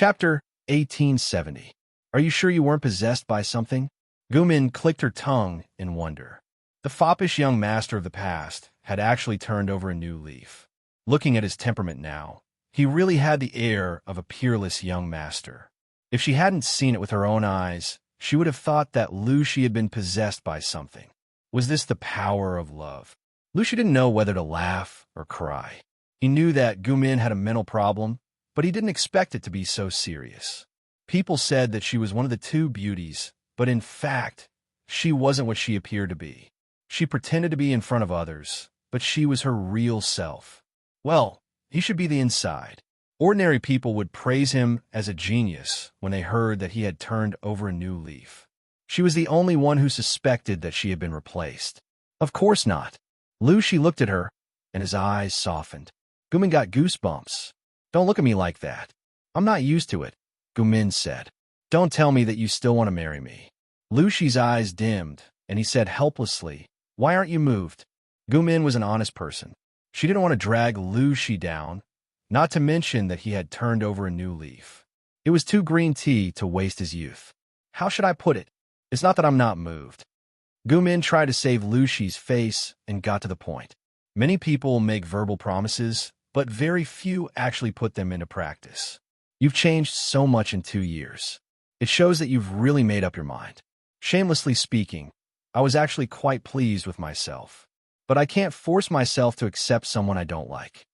Chapter 1870. Are you sure you weren't possessed by something? Gumin clicked her tongue in wonder. The foppish young master of the past had actually turned over a new leaf. Looking at his temperament now, he really had the air of a peerless young master. If she hadn't seen it with her own eyes, she would have thought that Lucy had been possessed by something. Was this the power of love? Lucy didn't know whether to laugh or cry. He knew that Gumin had a mental problem, but he didn't expect it to be so serious. People said that she was one of the two beauties, but in fact, she wasn't what she appeared to be. She pretended to be in front of others, but she was her real self. Well, he should be the inside. Ordinary people would praise him as a genius when they heard that he had turned over a new leaf. She was the only one who suspected that she had been replaced. Of course not. Lucy looked at her, and his eyes softened. Gumin got goosebumps. Don't look at me like that. I'm not used to it, Gumin said. Don't tell me that you still want to marry me. Lucy's eyes dimmed, and he said helplessly, Why aren't you moved? Gumin was an honest person. She didn't want to drag Lucy down, not to mention that he had turned over a new leaf. It was too green tea to waste his youth. How should I put it? It's not that I'm not moved. Gumin tried to save Lucy's face and got to the point. Many people make verbal promises, but very few actually put them into practice. You've changed so much in 2 years. It shows that you've really made up your mind. Shamelessly speaking, I was actually quite pleased with myself. But I can't force myself to accept someone I don't like.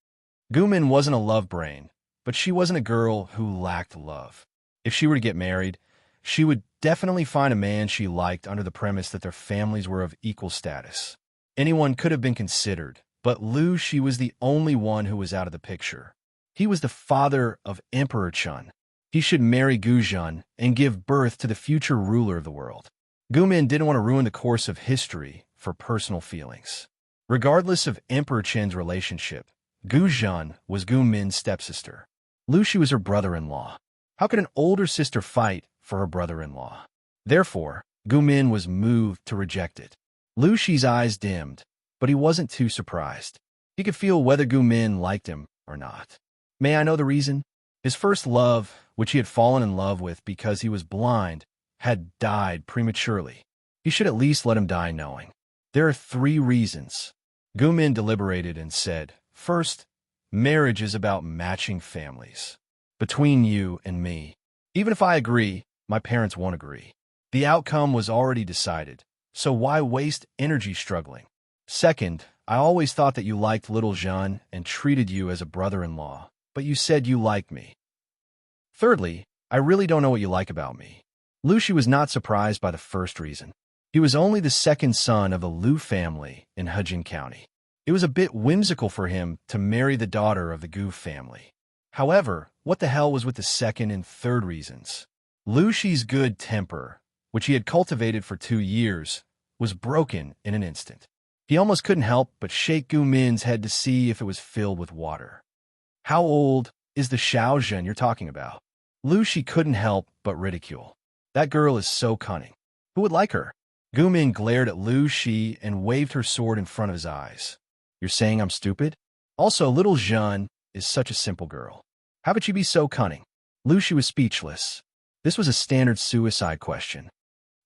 Gumin wasn't a love brain, but she wasn't a girl who lacked love. If she were to get married, she would definitely find a man she liked under the premise that their families were of equal status. Anyone could have been considered, but Lucy was the only one who was out of the picture. He was the father of Emperor Chun. He should marry Gu Jun and give birth to the future ruler of the world. Gumin didn't want to ruin the course of history for personal feelings. Regardless of Emperor Chen's relationship, Gu Jun was Gumin's stepsister. Lucy was her brother-in-law. How could an older sister fight for her brother-in-law? Therefore, Gumin was moved to reject it. Lucy's eyes dimmed, but he wasn't too surprised. He could feel whether Gumin liked him or not. May I know the reason? His first love, which he had fallen in love with because he was blind, had died prematurely. He should at least let him die knowing. There are 3 reasons. Gumin deliberated and said, First, marriage is about matching families. Between you and me. Even if I agree, my parents won't agree. The outcome was already decided, so why waste energy struggling? Second, I always thought that you liked little Jean and treated you as a brother-in-law, but you said you liked me. Thirdly, I really don't know what you like about me. Lucy was not surprised by the first reason. He was only the second son of the Liu family in Hejin County. It was a bit whimsical for him to marry the daughter of the Gu family. However, what the hell was with the second and third reasons? Lucy's good temper, which he had cultivated for 2 years, was broken in an instant. He almost couldn't help but shake Gumin's head to see if it was filled with water. How old is the Xiaozhen you're talking about? Lucy couldn't help but ridicule. That girl is so cunning. Who would like her? Gumin glared at Lucy and waved her sword in front of his eyes. You're saying I'm stupid? Also, little Jean is such a simple girl. How could she be so cunning? Lucy was speechless. This was a standard suicide question.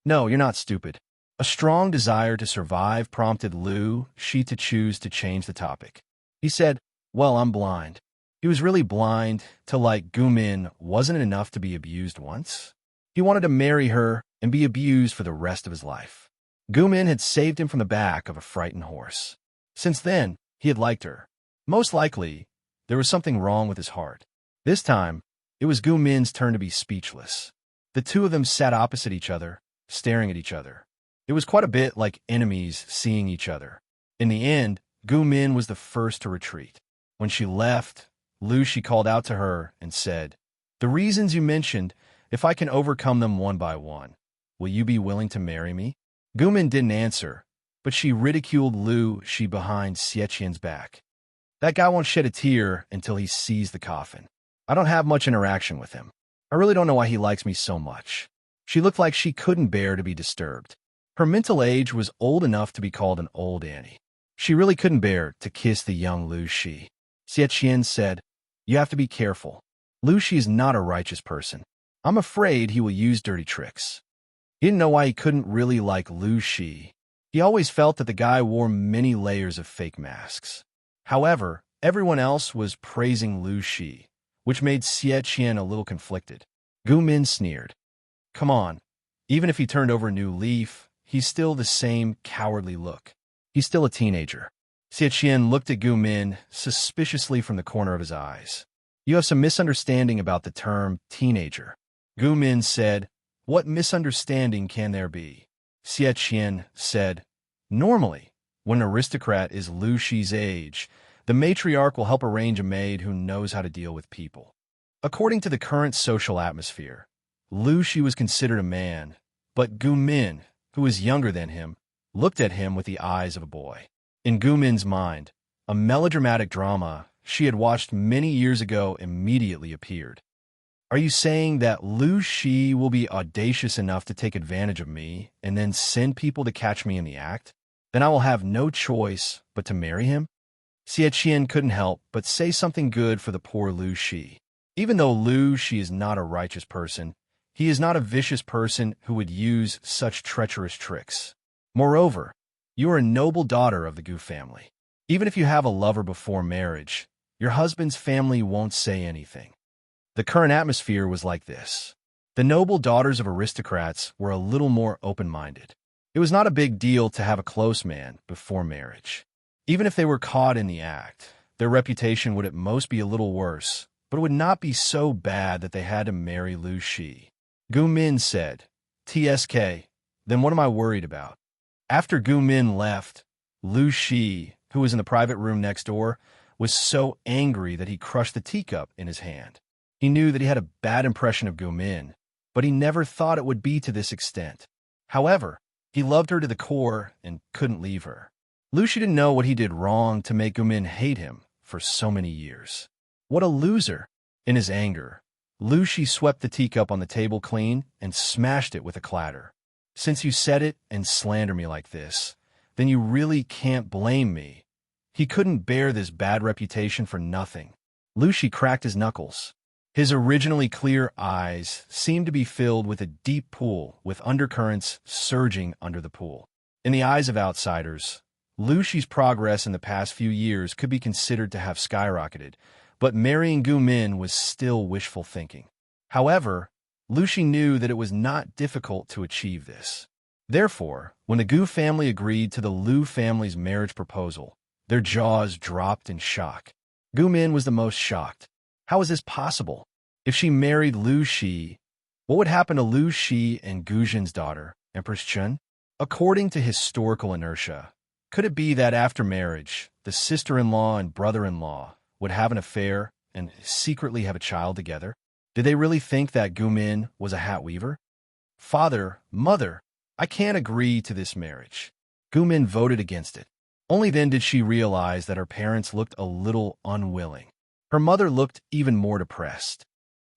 No, you're not stupid. A strong desire to survive prompted Lucy to choose to change the topic. He said, Well, I'm blind. He was really blind to like Gumin wasn't it enough to be abused once? He wanted to marry her and be abused for the rest of his life. Gumin had saved him from the back of a frightened horse. Since then, he had liked her. Most likely, there was something wrong with his heart. This time, it was Gumin's turn to be speechless. The two of them sat opposite each other, staring at each other. It was quite a bit like enemies seeing each other. In the end, Gumin was the first to retreat. When she left, Lucy called out to her and said, The reasons you mentioned, if I can overcome them one by one, will you be willing to marry me? Gumin didn't answer, but she ridiculed Lucy behind Xieqian's back. That guy won't shed a tear until he sees the coffin. I don't have much interaction with him. I really don't know why he likes me so much. She looked like she couldn't bear to be disturbed. Her mental age was old enough to be called an old Annie. She really couldn't bear to kiss the young Lucy. Xieqian said, You have to be careful. Lu Shi is not a righteous person. I'm afraid he will use dirty tricks. He didn't know why he couldn't really like Lu Shi. He always felt that the guy wore many layers of fake masks. However, everyone else was praising Lu Shi, which made Xie Qian a little conflicted. Gu Min sneered. Come on, even if he turned over a new leaf, he's still the same cowardly look. He's still a teenager. Xie Qian looked at Gu Min suspiciously from the corner of his eyes. You have some misunderstanding about the term teenager. Gu Min said, What misunderstanding can there be? Xie Qian said, Normally, when an aristocrat is Lu Shi's age, the matriarch will help arrange a maid who knows how to deal with people. According to the current social atmosphere, Lu Shi was considered a man, but Gu Min, who was younger than him, looked at him with the eyes of a boy. In Gu Min's mind, a melodramatic drama she had watched many years ago immediately appeared. Are you saying that Lu Shi will be audacious enough to take advantage of me and then send people to catch me in the act? Then I will have no choice but to marry him? Xie Qian couldn't help but say something good for the poor Lu Shi. Even though Lu Shi is not a righteous person, he is not a vicious person who would use such treacherous tricks. Moreover, you are a noble daughter of the Gu family. Even if you have a lover before marriage, your husband's family won't say anything. The current atmosphere was like this. The noble daughters of aristocrats were a little more open-minded. It was not a big deal to have a close man before marriage. Even if they were caught in the act, their reputation would at most be a little worse, but it would not be so bad that they had to marry Lu Shi. Gu Min said, TSK, then what am I worried about? After Gu Min left, Lu Shi, who was in the private room next door, was so angry that he crushed the teacup in his hand. He knew that he had a bad impression of Gu Min, but he never thought it would be to this extent. However, he loved her to the core and couldn't leave her. Lu Shi didn't know what he did wrong to make Gu Min hate him for so many years. What a loser! In his anger, Lu Shi swept the teacup on the table clean and smashed it with a clatter. Since you said it and slander me like this, then you really can't blame me. He couldn't bear this bad reputation for nothing. Lu Shi cracked his knuckles. His originally clear eyes seemed to be filled with a deep pool with undercurrents surging under the pool. In the eyes of outsiders, Lu Shi's progress in the past few years could be considered to have skyrocketed, but marrying Gu Min was still wishful thinking. However, Lu Shi knew that it was not difficult to achieve this. Therefore, when the Gu family agreed to the Lu family's marriage proposal, their jaws dropped in shock. Gu Min was the most shocked. How was this possible? If she married Lu Shi, what would happen to Lu Shi and Gu Jin's daughter, Empress Chen? According to historical inertia, could it be that after marriage, the sister-in-law and brother-in-law would have an affair and secretly have a child together? Did they really think that Gu Min was a hat weaver? Father, mother, I can't agree to this marriage. Gu Min voted against it. Only then did she realize that her parents looked a little unwilling. Her mother looked even more depressed.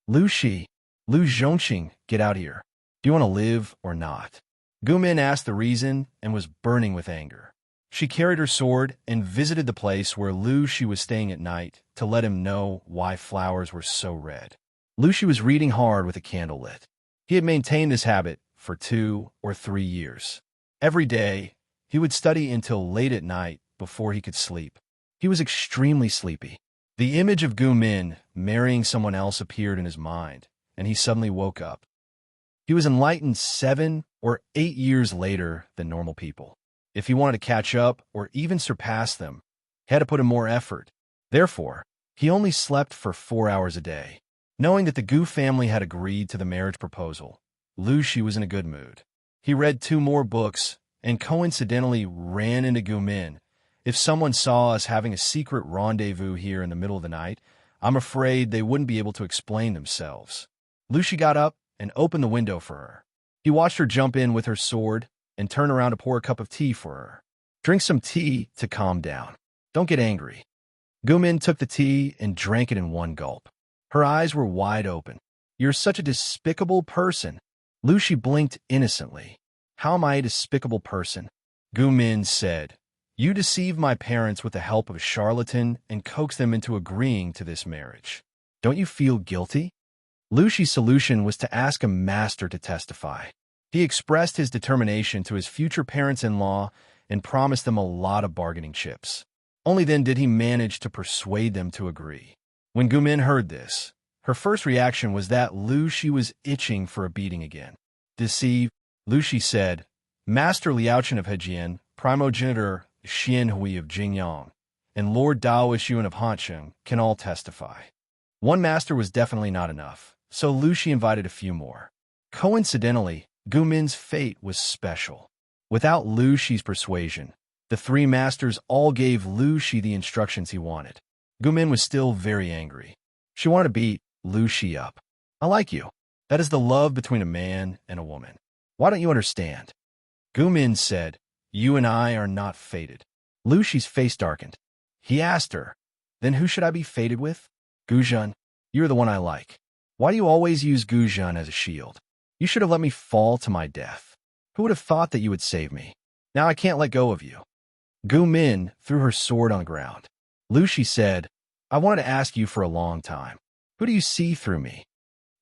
Lu Shi, Lu Zhongxing, get out here. Do you want to live or not? Gu Min asked the reason and was burning with anger. She carried her sword and visited the place where Lu Shi was staying at night to let him know why flowers were so red. Lu Shi was reading hard with a candle lit. He had maintained this habit for 2 or 3 years. Every day, he would study until late at night before he could sleep. He was extremely sleepy. The image of Gu Min marrying someone else appeared in his mind, and he suddenly woke up. He was enlightened 7 or 8 years later than normal people. If he wanted to catch up or even surpass them, he had to put in more effort. Therefore, he only slept for 4 hours a day. Knowing that the Gu family had agreed to the marriage proposal, Lu Shi was in a good mood. He read 2 more books and coincidentally ran into Gu Min. If someone saw us having a secret rendezvous here in the middle of the night, I'm afraid they wouldn't be able to explain themselves. Lu Shi got up and opened the window for her. He watched her jump in with her sword and turn around to pour a cup of tea for her. Drink some tea to calm down. Don't get angry. Gu Min took the tea and drank it in one gulp. Her eyes were wide open. You're such a despicable person. Lu Shi blinked innocently. How am I a despicable person? Gu Min said, You deceived my parents with the help of a charlatan and coaxed them into agreeing to this marriage. Don't you feel guilty? Lu Shi's solution was to ask a master to testify. He expressed his determination to his future parents-in-law and promised them a lot of bargaining chips. Only then did he manage to persuade them to agree. When Gumin heard this, her first reaction was that Lu Shi was itching for a beating again. Deceived, Lu Shi said, Master Liaochen of Hejian, primogenitor Xian Hui of Jingyang, and Lord Dao Ishuan of Hansheng can all testify. One master was definitely not enough, so Lu Shi invited a few more. Coincidentally, Gumin's fate was special. Without Lu Shi's persuasion, the three masters all gave Lu Shi the instructions he wanted. Gumin was still very angry. She wanted to beat Lu Shi up. I like you. That is the love between a man and a woman. Why don't you understand? Gumin said, You and I are not fated. Lu Shi's face darkened. He asked her, Then who should I be fated with? Guzhan, you're the one I like. Why do you always use Guzhan as a shield? You should have let me fall to my death. Who would have thought that you would save me? Now I can't let go of you. Gumin threw her sword on the ground. Lu Shi said, I wanted to ask you for a long time. Who do you see through me?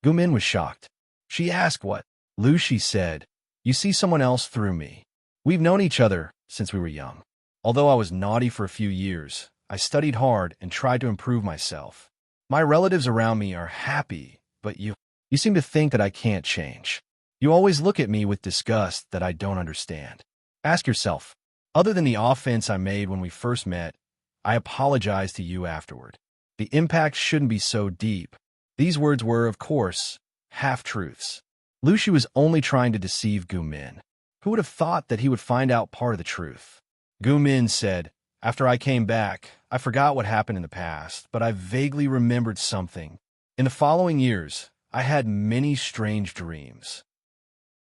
Gumin was shocked. She asked what? Lu Shi said, You see someone else through me. We've known each other since we were young. Although I was naughty for a few years, I studied hard and tried to improve myself. My relatives around me are happy, but you seem to think that I can't change. You always look at me with disgust that I don't understand. Ask yourself, other than the offense I made when we first met, I apologize to you afterward. The impact shouldn't be so deep. These words were, of course, half-truths. Lu Shi was only trying to deceive Gumin. Who would have thought that he would find out part of the truth? Gumin said, After I came back, I forgot what happened in the past, but I vaguely remembered something. In the following years, I had many strange dreams.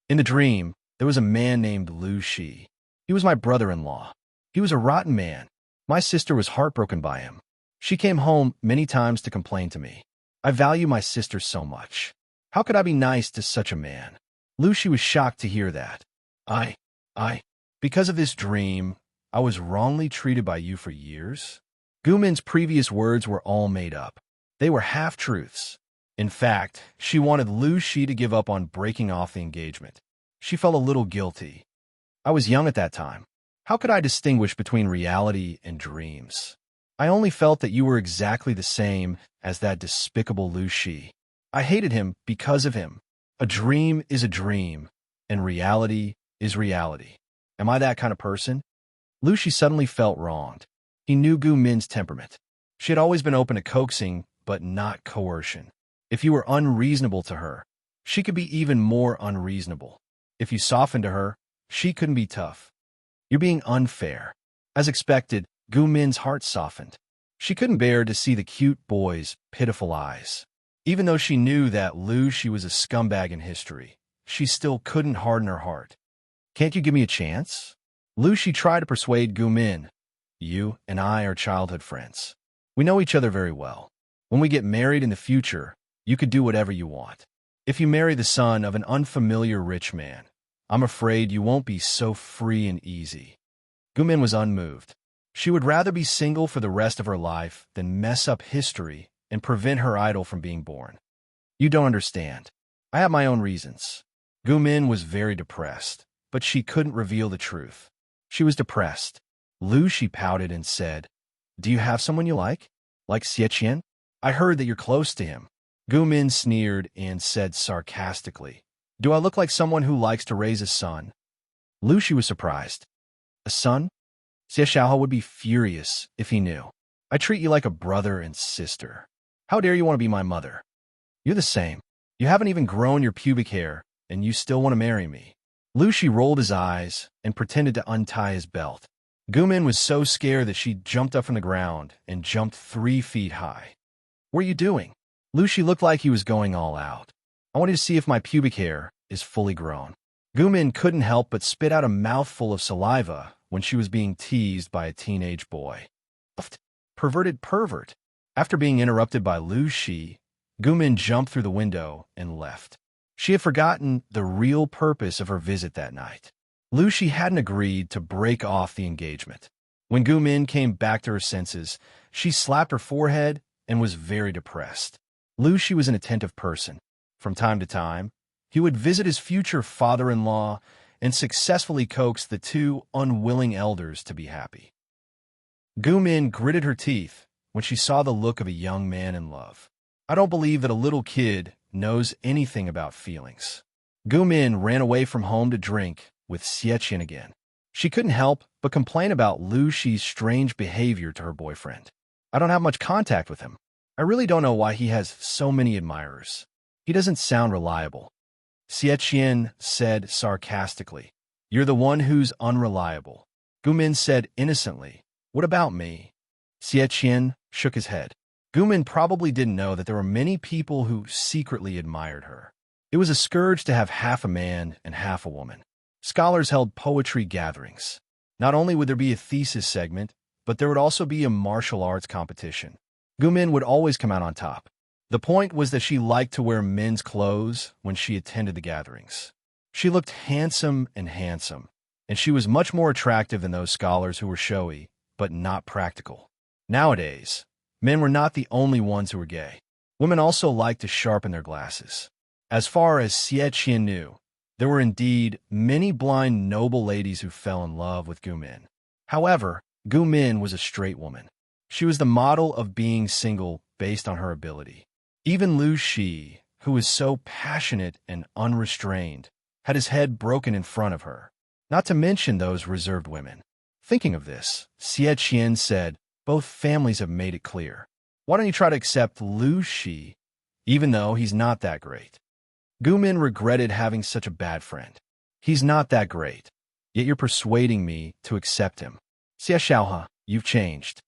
In the dream, there was a man named Lu Shi. He was my brother-in-law. He was a rotten man. My sister was heartbroken by him. She came home many times to complain to me. I value my sister so much. How could I be nice to such a man? Lu Shi was shocked to hear that. Because of this dream, I was wrongly treated by you for years? Gumin's previous words were all made up. They were half-truths. In fact, she wanted Lu Shi to give up on breaking off the engagement. She felt a little guilty. I was young at that time. How could I distinguish between reality and dreams? I only felt that you were exactly the same as that despicable Lu Shi. I hated him because of him. A dream is a dream, and reality is reality. Am I that kind of person? Lu Shi suddenly felt wronged. He knew Gumin's temperament. She had always been open to coaxing, but not coercion. If you were unreasonable to her, she could be even more unreasonable. If you softened to her, she couldn't be tough. You're being unfair. As expected, Gumin's heart softened. She couldn't bear to see the cute boy's pitiful eyes. Even though she knew that Lu Shi was a scumbag in history, she still couldn't harden her heart. Can't you give me a chance? Lu Shi tried to persuade Gumin. You and I are childhood friends. We know each other very well. When we get married in the future, you could do whatever you want. If you marry the son of an unfamiliar rich man, I'm afraid you won't be so free and easy. Gumin was unmoved. She would rather be single for the rest of her life than mess up history and prevent her idol from being born. You don't understand. I have my own reasons. Gumin was very depressed, but she couldn't reveal the truth. She was depressed. Lu Shi pouted and said, Do you have someone you like? Like Xieqian? I heard that you're close to him. Gumin sneered and said sarcastically, Do I look like someone who likes to raise a son? Lu Shi was surprised. A son? Xie Xiaohao would be furious if he knew. I treat you like a brother and sister. How dare you want to be my mother? You're the same. You haven't even grown your pubic hair, and you still want to marry me. Lu Shi rolled his eyes and pretended to untie his belt. Gumin was so scared that she jumped up from the ground and jumped 3 feet high. What are you doing? Lu Shi looked like he was going all out. I wanted to see if my pubic hair is fully grown. Gumin couldn't help but spit out a mouthful of saliva when she was being teased by a teenage boy. Perverted pervert. After being interrupted by Lu Shi, Gumin jumped through the window and left. She had forgotten the real purpose of her visit that night. Lu Shi hadn't agreed to break off the engagement. When Gumin came back to her senses, she slapped her forehead and was very depressed. Lu Shi was an attentive person. From time to time, he would visit his future father-in-law and successfully coax the two unwilling elders to be happy. Gu Min gritted her teeth when she saw the look of a young man in love. I don't believe that a little kid knows anything about feelings. Gu Min ran away from home to drink with Xie Qian again. She couldn't help but complain about Lu Shi's strange behavior to her boyfriend. I don't have much contact with him. I really don't know why he has so many admirers. He doesn't sound reliable. Xie Qian said sarcastically. You're the one who's unreliable. Gu Min said innocently. What about me? Xie Qian shook his head. Gu Min probably didn't know that there were many people who secretly admired her. It was a scourge to have half a man and half a woman. Scholars held poetry gatherings. Not only would there be a thesis segment, but there would also be a martial arts competition. Gu Min would always come out on top. The point was that she liked to wear men's clothes when she attended the gatherings. She looked handsome, and she was much more attractive than those scholars who were showy, but not practical. Nowadays, men were not the only ones who were gay. Women also liked to sharpen their glasses. As far as Xie Qian knew, there were indeed many blind noble ladies who fell in love with Gu Min. However, Gu Min was a straight woman. She was the model of being single based on her ability. Even Lu Shi, who was so passionate and unrestrained, had his head broken in front of her, not to mention those reserved women. Thinking of this, Xie Qian said, both families have made it clear. Why don't you try to accept Lu Shi, even though he's not that great? Gu Min regretted having such a bad friend. He's not that great, yet you're persuading me to accept him. Xie Xiaohe, you've changed.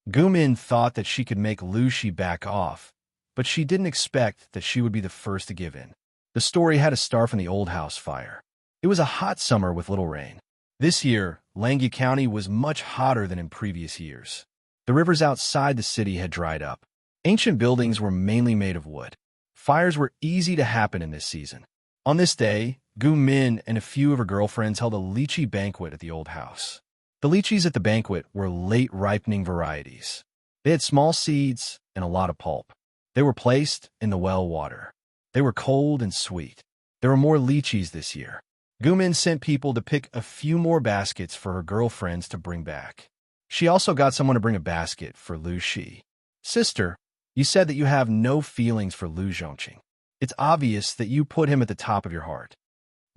Gu Min thought that she could make Lu Shi back off, but she didn't expect that she would be the first to give in. The story had to start from the old house fire. It was a hot summer with little rain. This year, Langya County was much hotter than in previous years. The rivers outside the city had dried up. Ancient buildings were mainly made of wood. Fires were easy to happen in this season. On this day, Gu Min and a few of her girlfriends held a lychee banquet at the old house. The lychees at the banquet were late-ripening varieties. They had small seeds and a lot of pulp. They were placed in the well water. They were cold and sweet. There were more lychees this year. Gu Min sent people to pick a few more baskets for her girlfriends to bring back. She also got someone to bring a basket for Lu Shi. Sister, you said that you have no feelings for Lu Zhongqing. It's obvious that you put him at the top of your heart.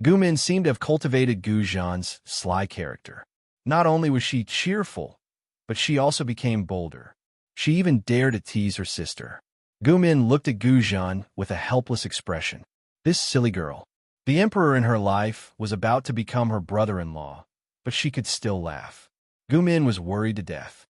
Gu Min seemed to have cultivated Gu Zhan's sly character. Not only was she cheerful, but she also became bolder. She even dared to tease her sister. Gu Min looked at Gu Zhan with a helpless expression. This silly girl. The emperor in her life was about to become her brother-in-law, but she could still laugh. Gu Min was worried to death.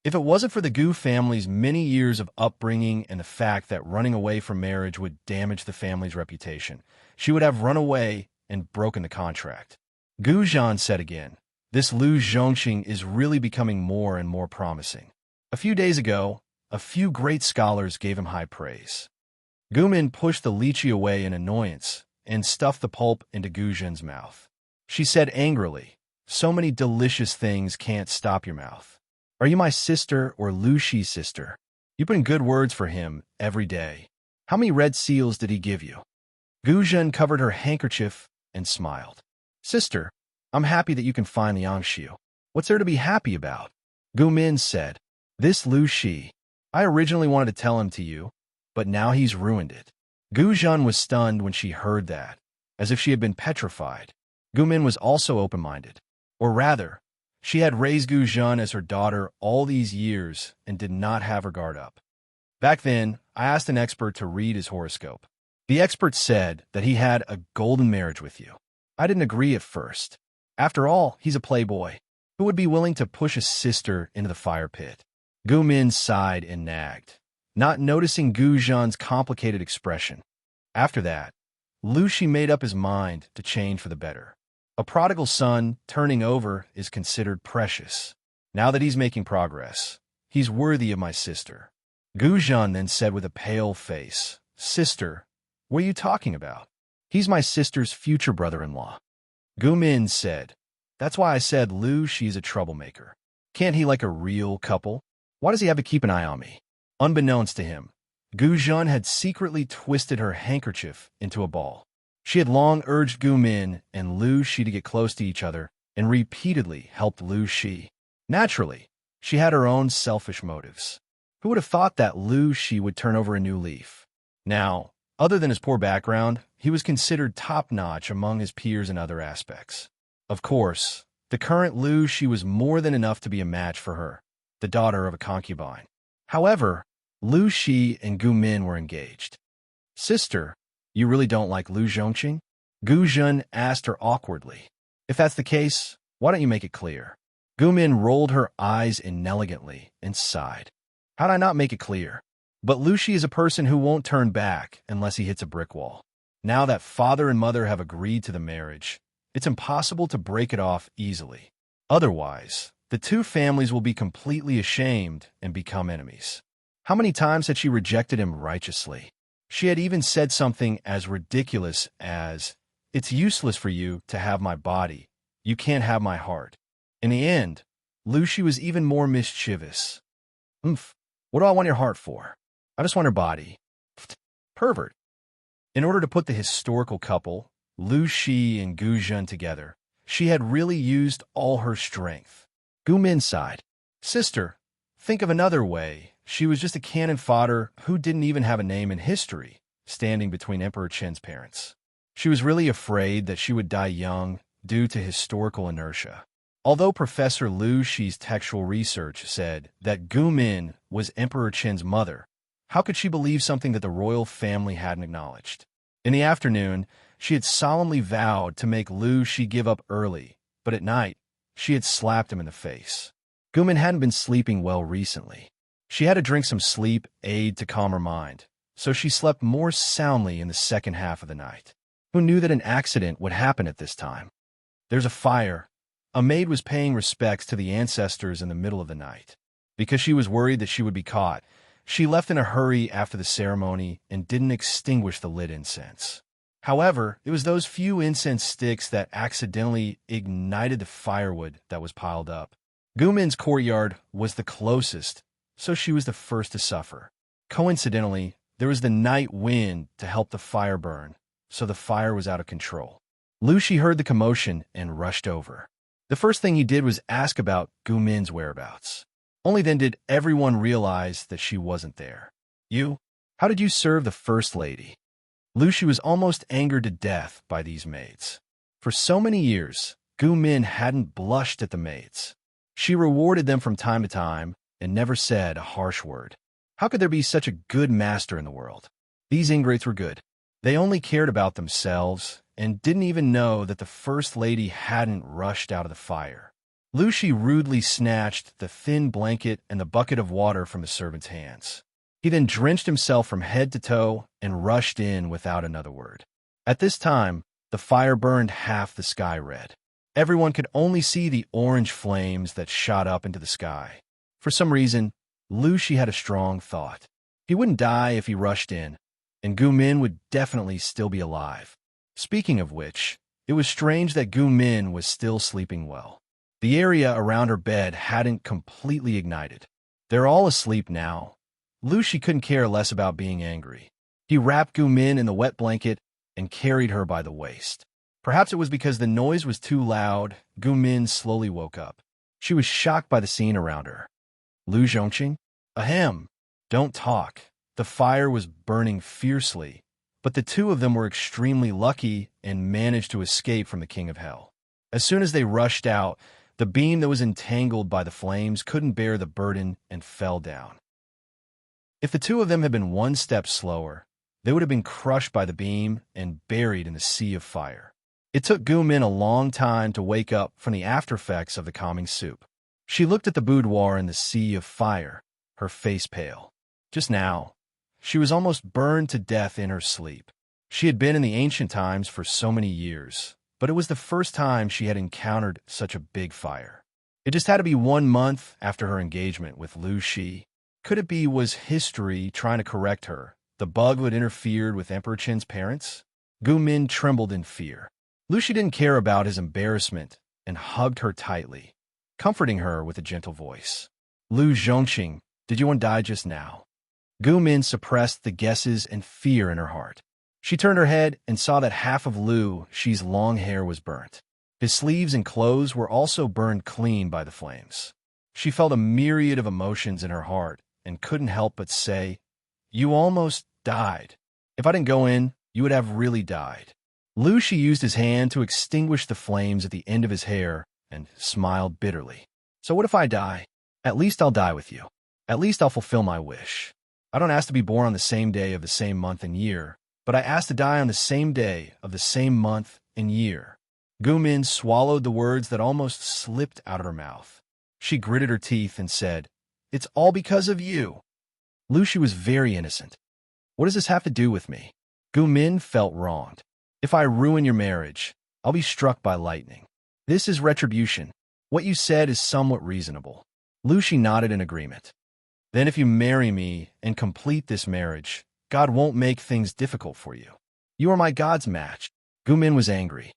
If it wasn't for the Gu family's many years of upbringing and the fact that running away from marriage would damage the family's reputation, she would have run away and broken the contract. Gu Zhan said again, this Lu Zhongqing is really becoming more and more promising. A few days ago, a few great scholars gave him high praise. Gu Min pushed the lychee away in annoyance and stuffed the pulp into Gu Zhan's mouth. She said angrily, so many delicious things can't stop your mouth. Are you my sister or Lu Shi's sister? You put in good words for him every day. How many red seals did he give you? Gu Zhan covered her handkerchief and smiled. Sister, I'm happy that you can find the Angshiu. What's there to be happy about? Gu Min said, this Lu Shi. I originally wanted to tell him to you, but now he's ruined it. Gu Zhan was stunned when she heard that, as if she had been petrified. Gu Min was also open-minded. Or rather, she had raised Gu Zhan as her daughter all these years and did not have her guard up. Back then, I asked an expert to read his horoscope. The expert said that he had a golden marriage with you. I didn't agree at first. After all, he's a playboy. Who would be willing to push a sister into the fire pit? Gu Min sighed and nagged, not noticing Gu Zhan's complicated expression. After that, Lu Shi made up his mind to change for the better. A prodigal son turning over is considered precious. Now that he's making progress, he's worthy of my sister. Gu Zhan then said with a pale face, Sister, what are you talking about? He's my sister's future brother-in-law. Gu Min said, That's why I said Lu Shi's a troublemaker. Can't he like a real couple? Why does he have to keep an eye on me? Unbeknownst to him, Gu Zhen had secretly twisted her handkerchief into a ball. She had long urged Gu Min and Lu Shi to get close to each other and repeatedly helped Lu Shi. Naturally, she had her own selfish motives. Who would have thought that Lu Shi would turn over a new leaf? Now, other than his poor background, he was considered top-notch among his peers in other aspects. Of course, the current Lu Shi was more than enough to be a match for her, the daughter of a concubine. However, Lu Shi and Gu Min were engaged. "Sister, you really don't like Lu Zhongqing?" Gu Zhen asked her awkwardly. "If that's the case, why don't you make it clear?" Gu Min rolled her eyes inelegantly and sighed. "How'd I not make it clear? But Lu Shi is a person who won't turn back unless he hits a brick wall. Now that father and mother have agreed to the marriage, it's impossible to break it off easily. Otherwise, the two families will be completely ashamed and become enemies." How many times had she rejected him righteously? She had even said something as ridiculous as, "It's useless for you to have my body. You can't have my heart." In the end, Lu Shi was even more mischievous. What do I want your heart for? I just want her body. Pervert." In order to put the historical couple, Lu Shi and Gu Zhen, together, she had really used all her strength. Gu Min sighed. "Sister, think of another way. She was just a cannon fodder who didn't even have a name in history, standing between Emperor Qin's parents. She was really afraid that she would die young due to historical inertia." Although Professor Lu Shi's textual research said that Gu Min was Emperor Qin's mother, how could she believe something that the royal family hadn't acknowledged? In the afternoon, she had solemnly vowed to make Lu Shi give up early, but at night, she had slapped him in the face. Gu Min hadn't been sleeping well recently. She had to drink some sleep aid to calm her mind, so she slept more soundly in the second half of the night. Who knew that an accident would happen at this time? There's a fire. A maid was paying respects to the ancestors in the middle of the night. Because she was worried that she would be caught, she left in a hurry after the ceremony and didn't extinguish the lit incense. However, it was those few incense sticks that accidentally ignited the firewood that was piled up. Gu Min's courtyard was the closest, so she was the first to suffer. Coincidentally, there was the night wind to help the fire burn, so the fire was out of control. Lu Shi heard the commotion and rushed over. The first thing he did was ask about Gu Min's whereabouts. Only then did everyone realize that she wasn't there. "You? How did you serve the First Lady?" Lu Shi was almost angered to death by these maids. For so many years, Gu Min hadn't blushed at the maids. She rewarded them from time to time and never said a harsh word. How could there be such a good master in the world? These ingrates were good. They only cared about themselves and didn't even know that the First Lady hadn't rushed out of the fire. Lu Shi rudely snatched the thin blanket and the bucket of water from the servant's hands. He then drenched himself from head to toe and rushed in without another word. At this time, the fire burned half the sky red. Everyone could only see the orange flames that shot up into the sky. For some reason, Lu Shi had a strong thought. He wouldn't die if he rushed in, and Gu Min would definitely still be alive. Speaking of which, it was strange that Gu Min was still sleeping well. The area around her bed hadn't completely ignited. They're all asleep now. Lu Shi couldn't care less about being angry. He wrapped Gu Min in the wet blanket and carried her by the waist. Perhaps it was because the noise was too loud, Gu Min slowly woke up. She was shocked by the scene around her. "Lu Zhongqing? Ahem. Don't talk." The fire was burning fiercely, but the two of them were extremely lucky and managed to escape from the King of Hell. As soon as they rushed out, the beam that was entangled by the flames couldn't bear the burden and fell down. If the two of them had been one step slower, they would have been crushed by the beam and buried in the sea of fire. It took Gu Min a long time to wake up from the aftereffects of the calming soup. She looked at the boudoir in the sea of fire, her face pale. Just now, she was almost burned to death in her sleep. She had been in the ancient times for so many years, but it was the first time she had encountered such a big fire. It just had to be 1 month after her engagement with Lu Shi. Could it be was history trying to correct her, the bug who had interfered with Emperor Qin's parents? Gu Min trembled in fear. Lu Shi didn't care about his embarrassment and hugged her tightly, comforting her with a gentle voice. "Lu Zhongqing, did you want to die just now?" Gu Min suppressed the guesses and fear in her heart. She turned her head and saw that half of Lu Shi's long hair was burnt. His sleeves and clothes were also burned clean by the flames. She felt a myriad of emotions in her heart and couldn't help but say, "You almost died. If I didn't go in, you would have really died." Lu Shi used his hand to extinguish the flames at the end of his hair and smiled bitterly. "So what if I die? At least I'll die with you. At least I'll fulfill my wish. I don't ask to be born on the same day of the same month and year, but I ask to die on the same day of the same month and year." Gu Min swallowed the words that almost slipped out of her mouth. She gritted her teeth and said, "It's all because of you." Lu Shi was very innocent. "What does this have to do with me?" Gu Min felt wronged. "If I ruin your marriage, I'll be struck by lightning. This is retribution. What you said is somewhat reasonable." Lu Shi nodded in agreement. "Then if you marry me and complete this marriage, God won't make things difficult for you. You are my God's match." Gu Min was angry.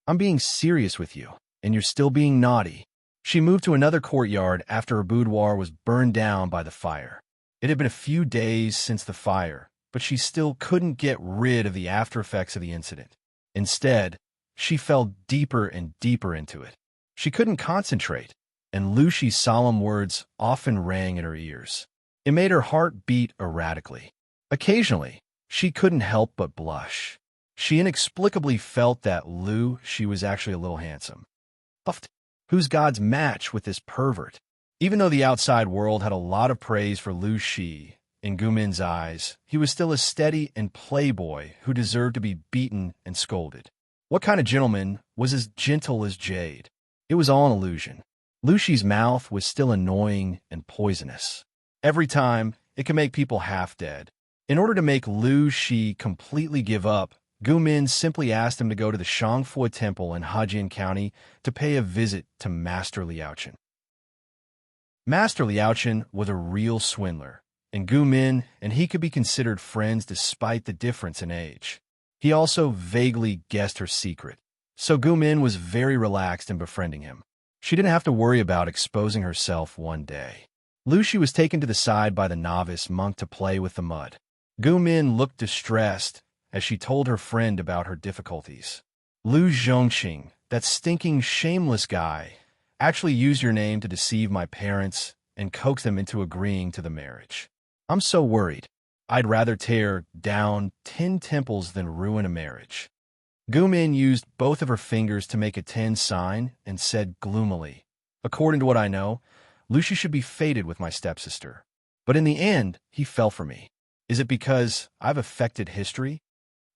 "I'm being serious with you, and you're still being naughty." She moved to another courtyard after her boudoir was burned down by the fire. It had been a few days since the fire, but she still couldn't get rid of the after-effects of the incident. Instead, she fell deeper and deeper into it. She couldn't concentrate, and Lu Shi's solemn words often rang in her ears. It made her heart beat erratically. Occasionally, she couldn't help but blush. She inexplicably felt that Lu Shi was actually a little handsome. Puffed. Who's God's match with this pervert? Even though the outside world had a lot of praise for Lu Shi, in Gu Min's eyes, he was still a steady and playboy who deserved to be beaten and scolded. What kind of gentleman was as gentle as jade? It was all an illusion. Lu Shi's mouth was still annoying and poisonous. Every time, it could make people half dead. In order to make Lu Shi completely give up, Gu Min simply asked him to go to the Shangfu Temple in Hejian County to pay a visit to Master Liaochen. Master Liaochen was a real swindler, and Gu Min and he could be considered friends despite the difference in age. He also vaguely guessed her secret, so Gu Min was very relaxed in befriending him. She didn't have to worry about exposing herself one day. Lu Shi was taken to the side by the novice monk to play with the mud. Gu Min looked distressed as she told her friend about her difficulties. "Lu Zhongxing, that stinking, shameless guy, actually used your name to deceive my parents and coax them into agreeing to the marriage. I'm so worried. I'd rather tear down 10 temples than ruin a marriage." Gu Min used both of her fingers to make a 10 sign and said gloomily, "According to what I know, Lu Shi should be fated with my stepsister. But in the end, he fell for me. Is it because I've affected history?"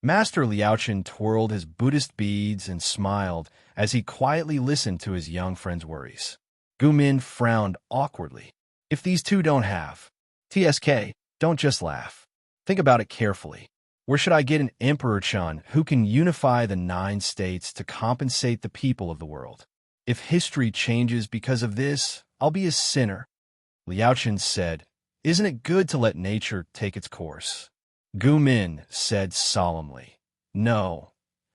Master Liaochen twirled his Buddhist beads and smiled as he quietly listened to his young friend's worries. Gu Min frowned awkwardly. "If these two don't have TSK, don't just laugh. Think about it carefully. Where should I get an Emperor Chun who can unify the 9 states to compensate the people of the world? If history changes because of this, I'll be a sinner." Liaochen said, "Isn't it good to let nature take its course?" Gu Min said solemnly, "No.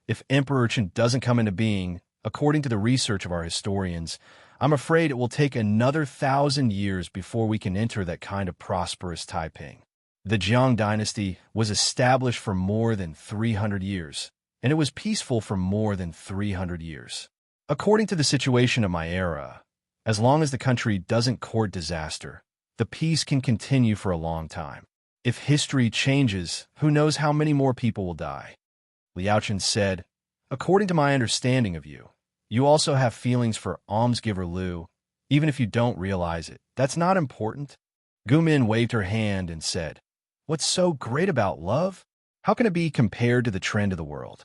If Emperor Chen doesn't come into being, according to the research of our historians, I'm afraid it will take another 1,000 years before we can enter that kind of prosperous Taiping. The Jiang dynasty was established for more than 300 years, and it was peaceful for more than 300 years. According to the situation of my era, as long as the country doesn't court disaster, the peace can continue for a long time. If history changes, who knows how many more people will die." Liaochen said, "According to my understanding of you, you also have feelings for almsgiver Lu, even if you don't realize it. That's not important." Gu Min waved her hand and said, "What's so great about love? How can it be compared to the trend of the world?"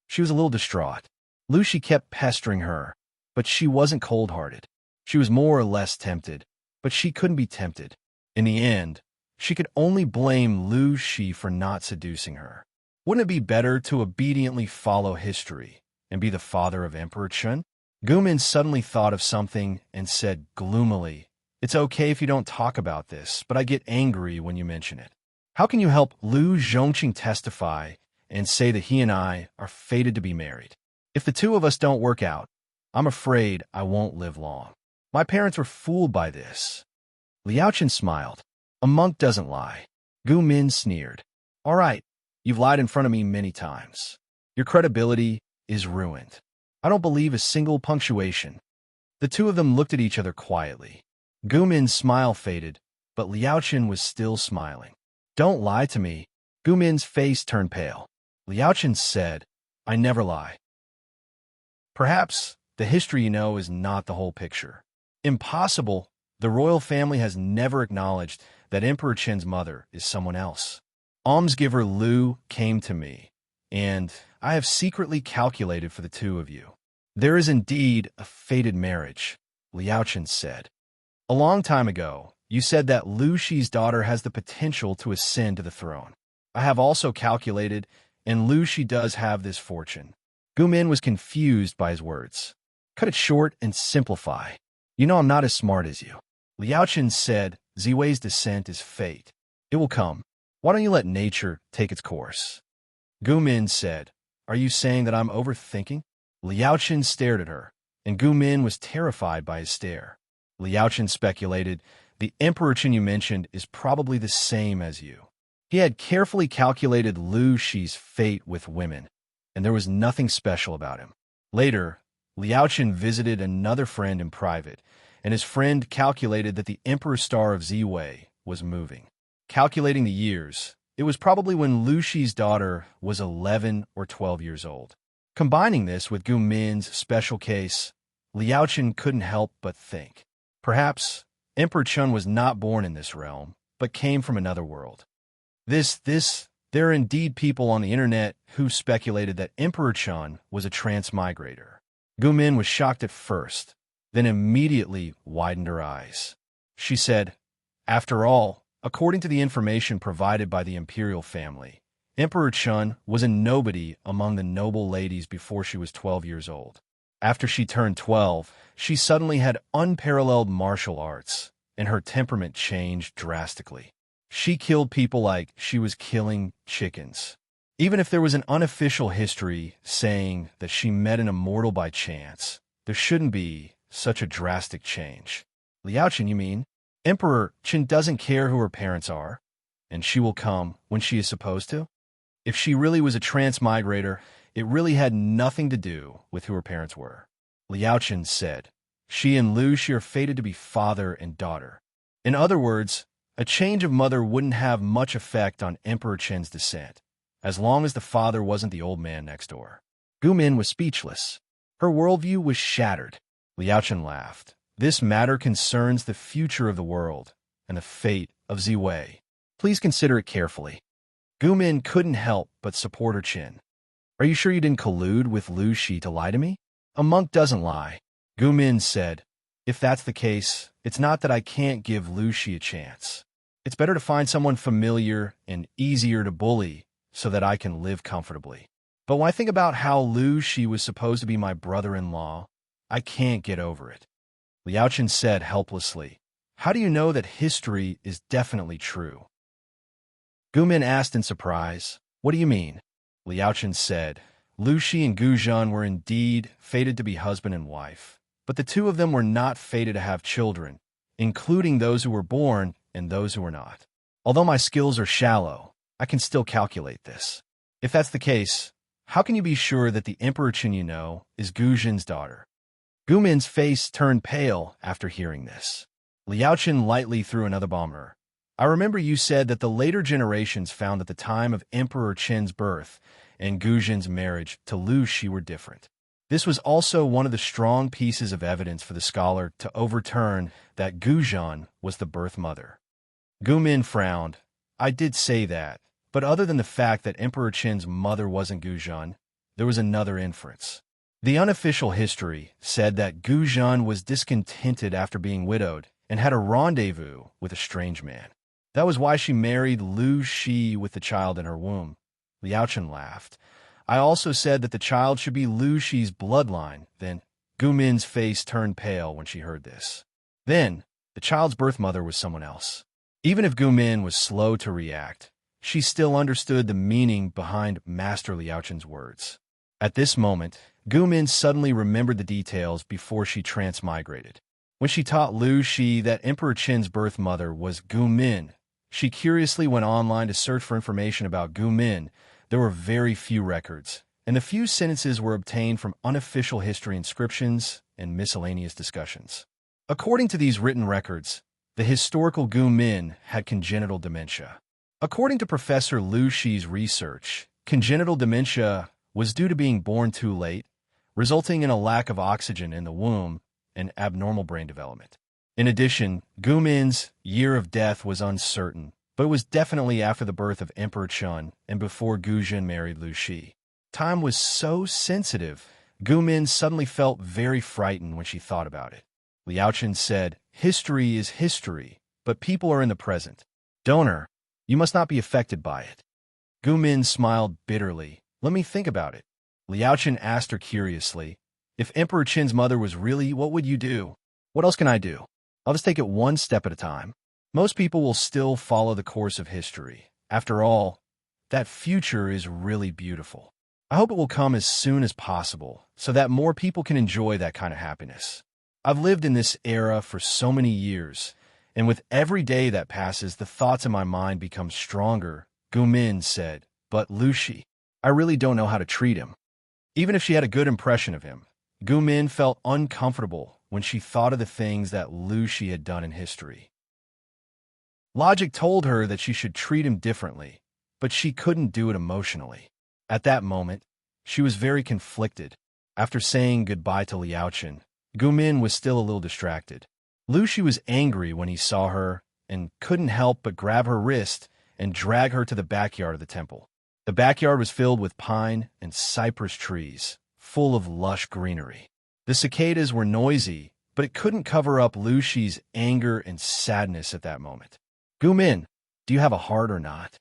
She was a little distraught. Lu Shi kept pestering her, but she wasn't cold-hearted. She was more or less tempted, but she couldn't be tempted. In the end, she could only blame Lu Shi for not seducing her. Wouldn't it be better to obediently follow history and be the father of Emperor Chen? Gu Min suddenly thought of something and said gloomily, "It's okay if you don't talk about this, but I get angry when you mention it. How can you help Lu Zhongqing testify and say that he and I are fated to be married? If the two of us don't work out, I'm afraid I won't live long. My parents were fooled by this." Liaochen smiled. "A monk doesn't lie. Gu Min sneered. All right, you've lied in front of me many times. Your credibility is ruined. I don't believe a single punctuation. The two of them looked at each other quietly. Gu Min's smile faded, but Liao Chen was still smiling. Don't lie to me. Gu Min's face turned pale. Liao Chen said, I never lie. Perhaps the history you know is not the whole picture. Impossible. The royal family has never acknowledged that Emperor Qin's mother is someone else. Almsgiver Lu came to me, and I have secretly calculated for the two of you. There is indeed a fated marriage, Liao Chen said. A long time ago, you said that Lu Shi's daughter has the potential to ascend to the throne. I have also calculated, and Lu Shi does have this fortune. Gu Min was confused by his words. Cut it short and simplify. You know I'm not as smart as you. Liao Chen said, Ziwei's descent is fate. It will come. Why don't you let nature take its course? Gu Min said, Are you saying that I'm overthinking? Liao Chen stared at her, and Gu Min was terrified by his stare. Liao Chen speculated, The Emperor Qin you mentioned is probably the same as you. He had carefully calculated Lu Shi's fate with women, and there was nothing special about him. Later, Liao Chen visited another friend in private, and his friend calculated that the Emperor's star of Ziwei was moving. Calculating the years, it was probably when Lu Shi's daughter was 11 or 12 years old. Combining this with Gu Min's special case, Liao Chen couldn't help but think. Perhaps Emperor Chun was not born in this realm, but came from another world. There are indeed people on the internet who speculated that Emperor Chun was a transmigrator. Gu Min was shocked at first, then immediately widened her eyes. She said, After all, according to the information provided by the imperial family, Emperor Chun was a nobody among the noble ladies before she was 12 years old. After she turned 12, she suddenly had unparalleled martial arts, and her temperament changed drastically. She killed people like she was killing chickens. Even if there was an unofficial history saying that she met an immortal by chance, there shouldn't be such a drastic change. Liao Chen, you mean? Emperor Qin doesn't care who her parents are, and she will come when she is supposed to? If she really was a transmigrator, it really had nothing to do with who her parents were. Liao Chen said, She and Lu Shi are fated to be father and daughter. In other words, a change of mother wouldn't have much effect on Emperor Qin's descent, as long as the father wasn't the old man next door. Gu Min was speechless. Her worldview was shattered. Liao Chen laughed. This matter concerns the future of the world and the fate of Ziwei. Please consider it carefully. Gu Min couldn't help but support her chin. Are you sure you didn't collude with Lu Shi to lie to me? A monk doesn't lie. Gu Min said, If that's the case, it's not that I can't give Lu Shi a chance. It's better to find someone familiar and easier to bully so that I can live comfortably. But when I think about how Lu Shi was supposed to be my brother-in-law, I can't get over it. Liao Chen said helplessly, How do you know that history is definitely true? Gu Min asked in surprise, What do you mean? Liao Chen said, Lu Shi and Gu Zhan were indeed fated to be husband and wife, but the two of them were not fated to have children, including those who were born and those who were not. Although my skills are shallow, I can still calculate this. If that's the case, how can you be sure that the Emperor Qin you know is Gu Zhan's daughter? Gu Min's face turned pale after hearing this. Liao Chen lightly threw another bomb at her. I remember you said that the later generations found that the time of Emperor Qin's birth and Gu Zhan's marriage to Lu Shi were different. This was also one of the strong pieces of evidence for the scholar to overturn that Gu Zhan was the birth mother. Gu Min frowned. I did say that, but other than the fact that Emperor Qin's mother wasn't Gu Zhan, there was another inference. The unofficial history said that Gu Zhan was discontented after being widowed and had a rendezvous with a strange man. That was why she married Lu Shi with the child in her womb. Liao Chen laughed. I also said that the child should be Lu Shi's bloodline. Then Gu Min's face turned pale when she heard this. Then the child's birth mother was someone else. Even if Gu Min was slow to react, she still understood the meaning behind Master Liao Chen's words. At this moment, Gu Min suddenly remembered the details before she transmigrated. When she taught Lu Shi that Emperor Qin's birth mother was Gu Min, She curiously went online to search for information about Gu Min. There were very few records, and the few sentences were obtained from unofficial history inscriptions and miscellaneous discussions. According to these written records, the historical Gu Min had congenital dementia. According to Professor Liu Shi's research, congenital dementia was due to being born too late, resulting in a lack of oxygen in the womb and abnormal brain development. In addition, Gu Min's year of death was uncertain, but it was definitely after the birth of Emperor Chun and before Gu Jin married Liu Shi. Time was so sensitive, Gu Min suddenly felt very frightened when she thought about it. Liao Chen said, "History is history, but people are in the present. Donor, you must not be affected by it." Gu Min smiled bitterly. "Let me think about it." Liao Chen asked her curiously, "If Emperor Qin's mother was really, what would you do?" "What else can I do? I'll just take it one step at a time. Most people will still follow the course of history. After all, that future is really beautiful. I hope it will come as soon as possible so that more people can enjoy that kind of happiness. I've lived in this era for so many years, and with every day that passes, the thoughts in my mind become stronger," Gu Min said. "But Liu Shi, I really don't know how to treat him." Even if she had a good impression of him, Gu Min felt uncomfortable when she thought of the things that Liu Shi had done in history. Logic told her that she should treat him differently, but she couldn't do it emotionally. At that moment, she was very conflicted. After saying goodbye to Liao Chen, Gu Min was still a little distracted. Liu Shi was angry when he saw her and couldn't help but grab her wrist and drag her to the backyard of the temple. The backyard was filled with pine and cypress trees, full of lush greenery. The cicadas were noisy, but it couldn't cover up Liu Shi's anger and sadness at that moment. "Gu Min, do you have a heart or not?"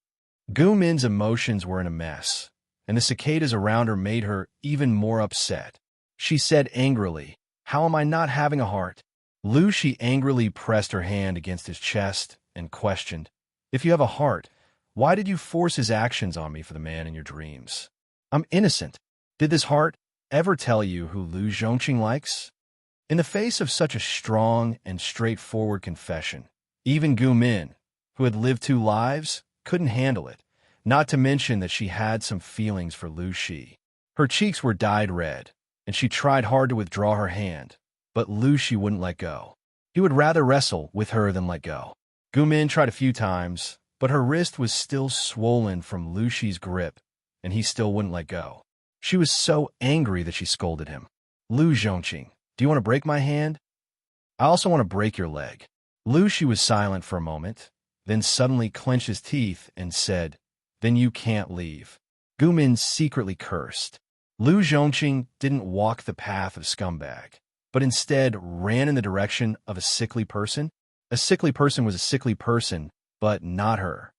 Gu Min's emotions were in a mess, and the cicadas around her made her even more upset. She said angrily, "How am I not having a heart?" Liu Shi angrily pressed her hand against his chest and questioned, "If you have a heart, why did you force his actions on me for the man in your dreams? I'm innocent. Did this heart ever tell you who Liu Zhongqing likes?" In the face of such a strong and straightforward confession, even Gu Min, who had lived 2 lives, couldn't handle it, not to mention that she had some feelings for Liu Shi. Her cheeks were dyed red, and she tried hard to withdraw her hand, but Liu Shi wouldn't let go. He would rather wrestle with her than let go. Gu Min tried a few times, but her wrist was still swollen from Liu Shi's grip, and he still wouldn't let go. She was so angry that she scolded him. "Liu Zhongqing, do you want to break my hand? I also want to break your leg." Liu Shi was silent for a moment, then suddenly clenched his teeth and said, "Then you can't leave." Gu Min secretly cursed. Liu Zhongqing didn't walk the path of scumbag, but instead ran in the direction of a sickly person. A sickly person was a sickly person, but not her.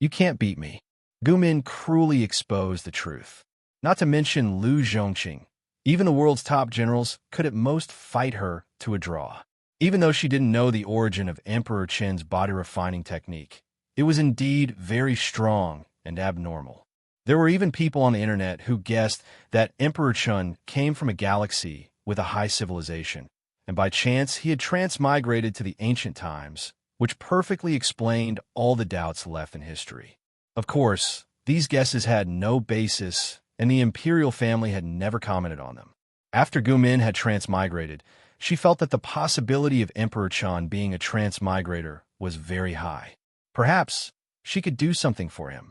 "You can't beat me." Gu Min cruelly exposed the truth. Not to mention Liu Zhongqing, even the world's top generals could at most fight her to a draw. Even though she didn't know the origin of Emperor Qin's body-refining technique, it was indeed very strong and abnormal. There were even people on the internet who guessed that Emperor Qin came from a galaxy with a high civilization, and by chance he had transmigrated to the ancient times, which perfectly explained all the doubts left in history. Of course, these guesses had no basis, and the imperial family had never commented on them. After Gu Min had transmigrated, she felt that the possibility of Emperor Qin being a transmigrator was very high. Perhaps she could do something for him.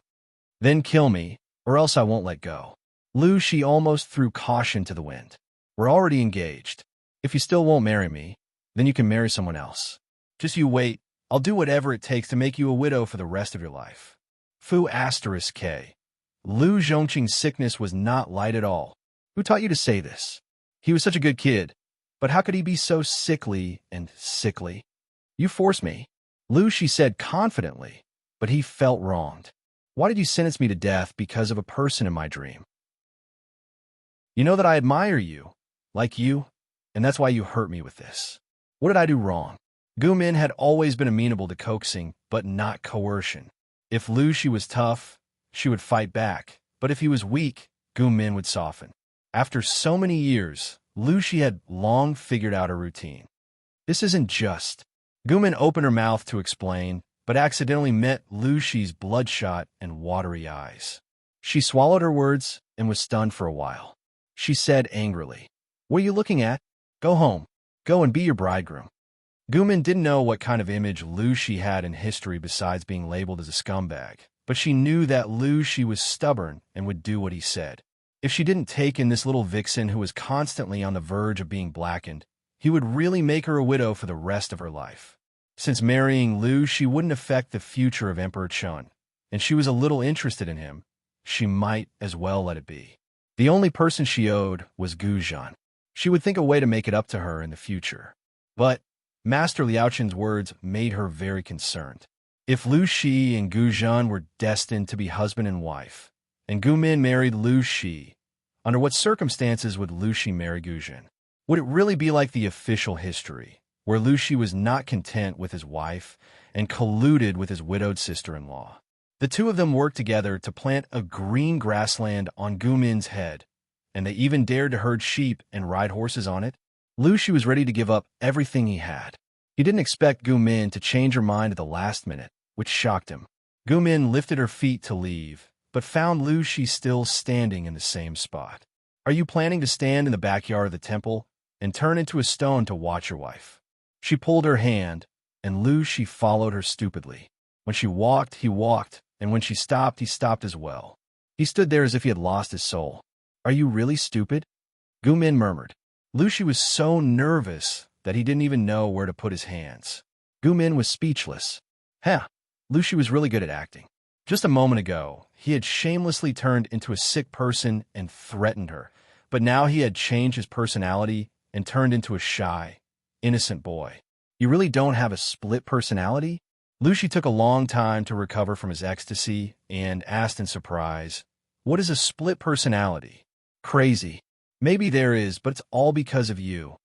"Then kill me, or else I won't let go." Liu Shi almost threw caution to the wind. "We're already engaged. If you still won't marry me, then you can marry someone else. Just you wait. I'll do whatever it takes to make you a widow for the rest of your life." Fu *K. Liu Zhongqing's sickness was not light at all. "Who taught you to say this? He was such a good kid. But how could he be so sickly and sickly?" "You forced me," Liu Shi said confidently, but he felt wronged. "Why did you sentence me to death because of a person in my dream? You know that I admire you, like you, and that's why you hurt me with this. What did I do wrong?" Gu Min had always been amenable to coaxing, but not coercion. If Liu Shi was tough, she would fight back, but if he was weak, Gu Min would soften. After so many years, Liu Shi had long figured out a routine. "This isn't just." Gu Min opened her mouth to explain, but accidentally met Lu Shi's bloodshot and watery eyes. She swallowed her words and was stunned for a while. She said angrily, "What are you looking at? Go home. Go and be your bridegroom." Gumin didn't know what kind of image Lu Shi had in history besides being labeled as a scumbag, but she knew that Lu Shi was stubborn and would do what he said. If she didn't take in this little vixen who was constantly on the verge of being blackened, he would really make her a widow for the rest of her life. Since marrying Lu Shi wouldn't affect the future of Emperor Chun, and she was a little interested in him, she might as well let it be. The only person she owed was Gu Zhan. She would think a way to make it up to her in the future. But Master Liaoqin's words made her very concerned. If Lu Shi and Gu Zhan were destined to be husband and wife, and Gu Min married Lu Shi, under what circumstances would Lu Shi marry Gu Zhan? Would it really be like the official history, where Lu Shi was not content with his wife and colluded with his widowed sister-in-law? The two of them worked together to plant a green grassland on Gu Min's head, and they even dared to herd sheep and ride horses on it. Lu Shi was ready to give up everything he had. He didn't expect Gu Min to change her mind at the last minute, which shocked him. Gu Min lifted her feet to leave, but found Lu Shi still standing in the same spot. "Are you planning to stand in the backyard of the temple and turn into a stone to watch your wife?" She pulled her hand, and Lu Shi followed her stupidly. When she walked, he walked, and when she stopped, he stopped as well. He stood there as if he had lost his soul. "Are you really stupid?" Gu Min murmured. Lu Shi was so nervous that he didn't even know where to put his hands. Gu Min was speechless. Lu Shi was really good at acting. Just a moment ago, he had shamelessly turned into a sick person and threatened her, but now he had changed his personality and turned into a shy, innocent boy. "You really don't have a split personality?" Lu Shi took a long time to recover from his ecstasy and asked in surprise, "What is a split personality?" "Crazy. Maybe there is, but it's all because of you."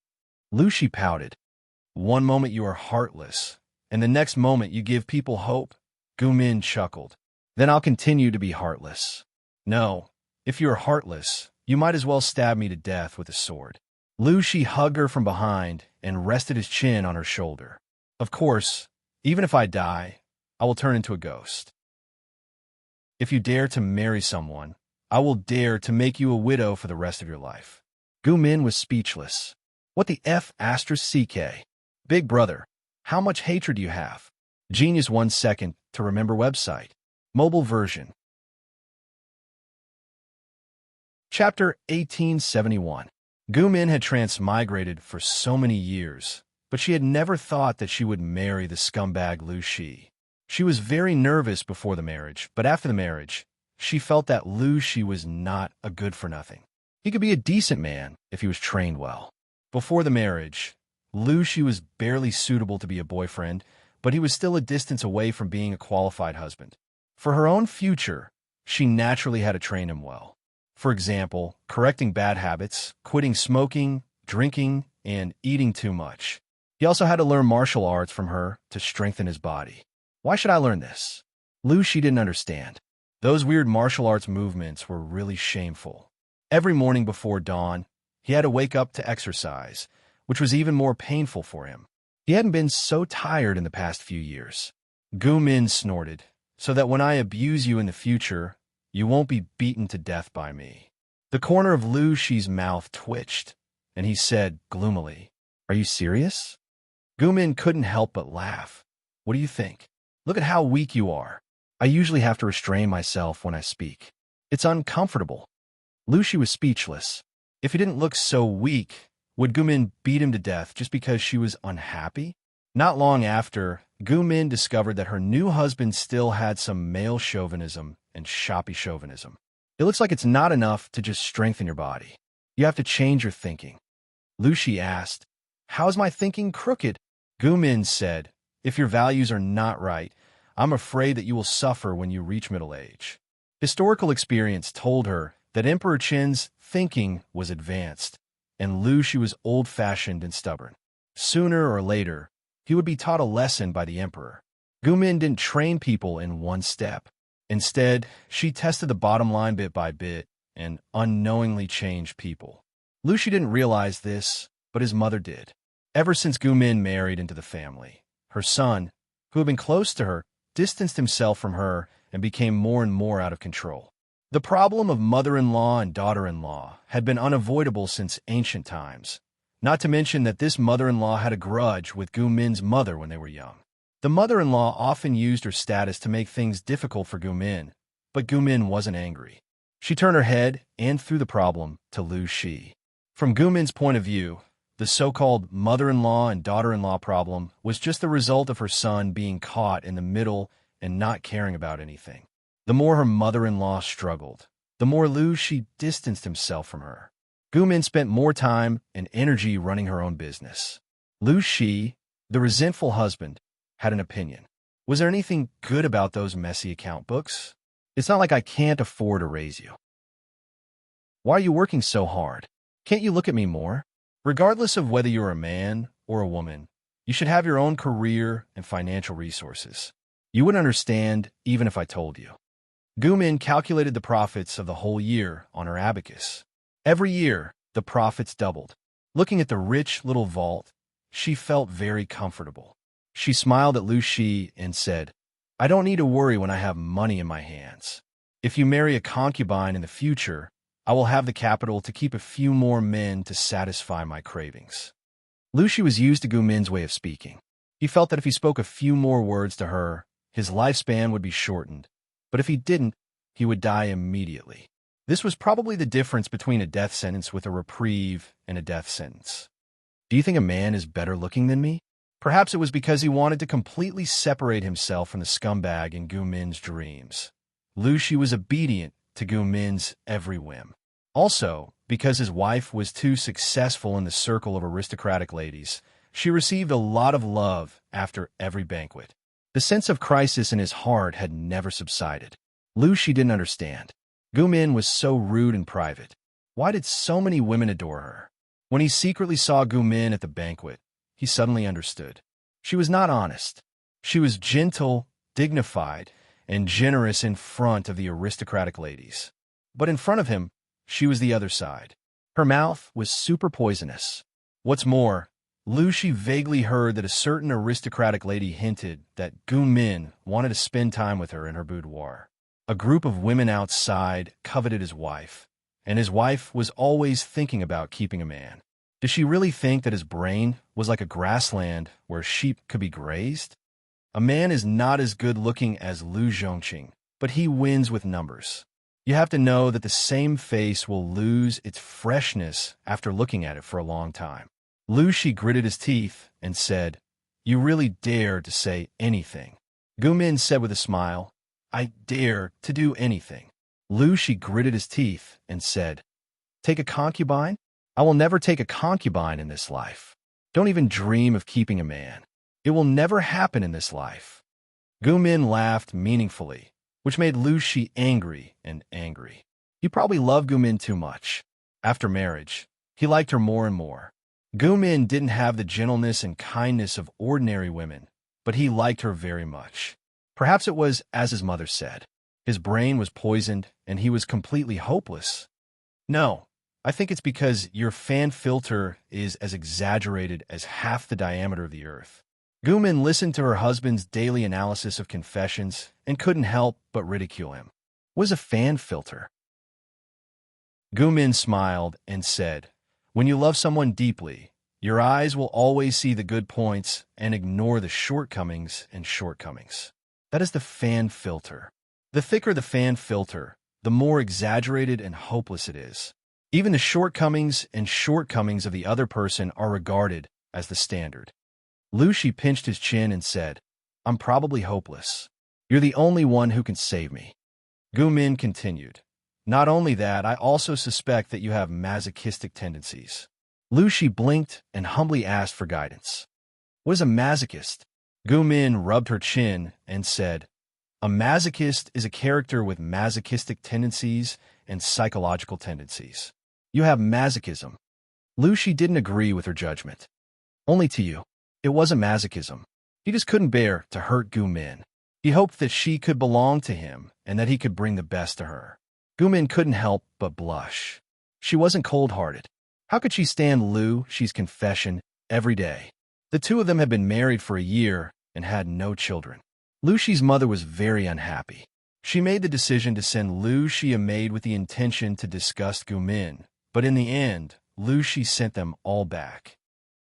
Lu Shi pouted. "One moment you are heartless, and the next moment you give people hope." Gu Min chuckled. "Then I'll continue to be heartless." "No, if you're heartless, you might as well stab me to death with a sword." Lu Shi hugged her from behind and rested his chin on her shoulder. "Of course, even if I die, I will turn into a ghost. If you dare to marry someone, I will dare to make you a widow for the rest of your life." Gu Min was speechless. "What the F*** CK? Big brother, how much hatred do you have?" Genius 1 second to remember website. Mobile version. Chapter 1871. Gu Min had transmigrated for so many years, but she had never thought that she would marry the scumbag Lu Shi. She was very nervous before the marriage, but after the marriage, she felt that Lu Shi was not a good-for-nothing. He could be a decent man if he was trained well. Before the marriage, Lu Shi was barely suitable to be a boyfriend, but he was still a distance away from being a qualified husband. For her own future, she naturally had to train him well. For example, correcting bad habits, quitting smoking, drinking, and eating too much. He also had to learn martial arts from her to strengthen his body. Why should I learn this? Lu Shi didn't understand. Those weird martial arts movements were really shameful. Every morning before dawn, he had to wake up to exercise, which was even more painful for him. He hadn't been so tired in the past few years. Gu Min snorted, "So that when I abuse you in the future, you won't be beaten to death by me." The corner of Lu Shi's mouth twitched, and he said gloomily, "Are you serious?" Gu Min couldn't help but laugh. "What do you think? Look at how weak you are. I usually have to restrain myself when I speak. It's uncomfortable." Lu Shi was speechless. If he didn't look so weak, would Gu Min beat him to death just because she was unhappy? Not long after, Gu Min discovered that her new husband still had some male chauvinism and shoppy chauvinism. It looks like it's not enough to just strengthen your body. You have to change your thinking. Lu Shi asked, "How is my thinking crooked?" Gu Min said, "If your values are not right, I'm afraid that you will suffer when you reach middle age." Historical experience told her that Emperor Qin's thinking was advanced, and Lu Shi was old-fashioned and stubborn. Sooner or later, he would be taught a lesson by the emperor. Gu Min didn't train people in one step. Instead, she tested the bottom line bit by bit and unknowingly changed people. Lu Shi didn't realize this, but his mother did. Ever since Gu Min married into the family, her son, who had been close to her, distanced himself from her and became more and more out of control. The problem of mother-in-law and daughter-in-law had been unavoidable since ancient times, not to mention that this mother-in-law had a grudge with Gu Min's mother when they were young. The mother-in-law often used her status to make things difficult for Gu Min, but Gu Min wasn't angry. She turned her head and threw the problem to Lu Shi. From Gu Min's point of view, the so-called mother-in-law and daughter-in-law problem was just the result of her son being caught in the middle and not caring about anything. The more her mother-in-law struggled, the more Lu Shi distanced himself from her. Gu Min spent more time and energy running her own business. Lu Shi, the resentful husband, had an opinion. Was there anything good about those messy account books? It's not like I can't afford to raise you. Why are you working so hard? Can't you look at me more? Regardless of whether you're a man or a woman, you should have your own career and financial resources. You wouldn't understand even if I told you. Gu Min calculated the profits of the whole year on her abacus. Every year, the profits doubled. Looking at the rich little vault, she felt very comfortable. She smiled at Lu Shi and said, I don't need to worry when I have money in my hands. If you marry a concubine in the future, I will have the capital to keep a few more men to satisfy my cravings. Lu Shi was used to Gu Min's way of speaking. He felt that if he spoke a few more words to her, his lifespan would be shortened. But if he didn't, he would die immediately. This was probably the difference between a death sentence with a reprieve and a death sentence. Do you think a man is better looking than me? Perhaps it was because he wanted to completely separate himself from the scumbag in Gu Min's dreams. Lu Shi was obedient to Gu Min's every whim. Also, because his wife was too successful in the circle of aristocratic ladies, she received a lot of love after every banquet. The sense of crisis in his heart had never subsided. Lu Shi didn't understand. Gu Min was so rude and private. Why did so many women adore her? When he secretly saw Gu Min at the banquet, he suddenly understood. She was not honest. She was gentle, dignified, and generous in front of the aristocratic ladies. But in front of him, she was the other side. Her mouth was super poisonous. What's more, Lu Shi vaguely heard that a certain aristocratic lady hinted that Gu Min wanted to spend time with her in her boudoir. A group of women outside coveted his wife, and his wife was always thinking about keeping a man. Did she really think that his brain was like a grassland where sheep could be grazed? A man is not as good-looking as Lu Zhongqing, but he wins with numbers. You have to know that the same face will lose its freshness after looking at it for a long time. Lu Shi gritted his teeth and said, You really dare to say anything. Gu Min said with a smile, I dare to do anything. Lu Shi gritted his teeth and said, Take a concubine? I will never take a concubine in this life. Don't even dream of keeping a man. It will never happen in this life. Gu Min laughed meaningfully, which made Lu Shi angry and angry. He probably loved Gu Min too much. After marriage, he liked her more and more. Gu Min didn't have the gentleness and kindness of ordinary women, but he liked her very much. Perhaps it was as his mother said. His brain was poisoned and he was completely hopeless. No, I think it's because your fan filter is as exaggerated as half the diameter of the earth. Gu Min listened to her husband's daily analysis of confessions and couldn't help but ridicule him. What is a fan filter? Gu Min smiled and said, When you love someone deeply, your eyes will always see the good points and ignore the shortcomings and shortcomings. That is the fan filter. The thicker the fan filter, the more exaggerated and hopeless it is. Even the shortcomings and shortcomings of the other person are regarded as the standard. Lu Shi pinched his chin and said, I'm probably hopeless. You're the only one who can save me. Gu Min continued, Not only that, I also suspect that you have masochistic tendencies. Lu Shi blinked and humbly asked for guidance. What is a masochist? Gu Min rubbed her chin and said, A masochist is a character with masochistic tendencies and psychological tendencies. You have masochism. Lu Shi didn't agree with her judgment. Only to you. It wasn't masochism. He just couldn't bear to hurt Gu Min. He hoped that she could belong to him and that he could bring the best to her. Gu Min couldn't help but blush. She wasn't cold-hearted. How could she stand Lu Shi's confession every day? The two of them had been married for a year, and had no children. Lucy's mother was very unhappy. She made the decision to send Lucy a maid with the intention to disgust Gumin, but in the end, Lucy sent them all back.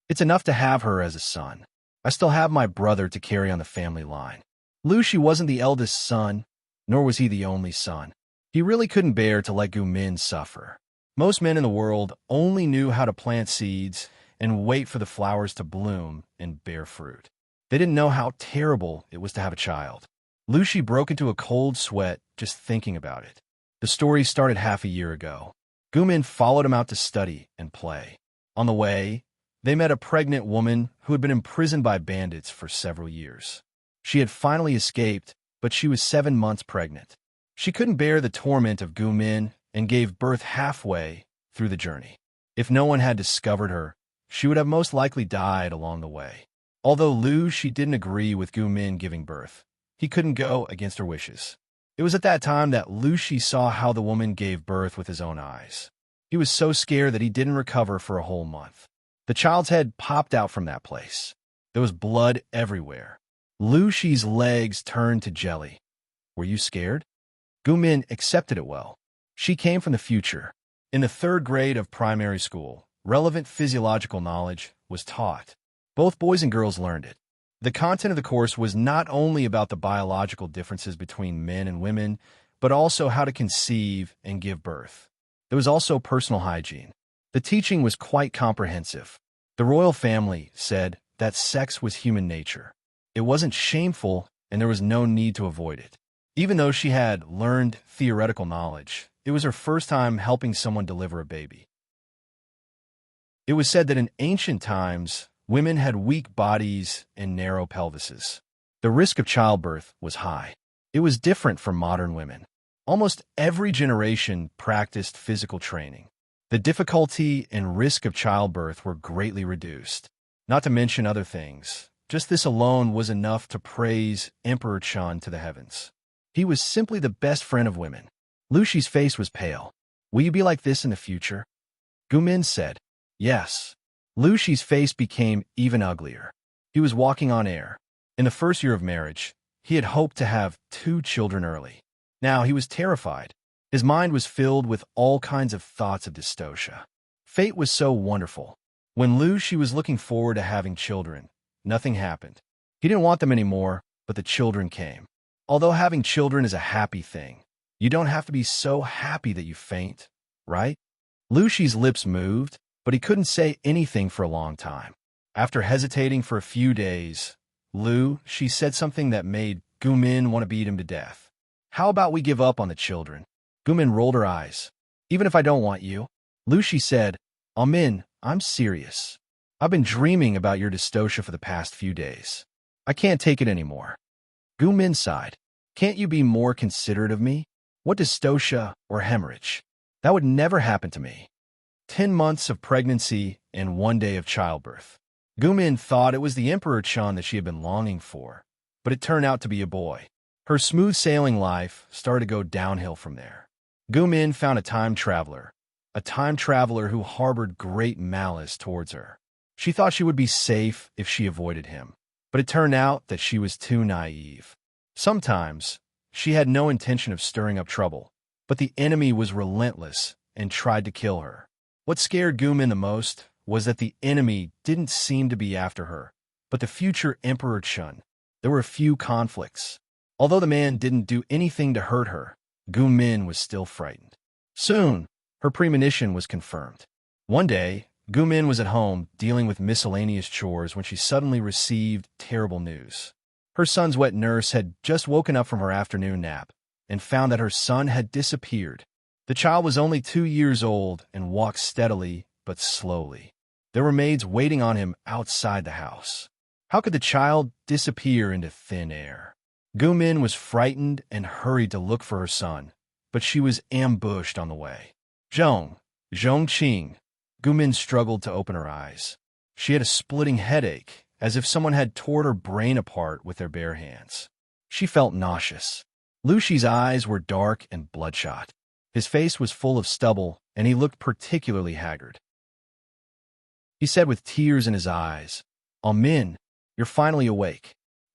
It's enough to have her as a son. I still have my brother to carry on the family line. Lucy wasn't the eldest son, nor was he the only son. He really couldn't bear to let Gumin suffer. Most men in the world only knew how to plant seeds and wait for the flowers to bloom and bear fruit. They didn't know how terrible it was to have a child. Lucy broke into a cold sweat just thinking about it. The story started half a year ago. Gumin followed him out to study and play. On the way, they met a pregnant woman who had been imprisoned by bandits for several years. She had finally escaped, but she was 7 months pregnant. She couldn't bear the torment of Gumin and gave birth halfway through the journey. If no one had discovered her, she would have most likely died along the way. Although she didn't agree with Gumin giving birth, he couldn't go against her wishes. It was at that time that Lucy saw how the woman gave birth with his own eyes. He was so scared that he didn't recover for a whole month. The child's head popped out from that place. There was blood everywhere. Lucy's legs turned to jelly. Were you scared? Gumin accepted it well. She came from the future. In the 3rd grade of primary school, relevant physiological knowledge was taught. Both boys and girls learned it. The content of the course was not only about the biological differences between men and women, but also how to conceive and give birth. There was also personal hygiene. The teaching was quite comprehensive. The royal family said that sex was human nature. It wasn't shameful, and there was no need to avoid it. Even though she had learned theoretical knowledge, it was her first time helping someone deliver a baby. It was said that in ancient times, women had weak bodies and narrow pelvises. The risk of childbirth was high. It was different from modern women. Almost every generation practiced physical training. The difficulty and risk of childbirth were greatly reduced. Not to mention other things. Just this alone was enough to praise Emperor Chun to the heavens. He was simply the best friend of women. Lucy's face was pale. Will you be like this in the future? Gumin said, yes. Lucy's face became even uglier. He was walking on air. In the 1st year of marriage, he had hoped to have 2 children early. Now he was terrified. His mind was filled with all kinds of thoughts of dystocia. Fate was so wonderful. When Lucy was looking forward to having children, nothing happened. He didn't want them anymore, but the children came. Although having children is a happy thing, you don't have to be so happy that you faint, right? Lucy's lips moved, but he couldn't say anything for a long time. After hesitating for a few days, she said something that made Gumin want to beat him to death. How about we give up on the children? Gumin rolled her eyes. Even if I don't want you? Lucy said, Amin, I'm serious. I've been dreaming about your dystocia for the past few days. I can't take it anymore. Gumin sighed. Can't you be more considerate of me? What dystocia or hemorrhage? That would never happen to me. 10 months of pregnancy and 1 day of childbirth. Gumin thought it was the Emperor Chun that she had been longing for, but it turned out to be a boy. Her smooth sailing life started to go downhill from there. Gumin found a time traveler who harbored great malice towards her. She thought she would be safe if she avoided him, but it turned out that she was too naive. Sometimes, she had no intention of stirring up trouble, but the enemy was relentless and tried to kill her. What scared Gumin the most was that the enemy didn't seem to be after her, but the future Emperor Chun. There were a few conflicts. Although the man didn't do anything to hurt her, Gumin was still frightened. Soon, her premonition was confirmed. One day, Gumin was at home dealing with miscellaneous chores when she suddenly received terrible news. Her son's wet nurse had just woken up from her afternoon nap and found that her son had disappeared. The child was only 2 years old and walked steadily but slowly. There were maids waiting on him outside the house. How could the child disappear into thin air? Gumin was frightened and hurried to look for her son, but she was ambushed on the way. Zhongqing. Gumin struggled to open her eyes. She had a splitting headache, as if someone had torn her brain apart with their bare hands. She felt nauseous. Lucy's eyes were dark and bloodshot. His face was full of stubble, and he looked particularly haggard. He said with tears in his eyes, Min, you're finally awake.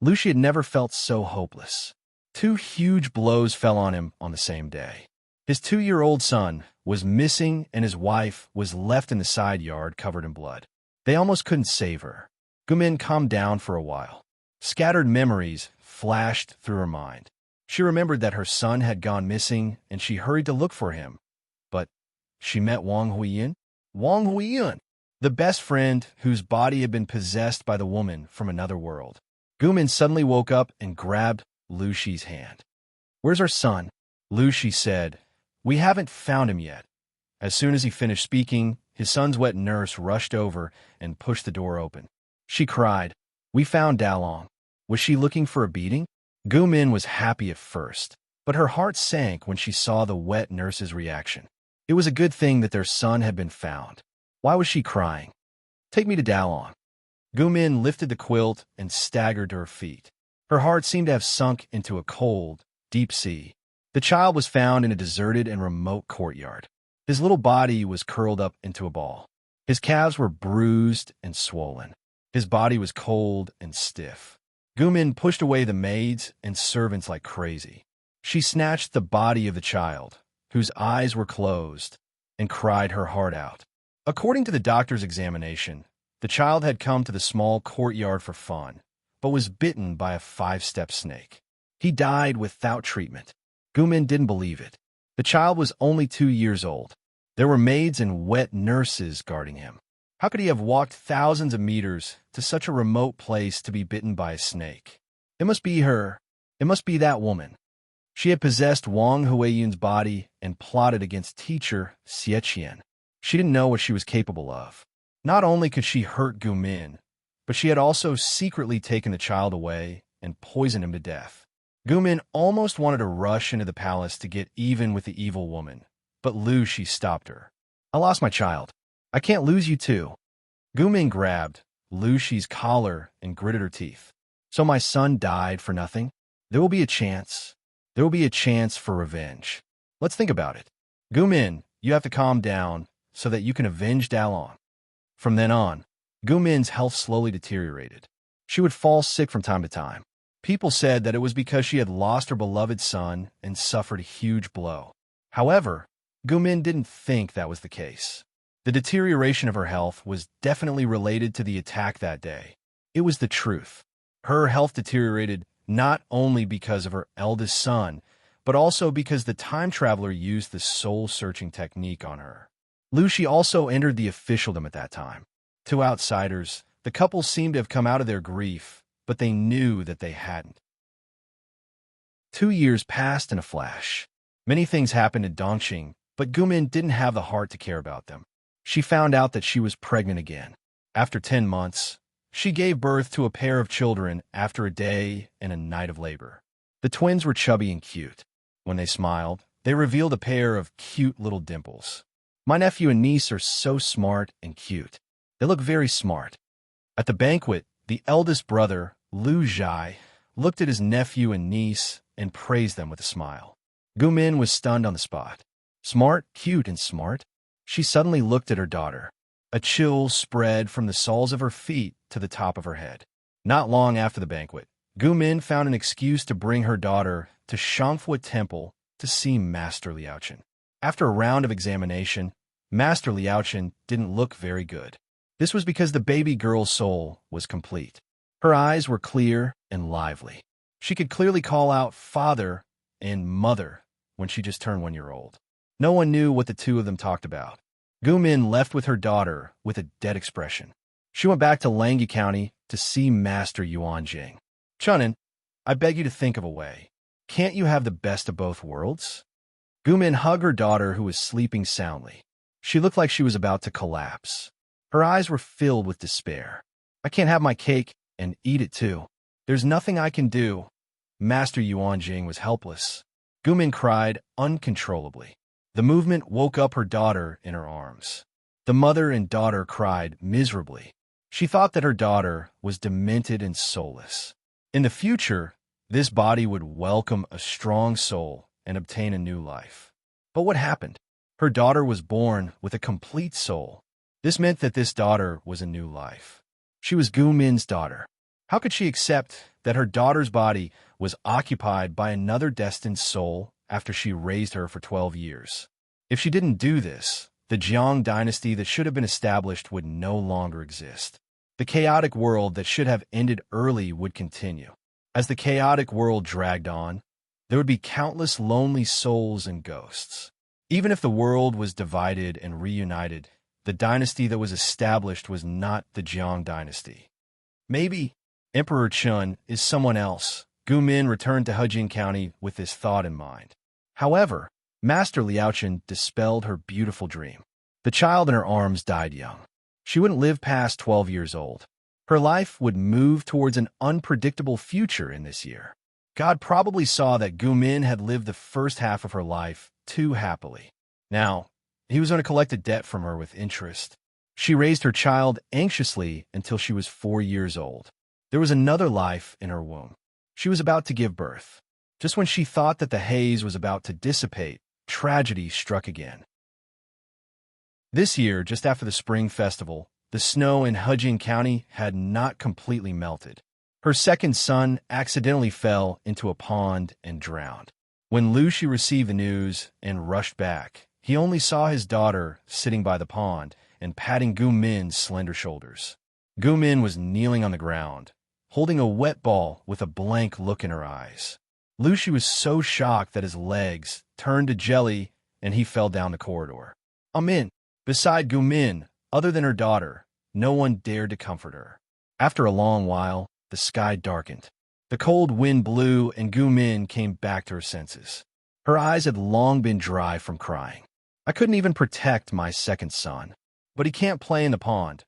Lucy had never felt so hopeless. Two huge blows fell on him on the same day. His 2-year-old son was missing, and his wife was left in the side yard covered in blood. They almost couldn't save her. Gumin calmed down for a while. Scattered memories flashed through her mind. She remembered that her son had gone missing, and she hurried to look for him. But she met Wang Huiyin. Wang Huiyin, the best friend whose body had been possessed by the woman from another world. Gumin suddenly woke up and grabbed Lu Shi's hand. "Where's our son?" Lu Shi said. "We haven't found him yet." As soon as he finished speaking, his son's wet nurse rushed over and pushed the door open. She cried, "We found Dalong." Was she looking for a beating? Gumin was happy at first, but her heart sank when she saw the wet nurse's reaction. It was a good thing that their son had been found. Why was she crying? "Take me to Dalong." Gumin lifted the quilt and staggered to her feet. Her heart seemed to have sunk into a cold, deep sea. The child was found in a deserted and remote courtyard. His little body was curled up into a ball. His calves were bruised and swollen. His body was cold and stiff. Gumin pushed away the maids and servants like crazy. She snatched the body of the child, whose eyes were closed, and cried her heart out. According to the doctor's examination, the child had come to the small courtyard for fun, but was bitten by a 5-step snake. He died without treatment. Gumin didn't believe it. The child was only 2 years old. There were maids and wet nurses guarding him. How could he have walked thousands of meters to such a remote place to be bitten by a snake? It must be her. It must be that woman. She had possessed Wang Huiyun's body and plotted against teacher Xieqian. She didn't know what she was capable of. Not only could she hurt Gumin, but she had also secretly taken the child away and poisoned him to death. Gumin almost wanted to rush into the palace to get even with the evil woman, but Lu Shi stopped her. "I lost my child. I can't lose you too." Gumin grabbed Lu Shi's collar and gritted her teeth. "So my son died for nothing? There will be a chance. There will be a chance for revenge. Let's think about it. Gumin, you have to calm down so that you can avenge Dalong." From then on, Gumin's health slowly deteriorated. She would fall sick from time to time. People said that it was because she had lost her beloved son and suffered a huge blow. However, Gumin didn't think that was the case. The deterioration of her health was definitely related to the attack that day. It was the truth. Her health deteriorated not only because of her eldest son, but also because the time traveler used the soul-searching technique on her. Lu Shi also entered the officialdom at that time. To outsiders, the couple seemed to have come out of their grief, but they knew that they hadn't. 2 years passed in a flash. Many things happened in Dongqing, but Gumin didn't have the heart to care about them. She found out that she was pregnant again. After 10 months, she gave birth to a pair of children after a day and a night of labor. The twins were chubby and cute. When they smiled, they revealed a pair of cute little dimples. "My nephew and niece are so smart and cute. They look very smart." At the banquet, the eldest brother, Lu Zhai, looked at his nephew and niece and praised them with a smile. Gumin was stunned on the spot. Smart, cute, and smart? She suddenly looked at her daughter. A chill spread from the soles of her feet to the top of her head. Not long after the banquet, Gumin found an excuse to bring her daughter to Shangfu Temple to see Master Liaochen. After a round of examination, Master Liaochen didn't look very good. This was because the baby girl's soul was complete. Her eyes were clear and lively. She could clearly call out father and mother when she just turned 1 year old. No one knew what the two of them talked about. Gumin left with her daughter with a dead expression. She went back to Langyi County to see Master Yuanjing. "Chunin, I beg you to think of a way. Can't you have the best of both worlds?" Gumin hugged her daughter, who was sleeping soundly. She looked like she was about to collapse. Her eyes were filled with despair. "I can't have my cake and eat it too. There's nothing I can do." Master Yuanjing was helpless. Gumin cried uncontrollably. The movement woke up her daughter in her arms. The mother and daughter cried miserably. She thought that her daughter was demented and soulless. In the future, this body would welcome a strong soul and obtain a new life. But what happened? Her daughter was born with a complete soul. This meant that this daughter was a new life. She was Gumin's daughter. How could she accept that her daughter's body was occupied by another destined soul after she raised her for 12 years? If she didn't do this, the Jiang dynasty that should have been established would no longer exist. The chaotic world that should have ended early would continue. As the chaotic world dragged on, there would be countless lonely souls and ghosts. Even if the world was divided and reunited, the dynasty that was established was not the Jiang dynasty. Maybe Emperor Chun is someone else. Gu Min returned to Hejin County with this thought in mind. However, Master Liaochen dispelled her beautiful dream. The child in her arms died young. She wouldn't live past 12 years old. Her life would move towards an unpredictable future in this year. God probably saw that Gu Min had lived the first half of her life too happily. Now, he was going to collect a debt from her with interest. She raised her child anxiously until she was 4 years old. There was another life in her womb. She was about to give birth. Just when she thought that the haze was about to dissipate, tragedy struck again. This year, just after the Spring Festival, the snow in Hejin County had not completely melted. Her second son accidentally fell into a pond and drowned. When Lu Shi received the news and rushed back, he only saw his daughter sitting by the pond and patting Gu Min's slender shoulders. Gu Min was kneeling on the ground, holding a wet ball with a blank look in her eyes. Lu Shi was so shocked that his legs turned to jelly and he fell down the corridor. Amin. Beside Gu Min, other than her daughter, no one dared to comfort her. After a long while, the sky darkened. The cold wind blew and Gu Min came back to her senses. Her eyes had long been dry from crying. I couldn't even protect my second son, but he can't play in the pond.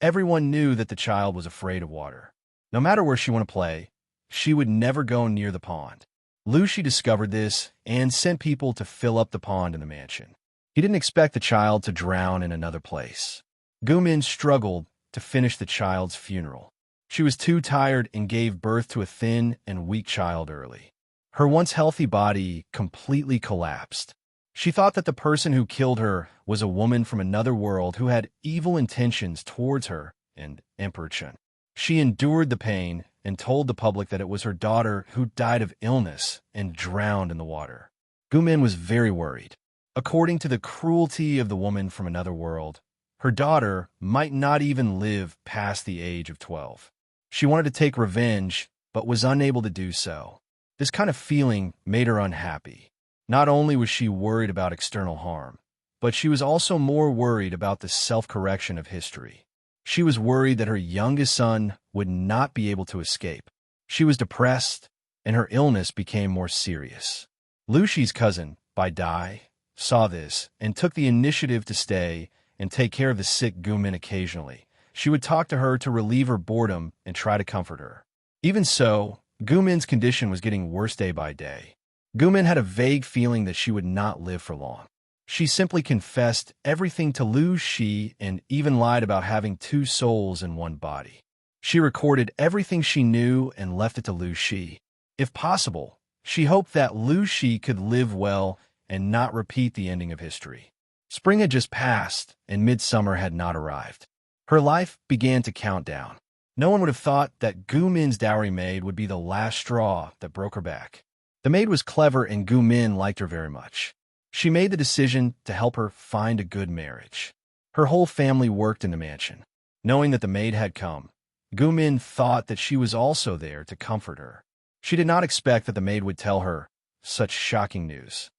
Everyone knew that the child was afraid of water. No matter where she wanted to play, she would never go near the pond. Lu Shi discovered this and sent people to fill up the pond in the mansion. He didn't expect the child to drown in another place. Gu Min struggled to finish the child's funeral. She was too tired and gave birth to a thin and weak child early. Her once healthy body completely collapsed. She thought that the person who killed her was a woman from another world who had evil intentions towards her and Emperor Chun. She endured the pain and told the public that it was her daughter who died of illness and drowned in the water. Gu Min was very worried. According to the cruelty of the woman from another world, her daughter might not even live past the age of 12. She wanted to take revenge, but was unable to do so. This kind of feeling made her unhappy. Not only was she worried about external harm, but she was also more worried about the self-correction of history. She was worried that her youngest son would not be able to escape. She was depressed, and her illness became more serious. Lu Shi's cousin, Bai Dai, saw this and took the initiative to stay and take care of the sick Gu Min occasionally. She would talk to her to relieve her boredom and try to comfort her. Even so, Gu Min's condition was getting worse day by day. Gu Min had a vague feeling that she would not live for long. She simply confessed everything to Lu Shi and even lied about having two souls in one body. She recorded everything she knew and left it to Lu Shi. If possible, she hoped that Lu Shi could live well and not repeat the ending of history. Spring had just passed, and midsummer had not arrived. Her life began to count down. No one would have thought that Gu Min's dowry maid would be the last straw that broke her back. The maid was clever, and Gu Min liked her very much. She made the decision to help her find a good marriage. Her whole family worked in the mansion. Knowing that the maid had come, Gu Min thought that she was also there to comfort her. She did not expect that the maid would tell her such shocking news.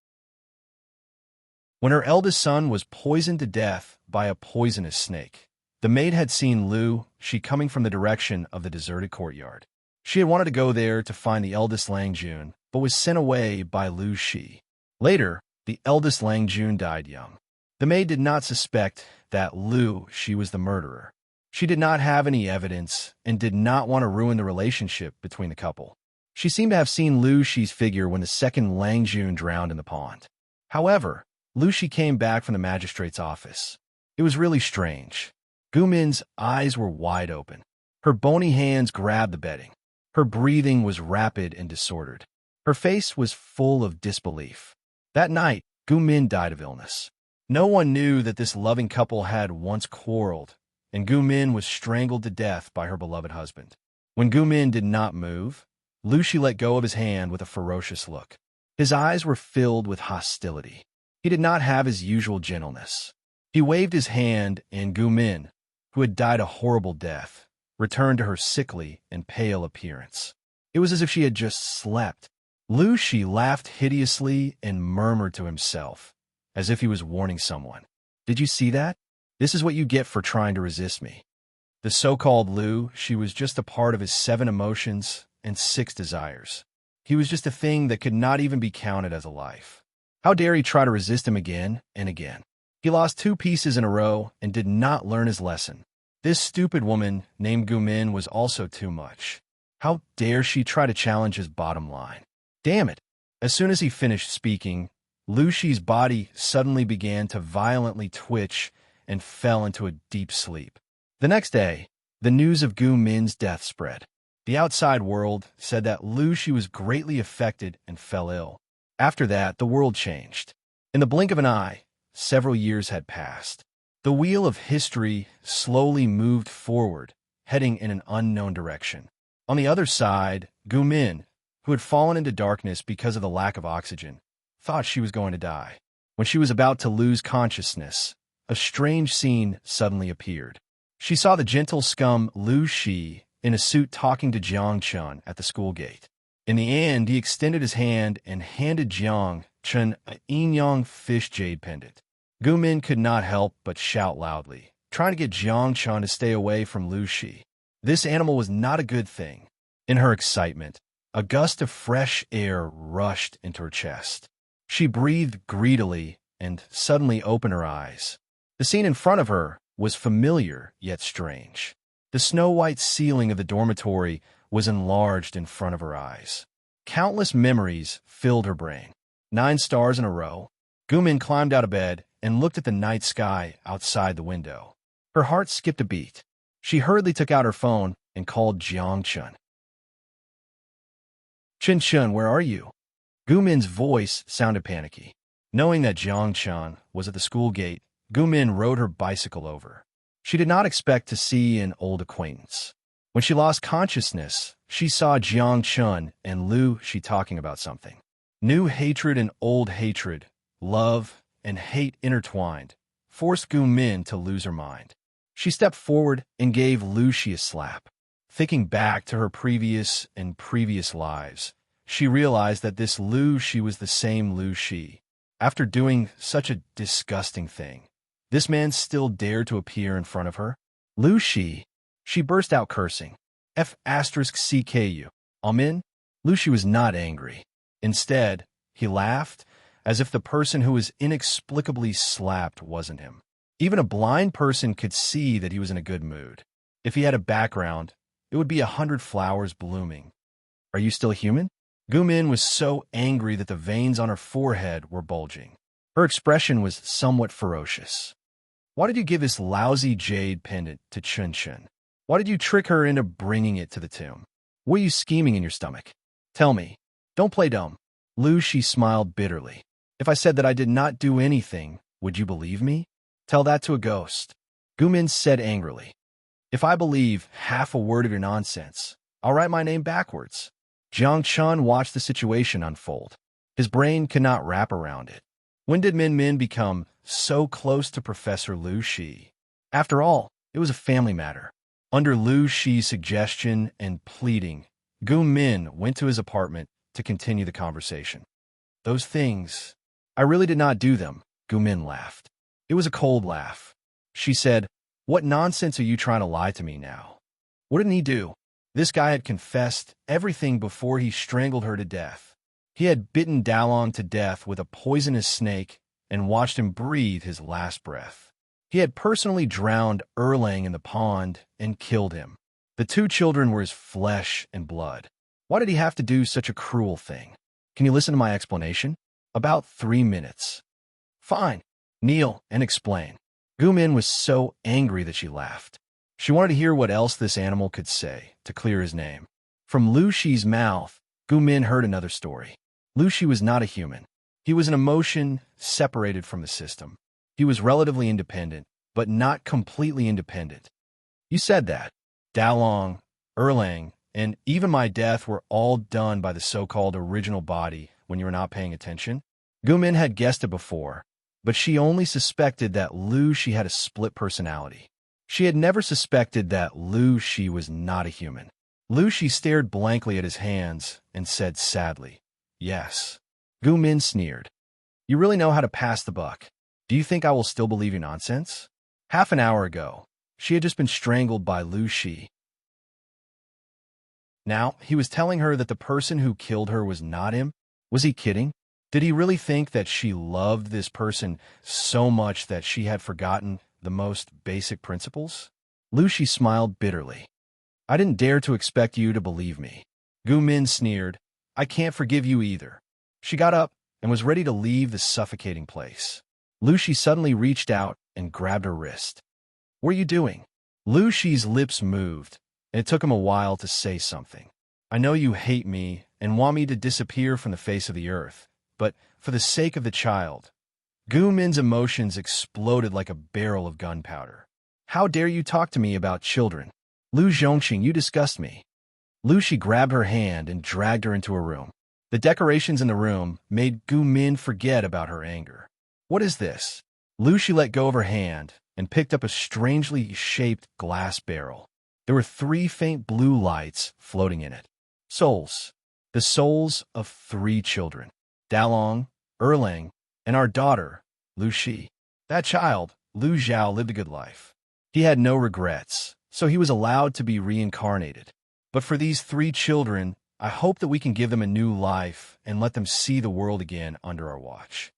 When her eldest son was poisoned to death by a poisonous snake, the maid had seen Lu Shi coming from the direction of the deserted courtyard. She had wanted to go there to find the eldest Lang Jun, but was sent away by Lu Shi. Later, the eldest Lang Jun died young. The maid did not suspect that Lu Shi was the murderer. She did not have any evidence and did not want to ruin the relationship between the couple. She seemed to have seen Lu Shi's figure when the second Lang Jun drowned in the pond. However, Lu Shi came back from the magistrate's office. It was really strange. Gu Min's eyes were wide open. Her bony hands grabbed the bedding. Her breathing was rapid and disordered. Her face was full of disbelief. That night, Gu Min died of illness. No one knew that this loving couple had once quarreled, and Gu Min was strangled to death by her beloved husband. When Gu Min did not move, Lu Shi let go of his hand with a ferocious look. His eyes were filled with hostility. He did not have his usual gentleness. He waved his hand, and Gu Min, who had died a horrible death, returned to her sickly and pale appearance. It was as if she had just slept. Lu Shi laughed hideously and murmured to himself, as if he was warning someone. Did you see that? This is what you get for trying to resist me. The so-called Lu Shi was just a part of his 7 emotions and 6 desires. He was just a thing that could not even be counted as a life. How dare he try to resist him again and again? He lost 2 pieces in a row and did not learn his lesson. This stupid woman named Gu Min was also too much. How dare she try to challenge his bottom line? Damn it! As soon as he finished speaking, Lu Shi's body suddenly began to violently twitch and fell into a deep sleep. The next day, the news of Gu Min's death spread. The outside world said that Lu Shi was greatly affected and fell ill. After that, the world changed. In the blink of an eye, several years had passed. The wheel of history slowly moved forward, heading in an unknown direction. On the other side, Gu Min, who had fallen into darkness because of the lack of oxygen, thought she was going to die. When she was about to lose consciousness, a strange scene suddenly appeared. She saw the gentle scum Lu Shi in a suit talking to Jiang Chun at the school gate. In the end, he extended his hand and handed Jiang Chun a yin-yang fish jade pendant. Gu Min could not help but shout loudly, trying to get Jiang Chun to stay away from Lu Shi. This animal was not a good thing. In her excitement, a gust of fresh air rushed into her chest. She breathed greedily and suddenly opened her eyes. The scene in front of her was familiar yet strange. The snow-white ceiling of the dormitory was enlarged in front of her eyes. Countless memories filled her brain. 9 stars in a row. Gu Min climbed out of bed and looked at the night sky outside the window. Her heart skipped a beat. She hurriedly took out her phone and called Jiang Chun. Chun, where are you? Gu Min's voice sounded panicky. Knowing that Jiang Chun was at the school gate, Gu Min rode her bicycle over. She did not expect to see an old acquaintance. When she lost consciousness, she saw Jiang Chun and Lu Shi talking about something. New hatred and old hatred, love and hate intertwined, forced Gu Min to lose her mind. She stepped forward and gave Lu Shi a slap. Thinking back to her previous lives, she realized that this Lu Shi was the same Lu Shi. After doing such a disgusting thing, this man still dared to appear in front of her? Lu Shi! She burst out cursing. F***CKU. Amin? Lu Shi was not angry. Instead, he laughed, as if the person who was inexplicably slapped wasn't him. Even a blind person could see that he was in a good mood. If he had a background, it would be 100 flowers blooming. Are you still human? Gu Min was so angry that the veins on her forehead were bulging. Her expression was somewhat ferocious. Why did you give this lousy jade pendant to Chun Chun? Why did you trick her into bringing it to the tomb? What are you scheming in your stomach? Tell me. Don't play dumb. Lu Shi smiled bitterly. If I said that I did not do anything, would you believe me? Tell that to a ghost. Gu Min said angrily. If I believe half a word of your nonsense, I'll write my name backwards. Jiang Chun watched the situation unfold. His brain could not wrap around it. When did Min Min become so close to Professor Lu Shi? After all, it was a family matter. Under Lu Shi's suggestion and pleading, Gu Min went to his apartment to continue the conversation. Those things, I really did not do them, Gu Min laughed. It was a cold laugh. She said, what nonsense are you trying to lie to me now? What didn't he do? This guy had confessed everything before he strangled her to death. He had bitten Dalong to death with a poisonous snake and watched him breathe his last breath. He had personally drowned Erlang in the pond and killed him. The 2 children were his flesh and blood. Why did he have to do such a cruel thing? Can you listen to my explanation? About 3 minutes. Fine. Kneel and explain. Gu Min was so angry that she laughed. She wanted to hear what else this animal could say to clear his name. From Lu Shi's mouth, Gu Min heard another story. Lu Shi was not a human. He was an emotion separated from the system. He was relatively independent, but not completely independent. You said that. Dalong, Erlang, and even my death were all done by the so-called original body when you were not paying attention. Gumin had guessed it before, but she only suspected that Lu Shi had a split personality. She had never suspected that Lu Shi was not a human. Lu Shi stared blankly at his hands and said sadly, "Yes." Gumin sneered. "You really know how to pass the buck. Do you think I will still believe your nonsense?" Half an hour ago, she had just been strangled by Lu Shi. Now, he was telling her that the person who killed her was not him? Was he kidding? Did he really think that she loved this person so much that she had forgotten the most basic principles? Lu Shi smiled bitterly. "I didn't dare to expect you to believe me." Gu Min sneered. "I can't forgive you either." She got up and was ready to leave the suffocating place. Lu Shi suddenly reached out and grabbed her wrist. "What are you doing?" Lu Shi's lips moved, and it took him a while to say something. "I know you hate me and want me to disappear from the face of the earth, but for the sake of the child." Gu Min's emotions exploded like a barrel of gunpowder. "How dare you talk to me about children? Lu Zhongxing, you disgust me." Lu Shi grabbed her hand and dragged her into a room. The decorations in the room made Gu Min forget about her anger. "What is this?" Lu Shi let go of her hand and picked up a strangely shaped glass barrel. There were 3 faint blue lights floating in it. Souls. The souls of 3 children. Dalong, Erlang, and our daughter, Lu Shi. That child, Lu Zhao, lived a good life. He had no regrets, so he was allowed to be reincarnated. But for these 3 children, I hope that we can give them a new life and let them see the world again under our watch.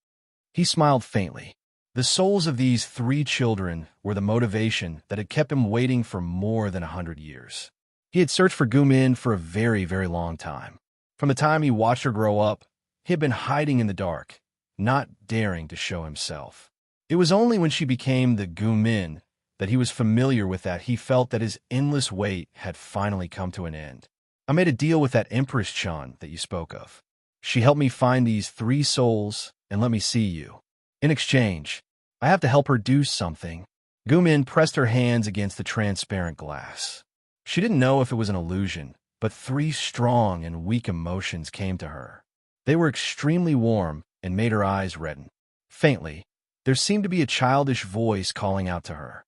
He smiled faintly. The souls of these 3 children were the motivation that had kept him waiting for more than 100 years. He had searched for Gu Min for a very, very long time. From the time he watched her grow up, he had been hiding in the dark, not daring to show himself. It was only when she became the Gu Min that he was familiar with that he felt that his endless wait had finally come to an end. "I made a deal with that Empress Chan that you spoke of. She helped me find these 3 souls and let me see you. In exchange, I have to help her do something." Gu Min pressed her hands against the transparent glass. She didn't know if it was an illusion, but 3 strong and weak emotions came to her. They were extremely warm and made her eyes redden. Faintly, there seemed to be a childish voice calling out to her.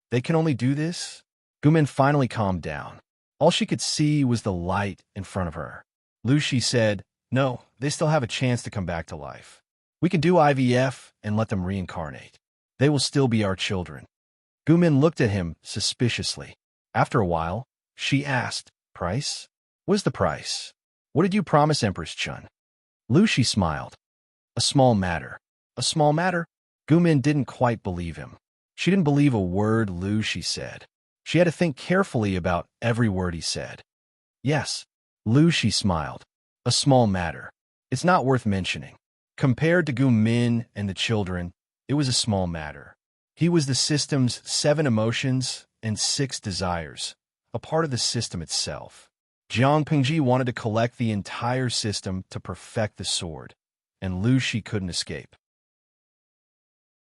"They can only do this?" Gu Min finally calmed down. All she could see was the light in front of her. Lu Shi said, "No, they still have a chance to come back to life. We can do IVF and let them reincarnate. They will still be our children." Gu Min looked at him suspiciously. After a while, she asked, "Price? What is the price? What did you promise Empress Chun?" Lu Shi smiled. "A small matter." "A small matter?" Gu Min didn't quite believe him. She didn't believe a word Lu Shi said. She had to think carefully about every word he said. "Yes." Lu Shi smiled. "A small matter. It's not worth mentioning." Compared to Gu Min and the children, it was a small matter. He was the system's 7 emotions and 6 desires, a part of the system itself. Jiang Pingji wanted to collect the entire system to perfect the sword, and Lu Shi couldn't escape.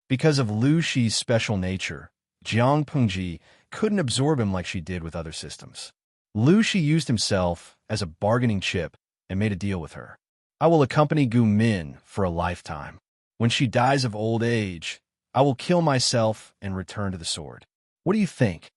Because of Lu Shi's special nature, Jiang Pingji couldn't absorb him like she did with other systems. Lu Shi used himself as a bargaining chip and made a deal with her. "I will accompany Gu Min for a lifetime. When she dies of old age, I will kill myself and return to the sword. What do you think?"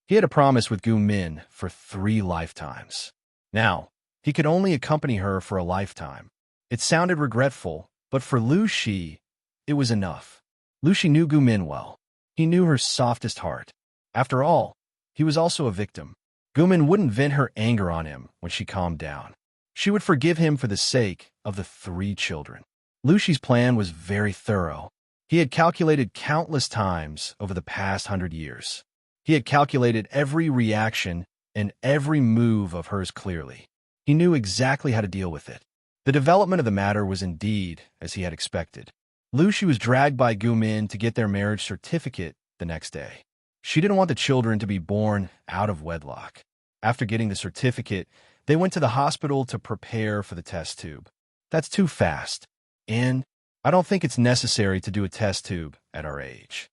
He had a promise with Gu Min for 3 lifetimes. Now, he could only accompany her for a lifetime. It sounded regretful, but for Lu Shi, it was enough. Lu Shi knew Gu Min well. He knew her softest heart. After all, he was also a victim. Gu Min wouldn't vent her anger on him when she calmed down. She would forgive him for the sake of the 3 children. Lu Shi's plan was very thorough. He had calculated countless times over the past 100 years. He had calculated every reaction and every move of hers clearly. He knew exactly how to deal with it. The development of the matter was indeed as he had expected. Lu Shi was dragged by Gu Min to get their marriage certificate the next day. She didn't want the children to be born out of wedlock. After getting the certificate, they went to the hospital to prepare for the test tube. "That's too fast. And I don't think it's necessary to do a test tube at our age."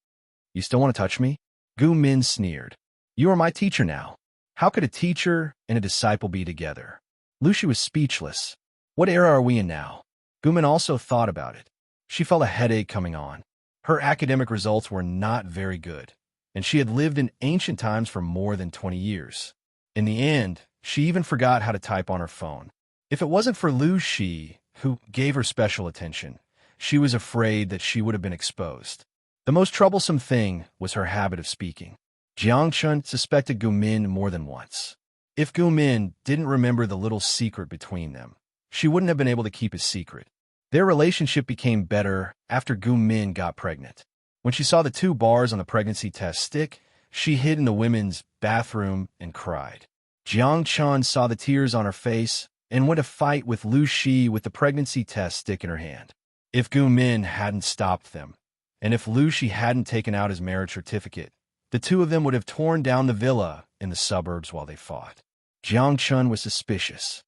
"You still want to touch me?" Gu Min sneered. "You are my teacher now. How could a teacher and a disciple be together? Lucy was speechless. What era are we in now? Gumin also thought about it. She felt a headache coming on. Her academic results were not very good, and she had lived in ancient times for more than 20 years. In the end, she even forgot how to type on her phone. If it wasn't for Lu Shi, who gave her special attention, she was afraid that she would have been exposed. The most troublesome thing was her habit of speaking. Jiang Chun suspected Gumin more than once. If Gumin didn't remember the little secret between them, she wouldn't have been able to keep his secret. Their relationship became better after Gumin got pregnant. When she saw the 2 bars on the pregnancy test stick, she hid in the women's bathroom and cried. Jiang Chun saw the tears on her face and went to fight with Lu Shi with the pregnancy test stick in her hand. If Gumin hadn't stopped them, and if Lu Shi hadn't taken out his marriage certificate, the 2 of them would have torn down the villa in the suburbs while they fought. Jiang Chun was suspicious.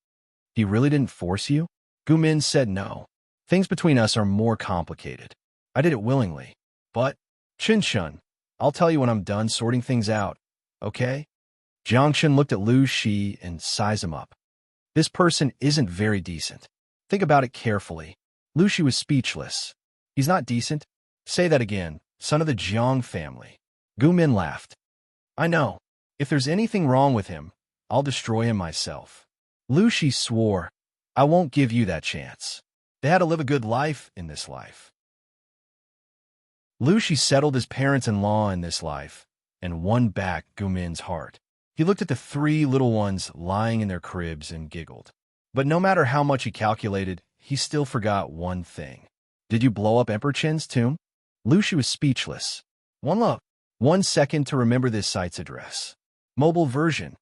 He really didn't force you? Gumin said no. Things between us are more complicated. I did it willingly. But, Chin Chun, I'll tell you when I'm done sorting things out, okay? Jiang Chun looked at Lu Shi and sized him up. This person isn't very decent. Think about it carefully. Lu Shi was speechless. He's not decent? Say that again, son of the Jiang family. Gumin laughed. I know. If there's anything wrong with him, I'll destroy him myself. Lu Shi swore, I won't give you that chance. They had to live a good life in this life. Lu Shi settled his parents-in-law in this life and won back Gumin's heart. He looked at the 3 little ones lying in their cribs and giggled. But no matter how much he calculated, he still forgot one thing. Did you blow up Emperor Chen's tomb? Lu Shi was speechless. One 1 second to remember this site's address. Mobile version.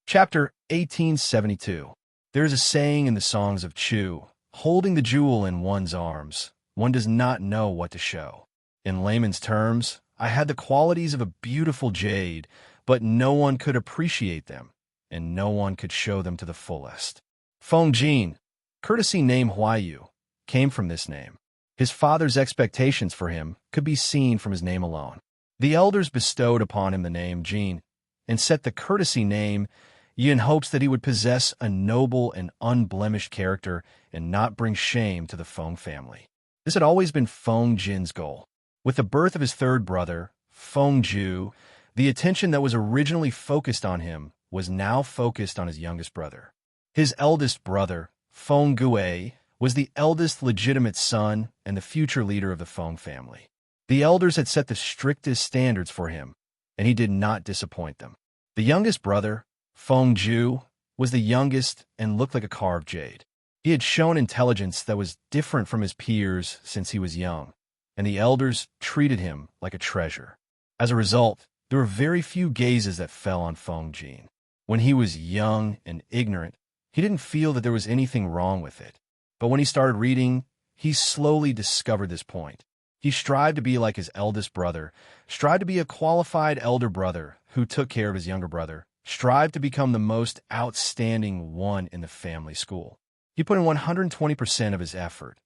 Chapter 1872. There is a saying in the songs of Chu, holding the jewel in one's arms, one does not know what to show. In layman's terms, I had the qualities of a beautiful jade, but no one could appreciate them, and no one could show them to the fullest. Feng Jin, courtesy name Huayu, came from this name. His father's expectations for him could be seen from his name alone. The elders bestowed upon him the name Jin, and set the courtesy name Yi in hopes that he would possess a noble and unblemished character and not bring shame to the Feng family. This had always been Feng Jin's goal. With the birth of his 3rd brother, Feng Ju, the attention that was originally focused on him was now focused on his youngest brother. His eldest brother, Feng Gue, was the eldest legitimate son and the future leader of the Feng family. The elders had set the strictest standards for him, and he did not disappoint them. The youngest brother, Feng Ju, was the youngest and looked like a carved jade. He had shown intelligence that was different from his peers since he was young, and the elders treated him like a treasure. As a result, there were very few gazes that fell on Feng Jin. When he was young and ignorant, he didn't feel that there was anything wrong with it. But when he started reading, he slowly discovered this point. He strived to be like his eldest brother, strived to be a qualified elder brother who took care of his younger brother, strived to become the most outstanding one in the family school. He put in 120% of his effort.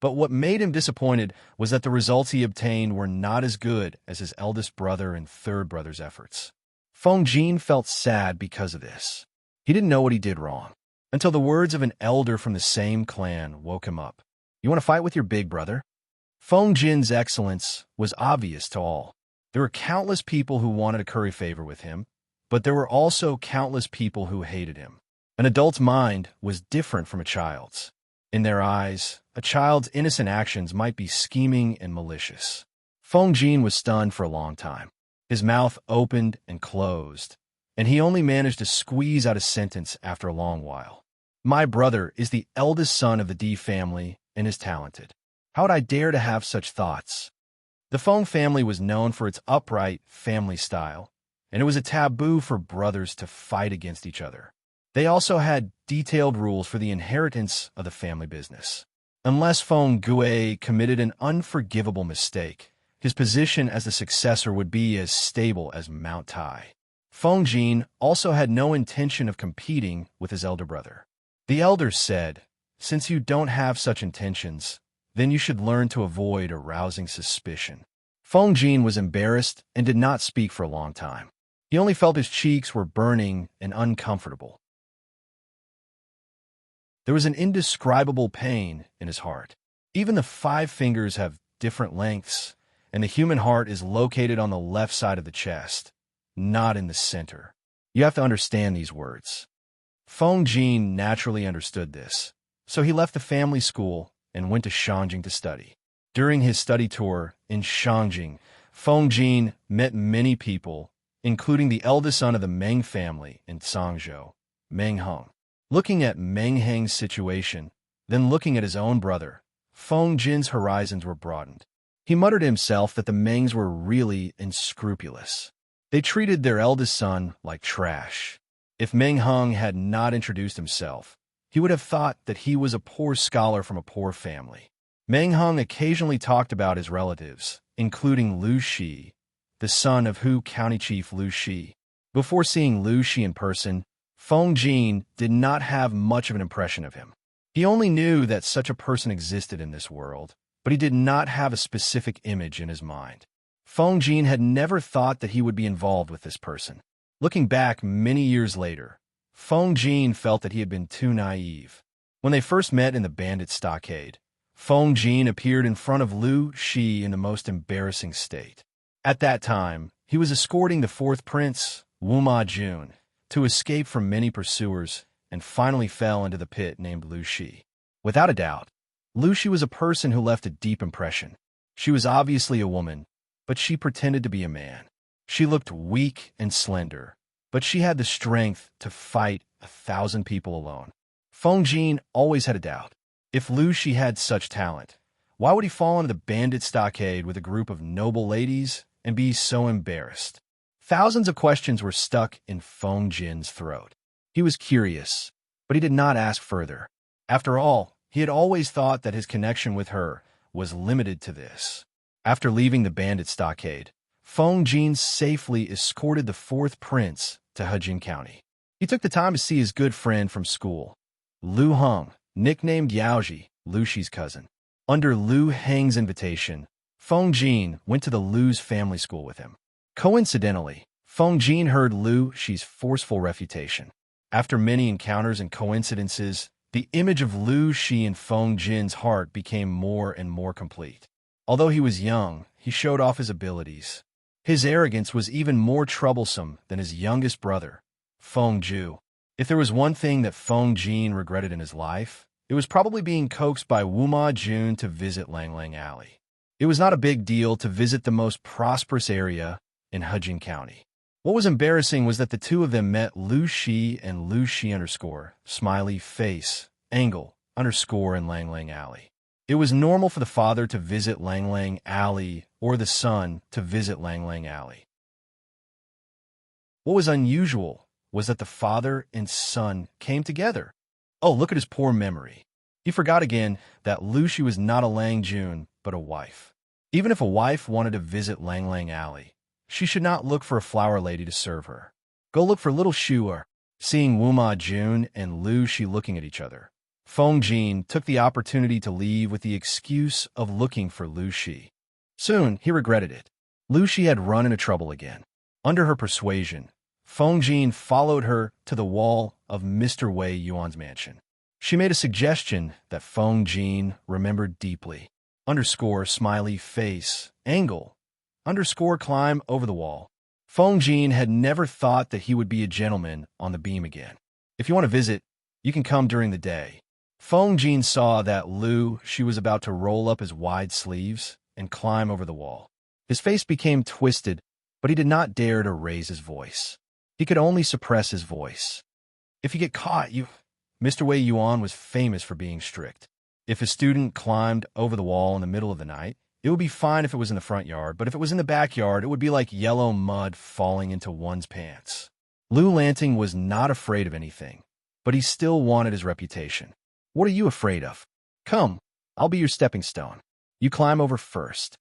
But what made him disappointed was that the results he obtained were not as good as his eldest brother and 3rd brother's efforts. Feng Jin felt sad because of this. He didn't know what he did wrong, until the words of an elder from the same clan woke him up. You want to fight with your big brother? Feng Jin's excellence was obvious to all. There were countless people who wanted to curry favor with him, but there were also countless people who hated him. An adult's mind was different from a child's. In their eyes, a child's innocent actions might be scheming and malicious. Feng Jin was stunned for a long time. His mouth opened and closed, and he only managed to squeeze out a sentence after a long while. My brother is the eldest son of the D family and is talented. How would I dare to have such thoughts? The Feng family was known for its upright family style, and it was a taboo for brothers to fight against each other. They also had detailed rules for the inheritance of the family business. Unless Feng Gue committed an unforgivable mistake, his position as the successor would be as stable as Mount Tai. Feng Jin also had no intention of competing with his elder brother. The elders said, since you don't have such intentions, then you should learn to avoid arousing suspicion. Feng Jin was embarrassed and did not speak for a long time. He only felt his cheeks were burning and uncomfortable. There was an indescribable pain in his heart. Even the 5 fingers have different lengths, and the human heart is located on the left side of the chest, not in the center. You have to understand these words. Feng Jin naturally understood this, so he left the family school and went to Shangjing to study. During his study tour in Shangjing, Feng Jin met many people, including the eldest son of the Meng family in Sangzhou, Meng Heng. Looking at Meng Heng's situation, then looking at his own brother, Feng Jin's horizons were broadened. He muttered to himself that the Mengs were really unscrupulous. They treated their eldest son like trash. If Meng Heng had not introduced himself, he would have thought that he was a poor scholar from a poor family. Meng Heng occasionally talked about his relatives, including Lu Shi, the son of Hu County Chief Lu Shi. Before seeing Lu Shi in person, Feng Jin did not have much of an impression of him. He only knew that such a person existed in this world, but he did not have a specific image in his mind. Feng Jin had never thought that he would be involved with this person. Looking back many years later, Feng Jin felt that he had been too naive. When they first met in the bandit stockade, Feng Jin appeared in front of Lu Shi in the most embarrassing state. At that time, he was escorting the 4th prince, Wu Ma Jun, to escape from many pursuers and finally fell into the pit named Lu Shi. Without a doubt, Lu Shi was a person who left a deep impression. She was obviously a woman, but she pretended to be a man. She looked weak and slender, but she had the strength to fight 1,000 people alone. Feng Jin always had a doubt. If Lu Shi had such talent, why would he fall into the bandit stockade with a group of noble ladies and be so embarrassed? Thousands of questions were stuck in Feng Jin's throat. He was curious, but he did not ask further. After all, he had always thought that his connection with her was limited to this. After leaving the bandit stockade, Feng Jin safely escorted the 4th prince to Hejin County. He took the time to see his good friend from school, Lu Heng, nicknamed Yaoji, Lu Shi's cousin. Under Lu Heng's invitation, Feng Jin went to the Lu's family school with him. Coincidentally, Feng Jin heard Lu Shi's forceful refutation. After many encounters and coincidences, the image of Lu Shi in Feng Jin's heart became more and more complete. Although he was young, he showed off his abilities. His arrogance was even more troublesome than his youngest brother, Feng Ju. If there was one thing that Feng Jin regretted in his life, it was probably being coaxed by Wu Ma Jun to visit Lang Lang Alley. It was not a big deal to visit the most prosperous area in Hejin County. What was embarrassing was that the two of them met Lu Shi and Lu Shi _ smiley face, angle, _ in Lang Lang Alley. It was normal for the father to visit Lang Lang Alley or the son to visit Lang Lang Alley. What was unusual was that the father and son came together. Oh, look at his poor memory. He forgot again that Lu Shi was not a Lang Jun, but a wife. Even if a wife wanted to visit Lang Lang Alley, she should not look for a flower lady to serve her. Go look for little Shuer. Seeing Wu Ma Jun and Lu Shi looking at each other, Feng Jin took the opportunity to leave with the excuse of looking for Lu Shi. Soon, he regretted it. Lu Shi had run into trouble again. Under her persuasion, Feng Jin followed her to the wall of Mr. Wei Yuan's mansion. She made a suggestion that Feng Jin remembered deeply. _ smiley face, angle, _ climb over the wall. Feng Jin had never thought that he would be a gentleman on the beam again. If you want to visit, you can come during the day. Feng Jin saw that Lu Shi was about to roll up his wide sleeves and climb over the wall. His face became twisted, but he did not dare to raise his voice. He could only suppress his voice. If you get caught, Mr. Wei Yuan was famous for being strict. If a student climbed over the wall in the middle of the night, it would be fine if it was in the front yard, but if it was in the backyard, it would be like yellow mud falling into one's pants. Lu Lanting was not afraid of anything, but he still wanted his reputation. What are you afraid of? Come, I'll be your stepping stone. You climb over first.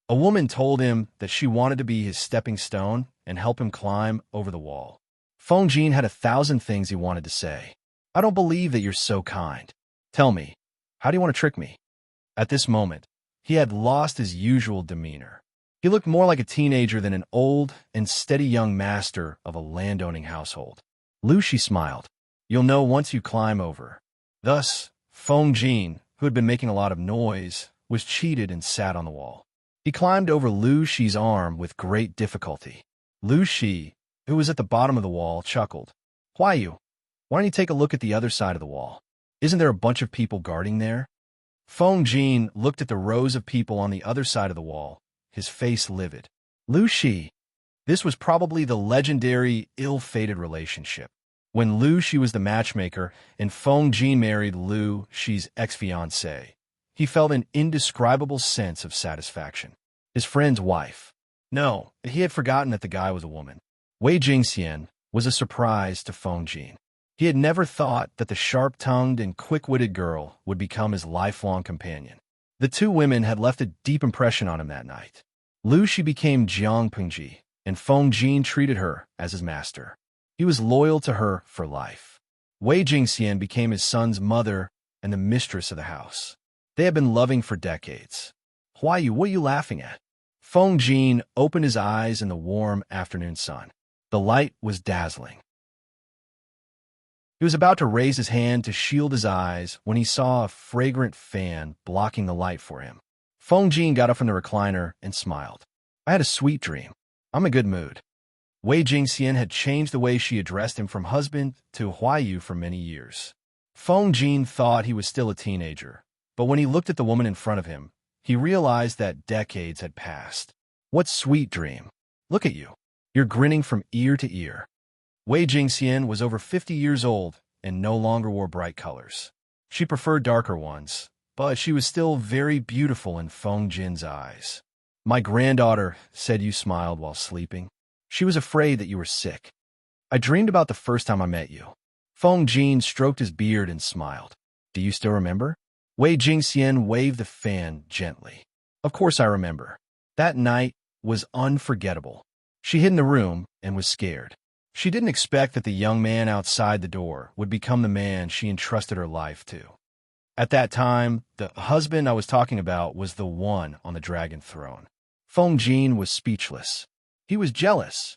A woman told him that she wanted to be his stepping stone and help him climb over the wall. Feng Jin had 1,000 things he wanted to say. I don't believe that you're so kind. Tell me, how do you want to trick me? At this moment, he had lost his usual demeanor. He looked more like a teenager than an old and steady young master of a landowning household. Lucy smiled. You'll know once you climb over. Thus, Feng Jin, who had been making a lot of noise, was cheated and sat on the wall. He climbed over Lu Shi's arm with great difficulty. Lu Shi, who was at the bottom of the wall, chuckled. Why don't you take a look at the other side of the wall? Isn't there a bunch of people guarding there? Feng Jin looked at the rows of people on the other side of the wall, his face livid. Lu Shi. This was probably the legendary, ill-fated relationship. When Lu Shi was the matchmaker and Feng Jin married Lu Shi's ex-fiancée, he felt an indescribable sense of satisfaction. His friend's wife. No, he had forgotten that the guy was a woman. Wei Jingxian was a surprise to Feng Jin. He had never thought that the sharp-tongued and quick-witted girl would become his lifelong companion. The two women had left a deep impression on him that night. Lu Shi became Jiang Pengji, and Feng Jin treated her as his master. He was loyal to her for life. Wei Jingxian became his son's mother and the mistress of the house. They had been loving for decades. What are you laughing at? Feng Jin opened his eyes in the warm afternoon sun. The light was dazzling. He was about to raise his hand to shield his eyes when he saw a fragrant fan blocking the light for him. Feng Jin got up from the recliner and smiled. I had a sweet dream. I'm in a good mood. Wei Jingxian had changed the way she addressed him from husband to Huayu for many years. Feng Jin thought he was still a teenager, but when he looked at the woman in front of him, he realized that decades had passed. What sweet dream. Look at you. You're grinning from ear to ear. Wei Jingxian was over 50 years old and no longer wore bright colors. She preferred darker ones, but she was still very beautiful in Feng Jin's eyes. My granddaughter said you smiled while sleeping. She was afraid that you were sick. I dreamed about the first time I met you. Feng Jin stroked his beard and smiled. Do you still remember? Wei Jingxian waved the fan gently. Of course I remember. That night was unforgettable. She hid in the room and was scared. She didn't expect that the young man outside the door would become the man she entrusted her life to. At that time, the husband I was talking about was the one on the dragon throne. Feng Jin was speechless. He was jealous.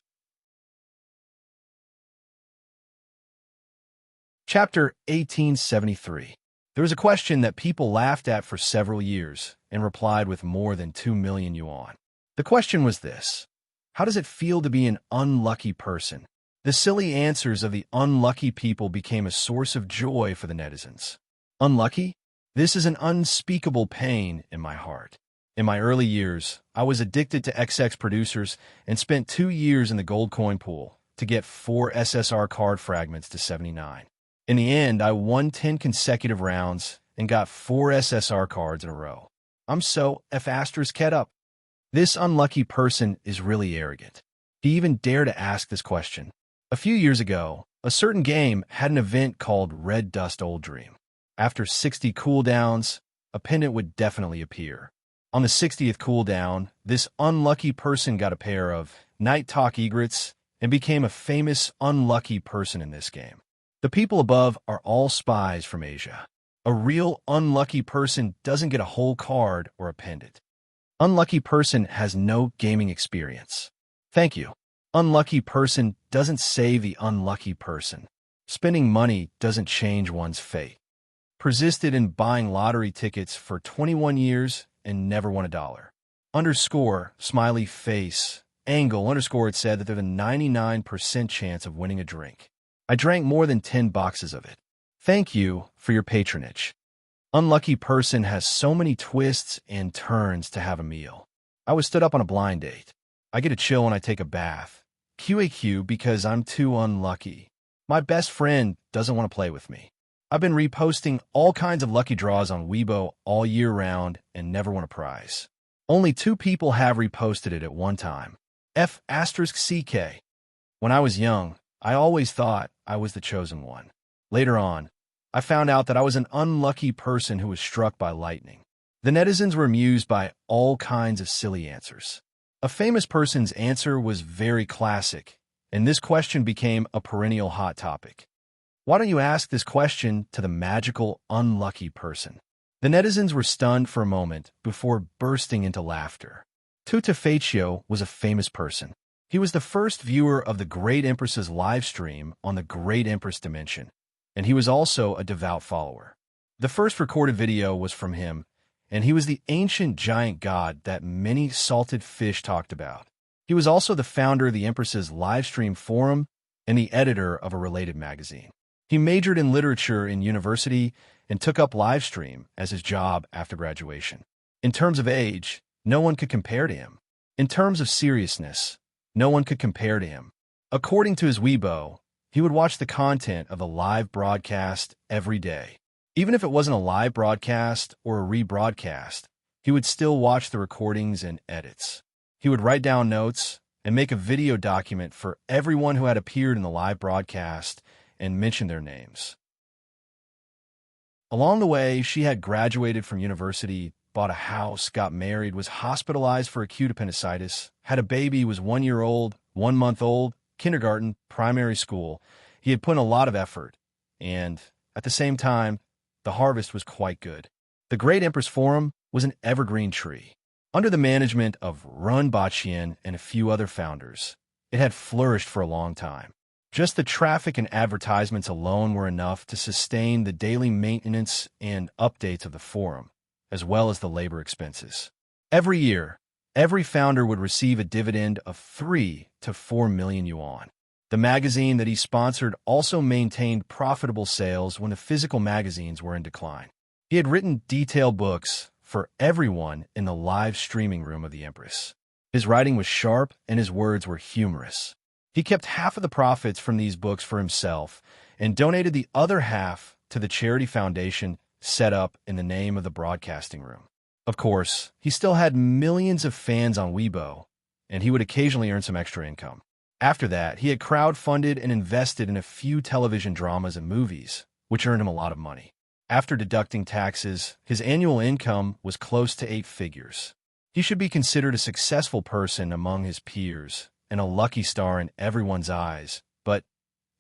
Chapter 1873. There was a question that people laughed at for several years and replied with more than 2 million yuan. The question was this: how does it feel to be an unlucky person? The silly answers of the unlucky people became a source of joy for the netizens. Unlucky? This is an unspeakable pain in my heart. In my early years, I was addicted to XX producers and spent 2 years in the gold coin pool to get 4 SSR card fragments to 79. In the end, I won 10 consecutive rounds and got 4 SSR cards in a row. I'm so F***ed up. This unlucky person is really arrogant. He even dared to ask this question. A few years ago, a certain game had an event called Red Dust Old Dream. After 60 cooldowns, a pendant would definitely appear. On the 60th cooldown, this unlucky person got a pair of Night Talk egrets and became a famous unlucky person in this game. The people above are all spies from Asia. A real unlucky person doesn't get a whole card or a pendant. Unlucky person has no gaming experience. Thank you. Unlucky person doesn't save the unlucky person. Spending money doesn't change one's fate. Persisted in buying lottery tickets for 21 years and never won $1. Underscore, smiley face, angle, underscore, it said that there's a 99% chance of winning a drink. I drank more than 10 boxes of it. Thank you for your patronage. Unlucky person has so many twists and turns to have a meal. I was stood up on a blind date. I get a chill when I take a bath. QAQ because I'm too unlucky. My best friend doesn't want to play with me. I've been reposting all kinds of lucky draws on Weibo all year round and never won a prize. Only 2 people have reposted it at one time. F***CK. When I was young, I always thought I was the chosen one. Later on, I found out that I was an unlucky person who was struck by lightning. The netizens were amused by all kinds of silly answers. A famous person's answer was very classic, and this question became a perennial hot topic. Why don't you ask this question to the magical, unlucky person? The netizens were stunned for a moment before bursting into laughter. Tutafaccio was a famous person. He was the first viewer of the Great Empress's live stream on the Great Empress Dimension, and he was also a devout follower. The first recorded video was from him, and he was the ancient giant god that many salted fish talked about. He was also the founder of the Empress's live stream forum and the editor of a related magazine. He majored in literature in university and took up live stream as his job after graduation. In terms of age, no one could compare to him. In terms of seriousness, no one could compare to him. According to his Weibo, he would watch the content of the live broadcast every day. Even if it wasn't a live broadcast or a rebroadcast, he would still watch the recordings and edits. He would write down notes and make a video document for everyone who had appeared in the live broadcast and mention their names. Along the way, she had graduated from university, bought a house, got married, was hospitalized for acute appendicitis, had a baby, was 1 year old, 1 month old, kindergarten, primary school. He had put in a lot of effort, and at the same time, the harvest was quite good. The Great Empress Forum was an evergreen tree. Under the management of Run Bachian and a few other founders, it had flourished for a long time. Just the traffic and advertisements alone were enough to sustain the daily maintenance and updates of the forum, as well as the labor expenses. Every year, every founder would receive a dividend of 3 to 4 million yuan. The magazine that he sponsored also maintained profitable sales when the physical magazines were in decline. He had written detailed books for everyone in the live streaming room of the Empress. His writing was sharp and his words were humorous. He kept half of the profits from these books for himself and donated the other half to the charity foundation set up in the name of the broadcasting room. Of course, he still had millions of fans on Weibo, and he would occasionally earn some extra income. After that, he had crowdfunded and invested in a few television dramas and movies, which earned him a lot of money. After deducting taxes, his annual income was close to 8 figures. He should be considered a successful person among his peers and a lucky star in everyone's eyes, but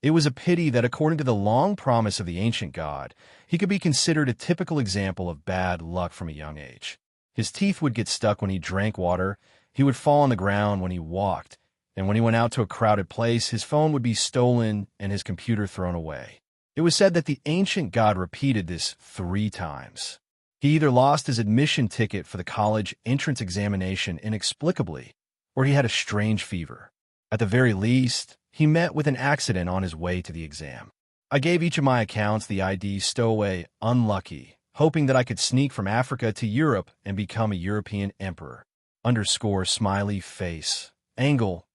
it was a pity that according to the long promise of the ancient god, he could be considered a typical example of bad luck from a young age. His teeth would get stuck when he drank water, he would fall on the ground when he walked, and when he went out to a crowded place, his phone would be stolen and his computer thrown away. It was said that the ancient god repeated this 3 times. He either lost his admission ticket for the college entrance examination inexplicably, or he had a strange fever. At the very least, he met with an accident on his way to the exam. I gave each of my accounts the ID stowaway unlucky, hoping that I could sneak from Africa to Europe and become a European emperor. _ smiley face. Angle.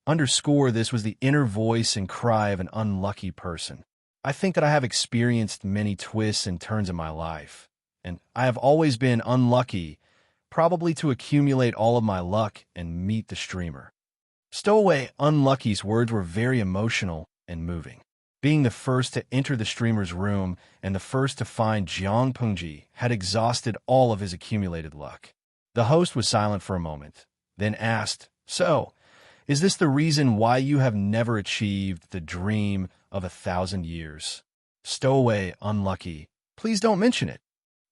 _ this was the inner voice and cry of an unlucky person. I think that I have experienced many twists and turns in my life, and I have always been unlucky, probably to accumulate all of my luck and meet the streamer. Stowaway Unlucky's words were very emotional and moving. Being the first to enter the streamer's room and the first to find Jiang Pengji had exhausted all of his accumulated luck. The host was silent for a moment, then asked, "So, is this the reason why you have never achieved the dream of 1,000 years?" Stowaway Unlucky, please don't mention it.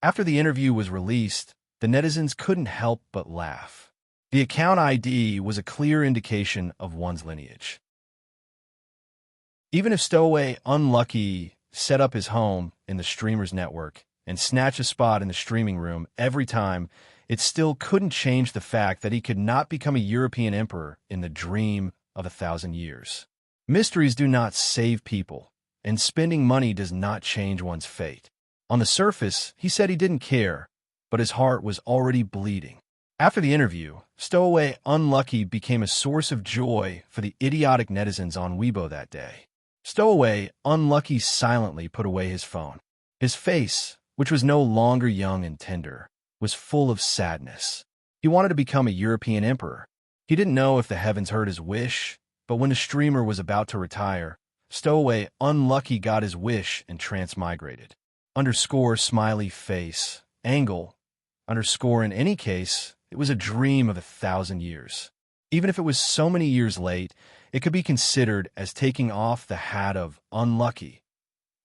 After the interview was released, the netizens couldn't help but laugh. The account ID was a clear indication of one's lineage. Even if Stowaway Unlucky set up his home in the streamer's network and snatched a spot in the streaming room every time, it still couldn't change the fact that he could not become a European emperor in the dream of 1,000 years. Mysteries do not save people, and spending money does not change one's fate. On the surface, he said he didn't care, but his heart was already bleeding. After the interview, Stowaway Unlucky became a source of joy for the idiotic netizens on Weibo that day. Stowaway Unlucky silently put away his phone. His face, which was no longer young and tender, was full of sadness. He wanted to become a European emperor. He didn't know if the heavens heard his wish, but when the streamer was about to retire, Stowaway Unlucky got his wish and transmigrated. _ smiley face. Angle. _ in any case, it was a dream of 1,000 years. Even if it was so many years late, it could be considered as taking off the hat of unlucky,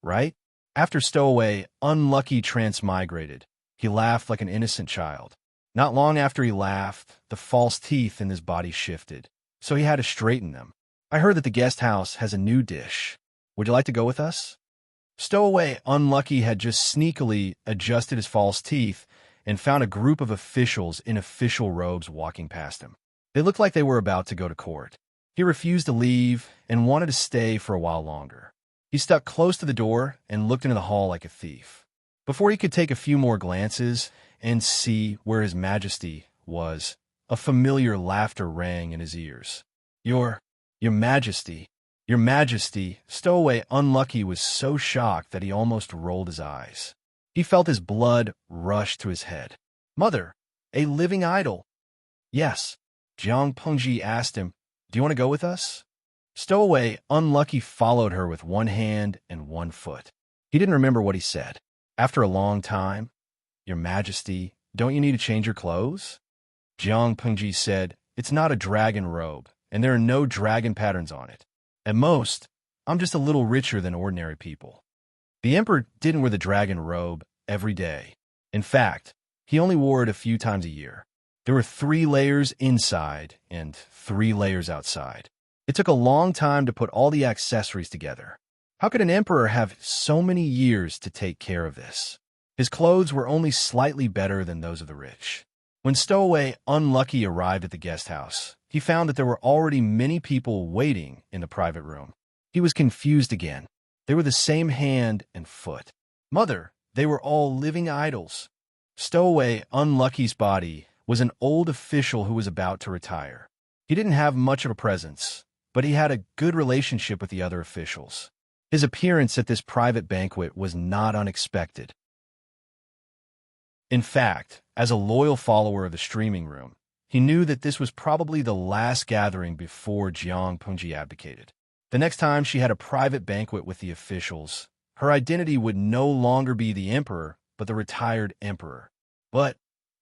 right? After Stowaway Unlucky transmigrated, he laughed like an innocent child. Not long after he laughed, the false teeth in his body shifted, so he had to straighten them. I heard that the guest house has a new dish. Would you like to go with us? Stowaway Unlucky had just sneakily adjusted his false teeth and found a group of officials in official robes walking past him. They looked like they were about to go to court. He refused to leave and wanted to stay for a while longer. He stuck close to the door and looked into the hall like a thief. Before he could take a few more glances and see where His Majesty was, a familiar laughter rang in his ears. Your Majesty, Your Majesty. Stowaway Unlucky was so shocked that he almost rolled his eyes. He felt his blood rush to his head. Mother, a living idol. Yes. Jiang Pengji asked him, do you want to go with us? Stowaway Unlucky followed her with one hand and one foot. He didn't remember what he said. After a long time, Your Majesty, don't you need to change your clothes? Jiang Pengji said, it's not a dragon robe, and there are no dragon patterns on it. At most, I'm just a little richer than ordinary people. The emperor didn't wear the dragon robe every day. In fact, he only wore it a few times a year. There were 3 layers inside and 3 layers outside. It took a long time to put all the accessories together. How could an emperor have so many years to take care of this? His clothes were only slightly better than those of the rich. When Stowaway Unlucky arrived at the guest house, he found that there were already many people waiting in the private room. He was confused again. They were the same hand and foot. Mother, they were all living idols. Stowaway Unlucky's body was an old official who was about to retire. He didn't have much of a presence, but he had a good relationship with the other officials. His appearance at this private banquet was not unexpected. In fact, as a loyal follower of the streaming room, he knew that this was probably the last gathering before Jiang Pengji abdicated. The next time she had a private banquet with the officials, her identity would no longer be the emperor, but the retired emperor. But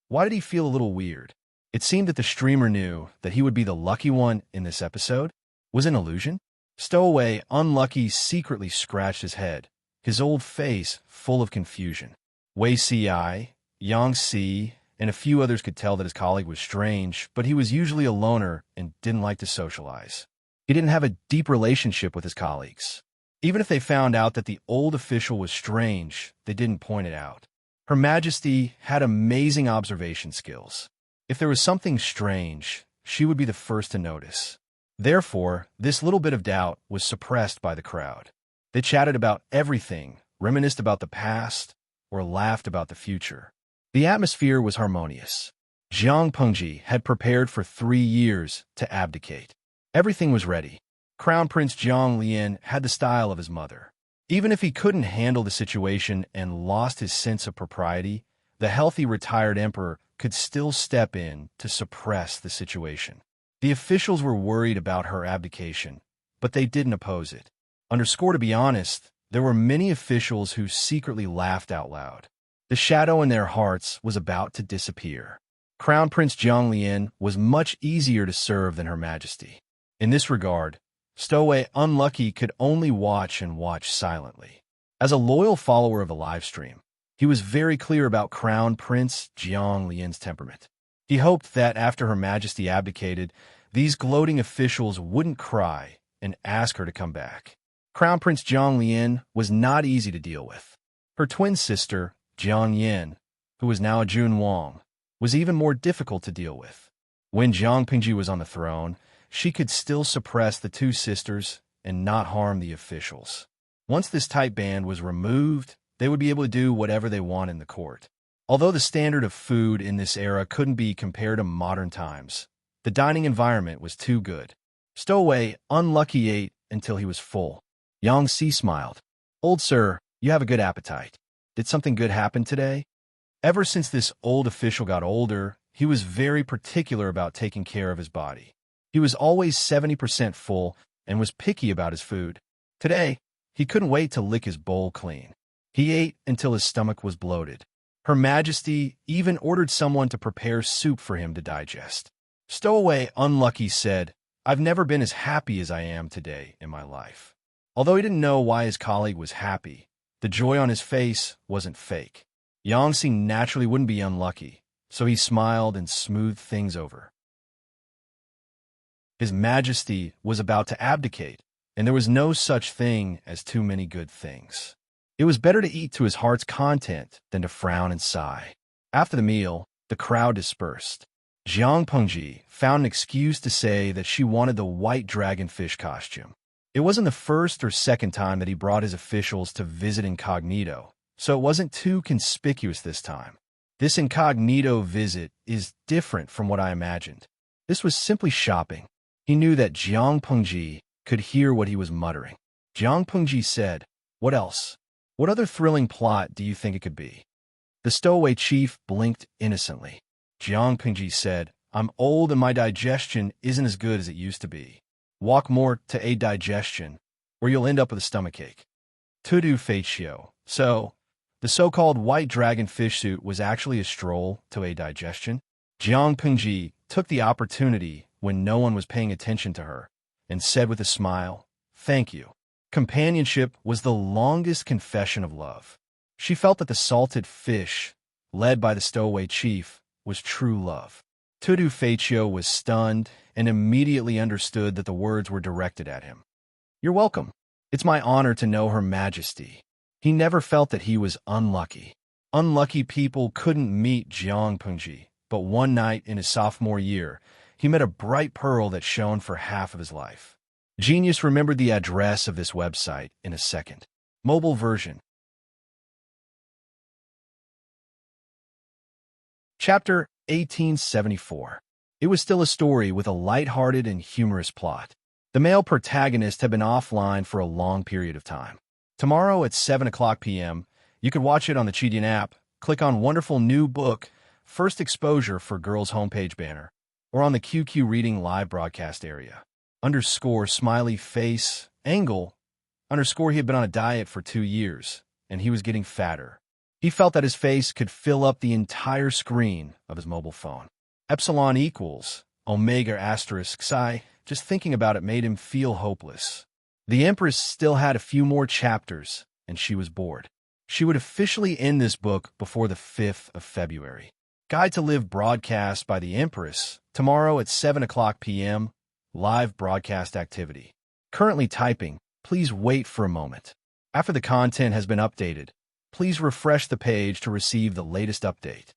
why did he feel a little weird? It seemed that the streamer knew that he would be the lucky one in this episode. Was it an illusion? Stowaway Unlucky secretly scratched his head, his old face full of confusion. Wei Ci, Yang Si, and a few others could tell that his colleague was strange, but he was usually a loner and didn't like to socialize. He didn't have a deep relationship with his colleagues. Even if they found out that the old official was strange, they didn't point it out. Her Majesty had amazing observation skills. If there was something strange, she would be the first to notice. Therefore, this little bit of doubt was suppressed by the crowd. They chatted about everything, reminisced about the past, or laughed about the future. The atmosphere was harmonious. Jiang Pengji had prepared for 3 years to abdicate. Everything was ready. Crown Prince Jiang Lian had the style of his mother. Even if he couldn't handle the situation and lost his sense of propriety, the healthy retired emperor could still step in to suppress the situation. The officials were worried about her abdication, but they didn't oppose it. To be honest, there were many officials who secretly laughed out loud. The shadow in their hearts was about to disappear. Crown Prince Jiang Lian was much easier to serve than Her Majesty. In this regard, Stowaway Unlucky could only watch and watch silently. As a loyal follower of the livestream, he was very clear about Crown Prince Jiang Lian's temperament. He hoped that after Her Majesty abdicated, these gloating officials wouldn't cry and ask her to come back. Crown Prince Jiang Lian was not easy to deal with. Her twin sister, Jiang Yin, who was now a Jun Wang, was even more difficult to deal with. When Jiang Pengji was on the throne, she could still suppress the 2 sisters and not harm the officials. Once this tight band was removed, they would be able to do whatever they want in the court. Although the standard of food in this era couldn't be compared to modern times, the dining environment was too good. Stowaway Unlucky ate until he was full. Yang Si smiled. Old sir, you have a good appetite. Did something good happen today? Ever since this old official got older, he was very particular about taking care of his body. He was always 70% full and was picky about his food. Today, he couldn't wait to lick his bowl clean. He ate until his stomach was bloated. Her Majesty even ordered someone to prepare soup for him to digest. Stowaway Unlucky said, I've never been as happy as I am today in my life. Although he didn't know why his colleague was happy, the joy on his face wasn't fake. Yangxi naturally wouldn't be unlucky, so he smiled and smoothed things over. His Majesty was about to abdicate, and there was no such thing as too many good things. It was better to eat to his heart's content than to frown and sigh. After the meal, the crowd dispersed. Jiang Pengji found an excuse to say that she wanted the white dragonfish costume. It wasn't the first or second time that he brought his officials to visit incognito, so it wasn't too conspicuous this time. This incognito visit is different from what I imagined. This was simply shopping. He knew that Jiang Pengji could hear what he was muttering. Jiang Pengji said, "What else? What other thrilling plot do you think it could be?" The stowaway chief blinked innocently. Jiang Pengji said, "I'm old and my digestion isn't as good as it used to be. Walk more to aid digestion, or you'll end up with a stomachache." Tudu Feichio. So, the so-called white dragon fish suit was actually a stroll to aid digestion? Jiang Pengji took the opportunity when no one was paying attention to her and said with a smile, "Thank you." Companionship was the longest confession of love. She felt that the salted fish, led by the stowaway chief, was true love. Tudu Feichio was stunned and immediately understood that the words were directed at him. "You're welcome. It's my honor to know Her Majesty." He never felt that he was unlucky. Unlucky people couldn't meet Jiang Pengji, but one night in his sophomore year, he met a bright pearl that shone for half of his life. Genius remembered the address of this website in a second. Mobile version. Chapter 1874. It was still a story with a light-hearted and humorous plot. The male protagonist had been offline for a long period of time. Tomorrow at 7 p.m., you could watch it on the Chidian app, click on Wonderful New Book, First Exposure for Girls homepage banner, or on the QQ Reading live broadcast area. _ smiley face, angle, _ he had been on a diet for 2 years, and he was getting fatter. He felt that his face could fill up the entire screen of his mobile phone. Epsilon equals omega asterisk psi, just thinking about it made him feel hopeless. The Empress still had a few more chapters, and she was bored. She would officially end this book before the 5th of February. Guide to Live broadcast by the Empress, tomorrow at 7 p.m., live broadcast activity. Currently typing, please wait for a moment. After the content has been updated, please refresh the page to receive the latest update.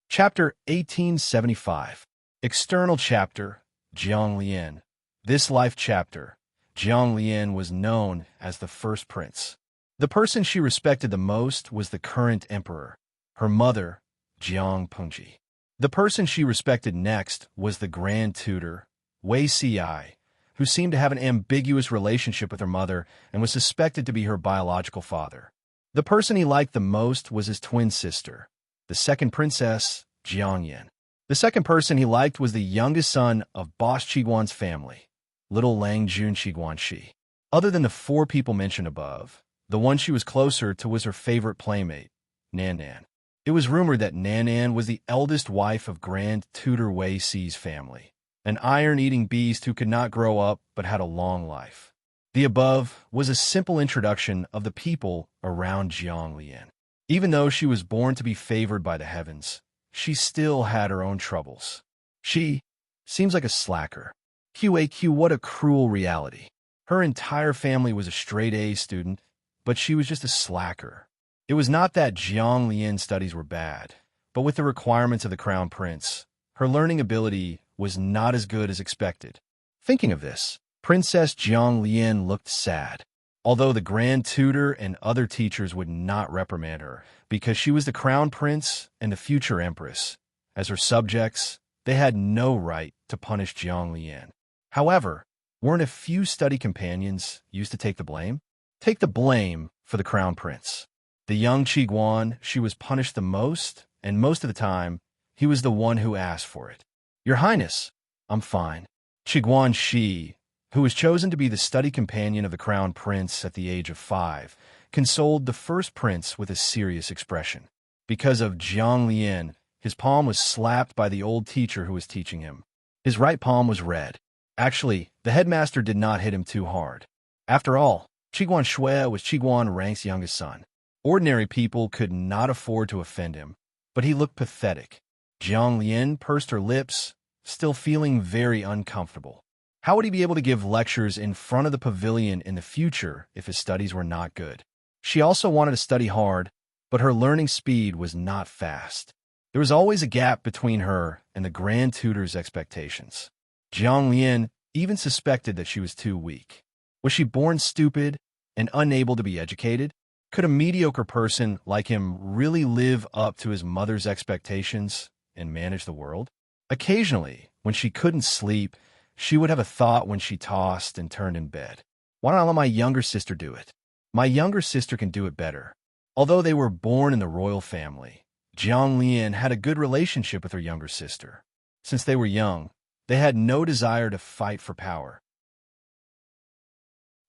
Chapter 1875. External chapter, Jiang Lian. This life chapter, Jiang Lian was known as the first prince. The person she respected the most was the current emperor, her mother, Jiang Pengji. The person she respected next was the grand tutor, Wei Ci, who seemed to have an ambiguous relationship with her mother and was suspected to be her biological father. The person he liked the most was his twin sister, the second princess, Jiang Yan. The second person he liked was the youngest son of Boss Qiguan's family, little Lang Jun Qiguanshi. Other than the 4 people mentioned above, the one she was closer to was her favorite playmate, Nan Nan. It was rumored that Nan Nan was the eldest wife of Grand Tutor Wei Ci's family, an iron-eating beast who could not grow up but had a long life. The above was a simple introduction of the people around Jiang Lian. Even though she was born to be favored by the heavens, she still had her own troubles. She seems like a slacker. QAQ, what a cruel reality. Her entire family was a straight-A student, but she was just a slacker. It was not that Jiang Lian's studies were bad, but with the requirements of the crown prince, her learning ability was not as good as expected. Thinking of this, Princess Jiang Lian looked sad, although the grand tutor and other teachers would not reprimand her, because she was the crown prince and the future empress. As her subjects, they had no right to punish Jiang Lian. However, weren't a few study companions used to take the blame? Take the blame for the crown prince. The young Qiguan, she was punished the most, and most of the time, he was the one who asked for it. "Your Highness, I'm fine." Qiguan Shi, who was chosen to be the study companion of the crown prince at the age of 5, consoled the first prince with a serious expression. Because of Jiang Lian, his palm was slapped by the old teacher who was teaching him. His right palm was red. Actually, the headmaster did not hit him too hard. After all, Qiguan Shui was Qiguan Rank's youngest son. Ordinary people could not afford to offend him, but he looked pathetic. Jiang Lian pursed her lips, still feeling very uncomfortable. How would he be able to give lectures in front of the pavilion in the future if his studies were not good? She also wanted to study hard, but her learning speed was not fast. There was always a gap between her and the grand tutor's expectations. Jiang Lian even suspected that she was too weak. Was she born stupid and unable to be educated? Could a mediocre person like him really live up to his mother's expectations and manage the world? Occasionally, when she couldn't sleep, she would have a thought when she tossed and turned in bed. Why don't I let my younger sister do it? My younger sister can do it better. Although they were born in the royal family, Jiang Lian had a good relationship with her younger sister. Since they were young, they had no desire to fight for power.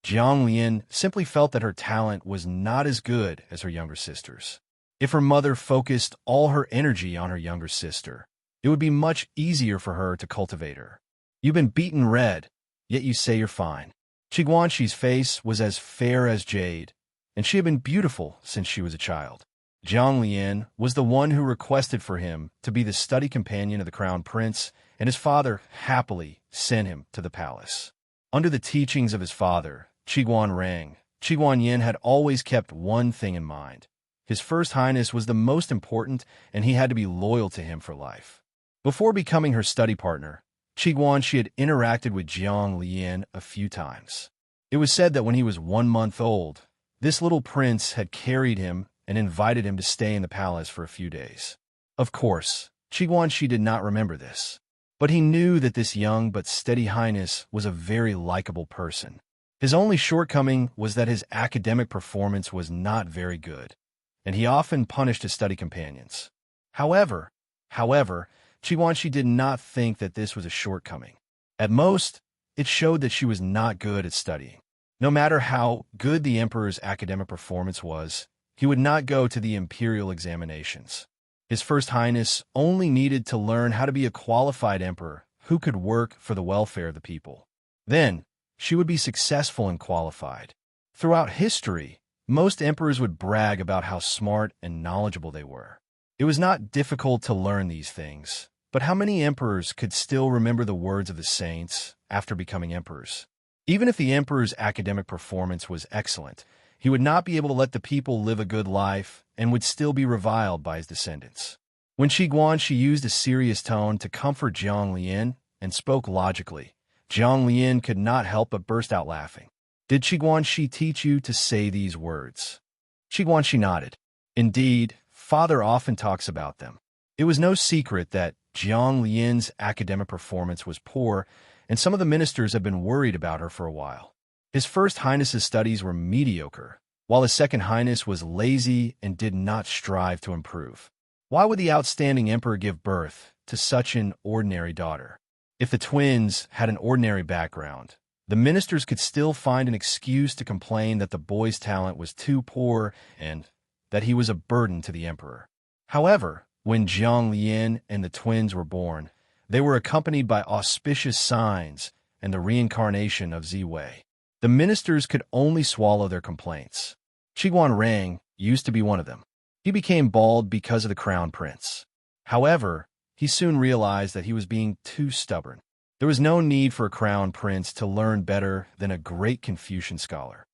Jiang Lian simply felt that her talent was not as good as her younger sister's. If her mother focused all her energy on her younger sister, it would be much easier for her to cultivate her. You've been beaten red, yet you say you're fine. Qiguanxi's face was as fair as jade, and she had been beautiful since she was a child. Jiang Lian was the one who requested for him to be the study companion of the crown prince, and his father happily sent him to the palace. Under the teachings of his father, Qiguan Yin had always kept one thing in mind. His First Highness was the most important, and he had to be loyal to him for life. Before becoming her study partner, she had interacted with Jiang Lian a few times. It was said that when he was 1 month old, this little prince had carried him and invited him to stay in the palace for a few days. Of course, Qiguanxi did not remember this, but he knew that this young but steady highness was a very likable person. His only shortcoming was that his academic performance was not very good, and he often punished his study companions. However, Qiguanxi did not think that this was a shortcoming. At most, it showed that she was not good at studying. No matter how good the emperor's academic performance was, he would not go to the imperial examinations. His First Highness only needed to learn how to be a qualified emperor who could work for the welfare of the people. Then, she would be successful and qualified. Throughout history, most emperors would brag about how smart and knowledgeable they were. It was not difficult to learn these things, but how many emperors could still remember the words of the saints after becoming emperors? Even if the emperor's academic performance was excellent, he would not be able to let the people live a good life and would still be reviled by his descendants. When Qiguanxi used a serious tone to comfort Jiang Lian and spoke logically, Jiang Lian could not help but burst out laughing. Did Qiguanxi teach you to say these words? Qiguanxi nodded. Indeed, father often talks about them. It was no secret that Jiang Lian's academic performance was poor, and some of the ministers had been worried about her for a while. His First Highness's studies were mediocre, while his Second Highness was lazy and did not strive to improve. Why would the outstanding emperor give birth to such an ordinary daughter? If the twins had an ordinary background, the ministers could still find an excuse to complain that the boy's talent was too poor and that he was a burden to the emperor. However, when Jiang Lian and the twins were born, they were accompanied by auspicious signs and the reincarnation of Ziwei. The ministers could only swallow their complaints. Qiguan Rang used to be one of them. He became bald because of the crown prince. However, he soon realized that he was being too stubborn. There was no need for a crown prince to learn better than a great Confucian scholar.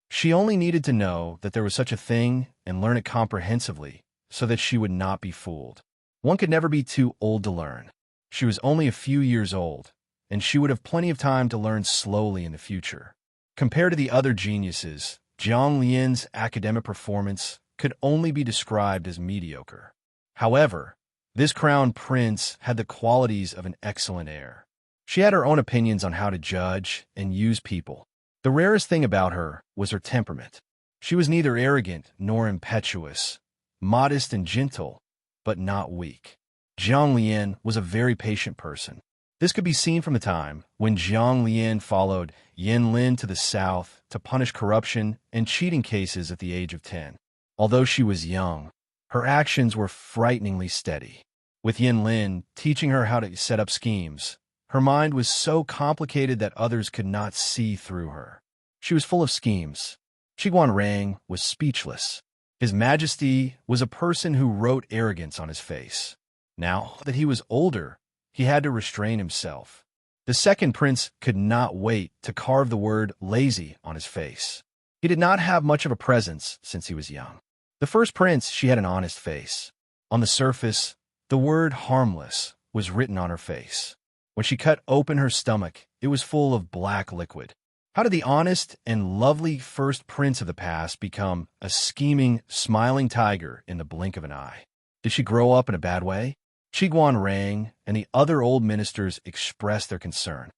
She only needed to know that there was such a thing and learn it comprehensively so that she would not be fooled. One could never be too old to learn. She was only a few years old, and she would have plenty of time to learn slowly in the future. Compared to the other geniuses, Jiang Lian's academic performance could only be described as mediocre. However, this crown prince had the qualities of an excellent heir. She had her own opinions on how to judge and use people. The rarest thing about her was her temperament. She was neither arrogant nor impetuous, modest and gentle, but not weak. Jiang Lian was a very patient person. This could be seen from the time when Jiang Lian followed Yin Lin to the south to punish corruption and cheating cases at the age of 10. Although she was young, her actions were frighteningly steady. With Yin Lin teaching her how to set up schemes, her mind was so complicated that others could not see through her. She was full of schemes. Rang was speechless. His Majesty was a person who wrote arrogance on his face. Now that he was older, he had to restrain himself. The second prince could not wait to carve the word lazy on his face. He did not have much of a presence since he was young. The first prince, she had an honest face. On the surface, the word harmless was written on her face. When she cut open her stomach, it was full of black liquid. How did the honest and lovely first prince of the past become a scheming, smiling tiger in the blink of an eye? Did she grow up in a bad way? Rang and the other old ministers expressed their concern.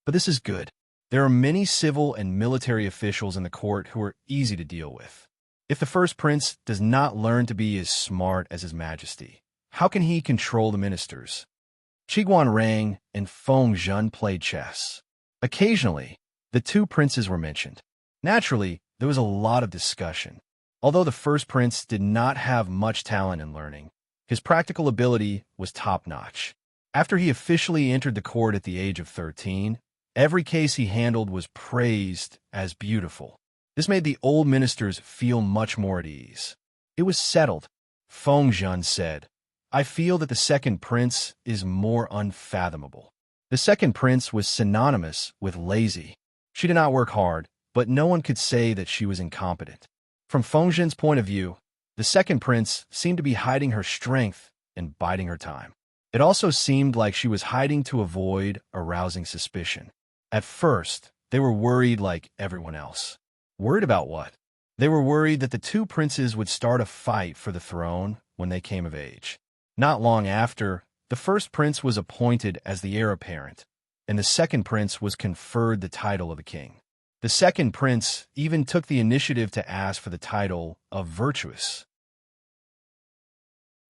But this is good. There are many civil and military officials in the court who are easy to deal with. If the first prince does not learn to be as smart as his Majesty, how can he control the ministers? Rang and Feng played chess. Occasionally, the two princes were mentioned. Naturally, there was a lot of discussion. Although the first prince did not have much talent in learning, his practical ability was top-notch. After he officially entered the court at the age of 13, every case he handled was praised as beautiful. This made the old ministers feel much more at ease. It was settled. Feng said, "I feel that the second prince is more unfathomable." The second prince was synonymous with lazy. She did not work hard, but no one could say that she was incompetent. From Feng point of view, the second prince seemed to be hiding her strength and biding her time. It also seemed like she was hiding to avoid arousing suspicion. At first, they were worried like everyone else. Worried about what? They were worried that the two princes would start a fight for the throne when they came of age. Not long after, the first prince was appointed as the heir apparent, and the second prince was conferred the title of a king. The second prince even took the initiative to ask for the title of virtuous.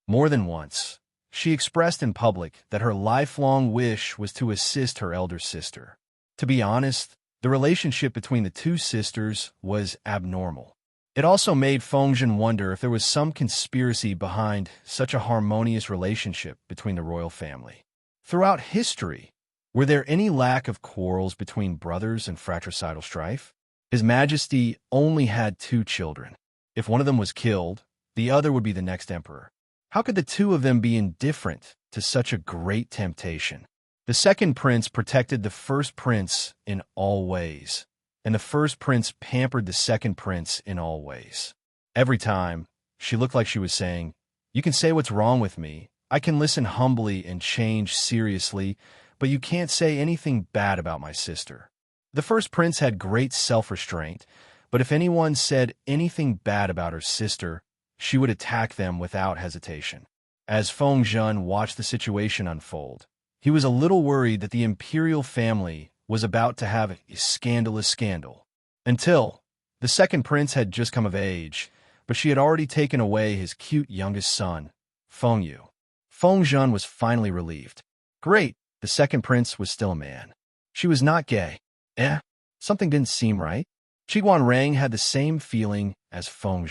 More than once, she expressed in public that her lifelong wish was to assist her elder sister. To be honest, the relationship between the two sisters was abnormal. It also made Feng wonder if there was some conspiracy behind such a harmonious relationship between the royal family. Throughout history, were there any lack of quarrels between brothers and fratricidal strife? His Majesty only had 2 children. If one of them was killed, the other would be the next emperor. How could the 2 of them be indifferent to such a great temptation? The second prince protected the first prince in all ways, and the first prince pampered the second prince in all ways. Every time, she looked like she was saying, "You can say what's wrong with me. I can listen humbly and change seriously, but you can't say anything bad about my sister." The first prince had great self-restraint, but if anyone said anything bad about her sister, she would attack them without hesitation. As Feng watched the situation unfold, he was a little worried that the imperial family was about to have a scandalous scandal. Until the second prince had just come of age, but she had already taken away his cute youngest son, Feng. Feng was finally relieved. Great, the second prince was still a man. She was not gay. Something didn't seem right. Rang had the same feeling as Feng.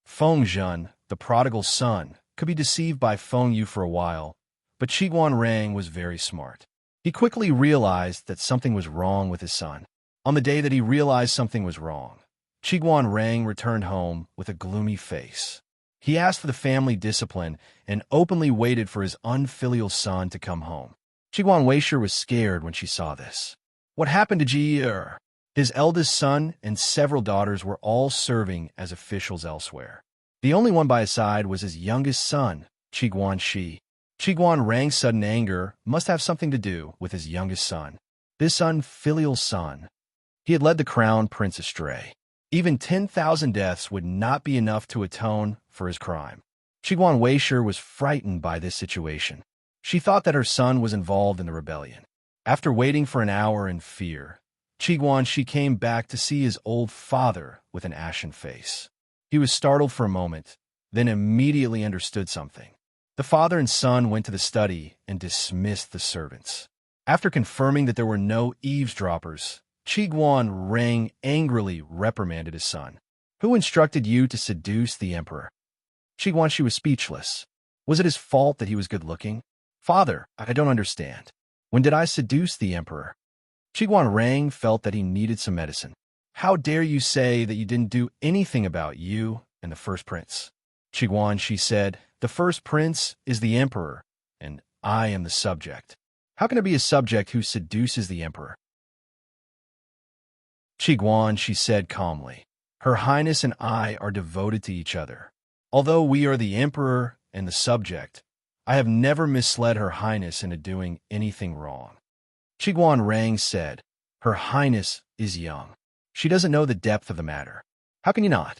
Feng, the prodigal son, could be deceived by Feng for a while, but Rang was very smart. He quickly realized that something was wrong with his son. On the day that he realized something was wrong, Rang returned home with a gloomy face. He asked for the family discipline and openly waited for his unfilial son to come home. Weisher was scared when she saw this. What happened to Ji-er? His eldest son and several daughters were all serving as officials elsewhere. The only one by his side was his youngest son, Shi. Rang's sudden anger must have something to do with his youngest son. This unfilial son. He had led the crown prince astray. Even 10,000 deaths would not be enough to atone for his crime. Weisher was frightened by this situation. She thought that her son was involved in the rebellion. After waiting for an hour in fear, Shi came back to see his old father with an ashen face. He was startled for a moment, then immediately understood something. The father and son went to the study and dismissed the servants. After confirming that there were no eavesdroppers, Rang angrily reprimanded his son. "Who instructed you to seduce the emperor?" She was speechless. Was it his fault that he was good-looking? "Father, I don't understand. When did I seduce the emperor?" Rang felt that he needed some medicine. How dare you say that you didn't do anything about you and the first prince? She said, the first prince is the emperor, and I am the subject. How can I be a subject who seduces the emperor? She said calmly, Her Highness and I are devoted to each other. Although we are the emperor and the subject, I have never misled Her Highness into doing anything wrong. Rang said, Her Highness is young. She doesn't know the depth of the matter. How can you not?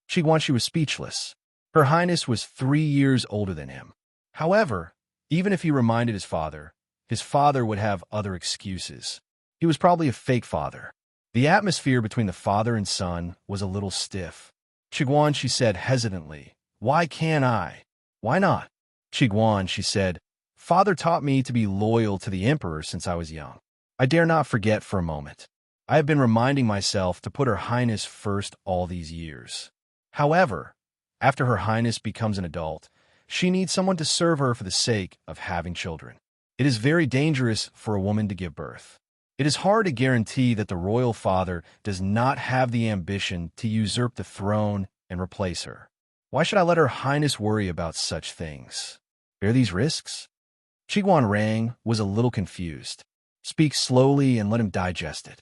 She was speechless. Her Highness was 3 years older than him. However, even if he reminded his father would have other excuses. He was probably a fake father. The atmosphere between the father and son was a little stiff. She said hesitantly, Why can't I? Why not? She said, Father taught me to be loyal to the emperor since I was young. I dare not forget for a moment. I have been reminding myself to put Her Highness first all these years. However, after Her Highness becomes an adult, she needs someone to serve her for the sake of having children. It is very dangerous for a woman to give birth. It is hard to guarantee that the royal father does not have the ambition to usurp the throne and replace her. Why should I let Her Highness worry about such things? Bear these risks? Rang was a little confused. Speak slowly and let him digest it.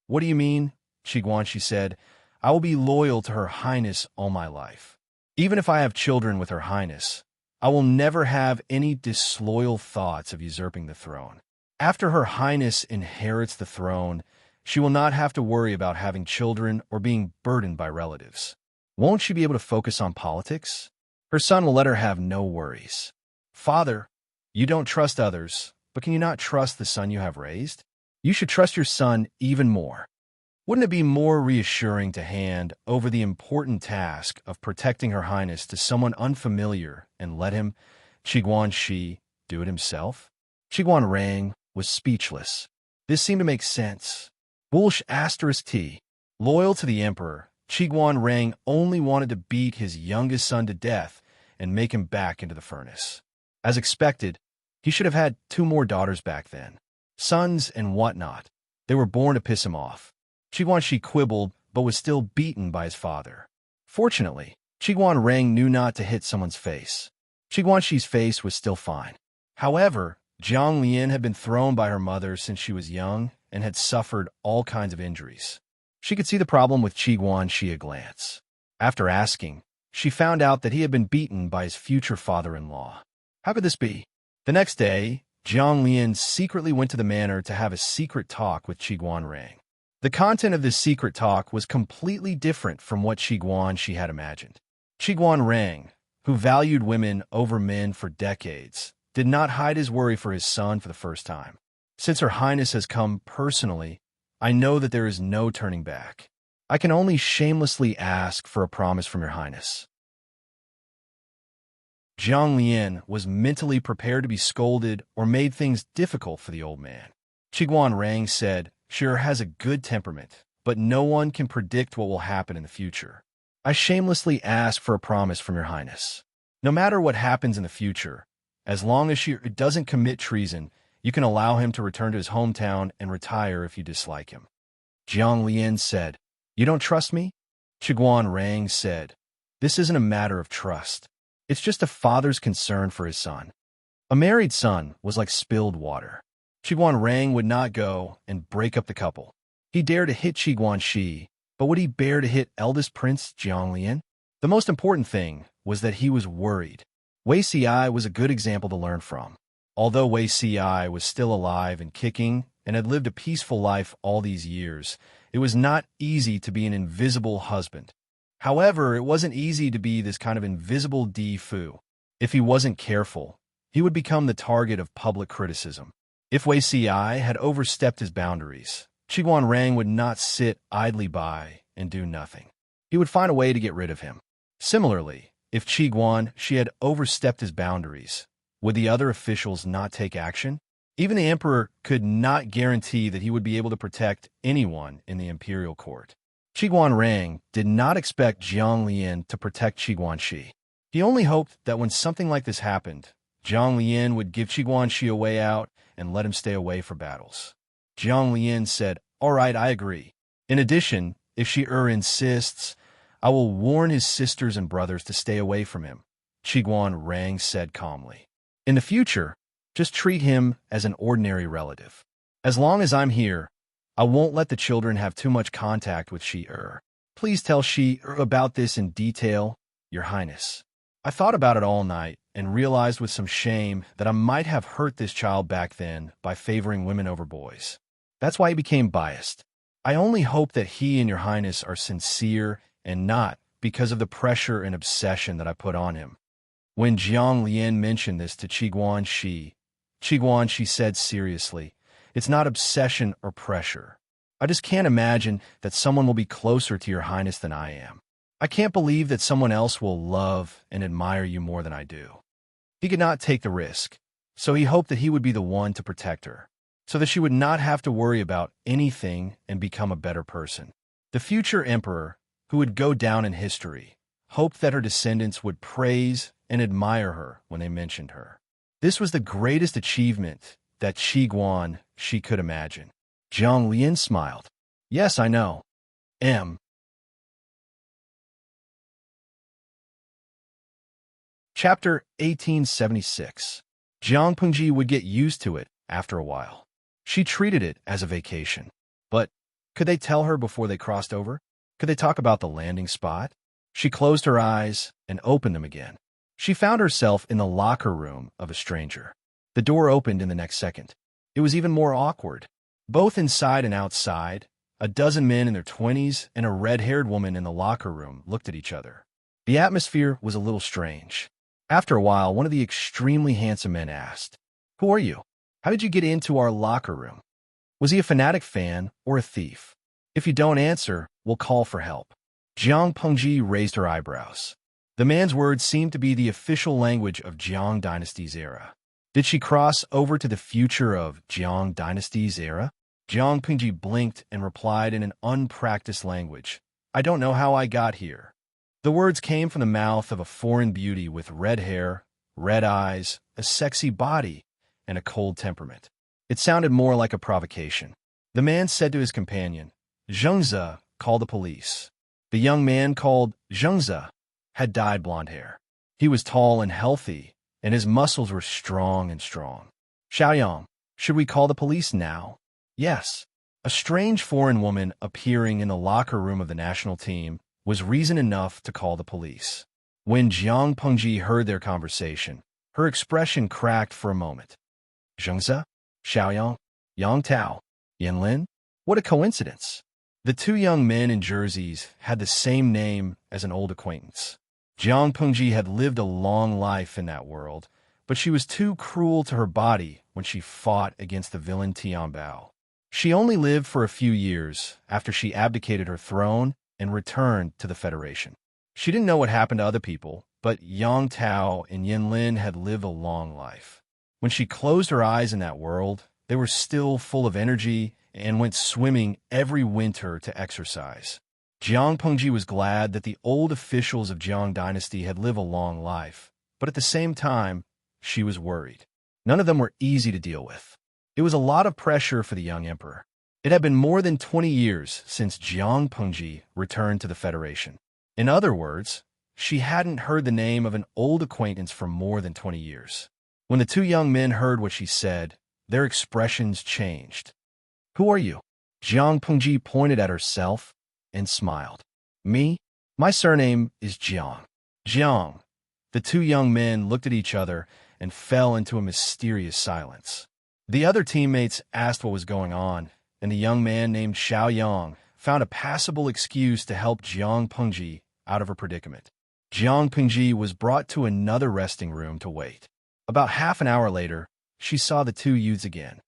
What do you mean? She said, I will be loyal to Her Highness all my life. Even if I have children with Her Highness, I will never have any disloyal thoughts of usurping the throne. After Her Highness inherits the throne, she will not have to worry about having children or being burdened by relatives. Won't she be able to focus on politics? Her son will let her have no worries. Father, you don't trust others, but can you not trust the son you have raised? You should trust your son even more. Wouldn't it be more reassuring to hand over the important task of protecting Her Highness to someone unfamiliar and let him, do it himself? Rang was speechless. This seemed to make sense. Bulsh *T. Loyal to the emperor, Rang only wanted to beat his youngest son to death and make him back into the furnace. As expected, he should have had 2 more daughters back then. Sons and whatnot. They were born to piss him off. Shi quibbled, but was still beaten by his father. Fortunately, Rang knew not to hit someone's face. Shi's face was still fine. However, Jiang Lian had been thrown by her mother since she was young and had suffered all kinds of injuries. She could see the problem with Shi at a glance. After asking, she found out that he had been beaten by his future father-in-law. How could this be? The next day, Jiang Lian secretly went to the manor to have a secret talk with Rang. The content of this secret talk was completely different from what she had imagined. Rang, who valued women over men for decades, did not hide his worry for his son for the first time. Since Her Highness has come personally, I know that there is no turning back. I can only shamelessly ask for a promise from Your Highness. Jiang Lian was mentally prepared to be scolded or made things difficult for the old man. Rang said, She has a good temperament, but no one can predict what will happen in the future. I shamelessly ask for a promise from Your Highness. No matter what happens in the future, as long as she doesn't commit treason, you can allow him to return to his hometown and retire if you dislike him. Jiang Lian said, You don't trust me? Rang said, This isn't a matter of trust. It's just a father's concern for his son. A married son was like spilled water. Rang would not go and break up the couple. He dared to hit Shi, but would he bear to hit eldest prince Jiang Lian? The most important thing was that he was worried. Wei Si was a good example to learn from. Although Wei Si was still alive and kicking and had lived a peaceful life all these years, it was not easy to be an invisible husband. However, it wasn't easy to be this kind of invisible Di Fu. If he wasn't careful, he would become the target of public criticism. If Wei Si had overstepped his boundaries, Rang would not sit idly by and do nothing. He would find a way to get rid of him. Similarly, if she had overstepped his boundaries, would the other officials not take action? Even the emperor could not guarantee that he would be able to protect anyone in the imperial court. Rang did not expect Jiang Lian to protect Shi. He only hoped that when something like this happened, Jiang Lian would give Shi a way out and let him stay away for battles. Jiang Lian said, All right, I agree. In addition, If Shi insists, I will warn his sisters and brothers to stay away from him, Qiguan Rang said calmly. In the future, just treat him as an ordinary relative. As long as I'm here, I won't let the children have too much contact with Shi. Please tell Shi about this in detail, Your Highness. I thought about it all night and realized with some shame that I might have hurt this child back then by favoring women over boys. That's why he became biased. I only hope that he and Your Highness are sincere and not because of the pressure and obsession that I put on him. When Jiang Lian mentioned this to Qiguan Shi said seriously, it's not obsession or pressure. I just can't imagine that someone will be closer to Your Highness than I am. I can't believe that someone else will love and admire you more than I do. He could not take the risk, so he hoped that he would be the one to protect her, so that she would not have to worry about anything and become a better person. The future emperor, who would go down in history, hoped that her descendants would praise and admire her when they mentioned her. This was the greatest achievement that Qiguan Shi could imagine. Jiang Lian smiled. Yes, I know. Chapter 1876. Jiang Pengji would get used to it after a while. She treated it as a vacation. But could they tell her before they crossed over? Could they talk about the landing spot? She closed her eyes and opened them again. She found herself in the locker room of a stranger. The door opened in the next second. It was even more awkward. Both inside and outside, a dozen men in their 20s and a red-haired woman in the locker room looked at each other. The atmosphere was a little strange. After a while, one of the extremely handsome men asked, "Who are you? How did you get into our locker room? Was he a fanatic fan or a thief? If you don't answer, we'll call for help." Jiang Pengji raised her eyebrows. The man's words seemed to be the official language of Jiang Dynasty's era. Did she cross over to the future of Jiang Dynasty's era? Jiang Pengji blinked and replied in an unpracticed language, "I don't know how I got here." The words came from the mouth of a foreign beauty with red hair, red eyes, a sexy body, and a cold temperament. It sounded more like a provocation. The man said to his companion, "Zhengze, call the police." The young man called Zhengze had dyed blonde hair. He was tall and healthy, and his muscles were strong. "Xiaoyang, should we call the police now?" "Yes." A strange foreign woman appearing in the locker room of the national team was reason enough to call the police. When Jiang Pengji heard their conversation, her expression cracked for a moment. Zhengze, Xiaoyang, Yang Tao, Yanlin? What a coincidence. The two young men in jerseys had the same name as an old acquaintance. Jiang Pengji had lived a long life in that world, but she was too cruel to her body when she fought against the villain Tian Bao. She only lived for a few years after she abdicated her throne and returned to the Federation. She didn't know what happened to other people, but Yang Tao and Yanlin had lived a long life. When she closed her eyes in that world, they were still full of energy and went swimming every winter to exercise. Jiang Pengji was glad that the old officials of Jiang Dynasty had lived a long life, but at the same time, she was worried. None of them were easy to deal with. It was a lot of pressure for the young emperor. It had been more than 20 years since Jiang Pengji returned to the Federation. In other words, she hadn't heard the name of an old acquaintance for more than 20 years. When the two young men heard what she said, their expressions changed. "Who are you?" Jiang Pengji pointed at herself and smiled. "Me? My surname is Jiang." "Jiang." The two young men looked at each other and fell into a mysterious silence. The other teammates asked what was going on, and the young man named Xiaoyang found a passable excuse to help Jiang Pengji out of her predicament. Jiang Pengji was brought to another resting room to wait. About half an hour later, she saw the two youths again.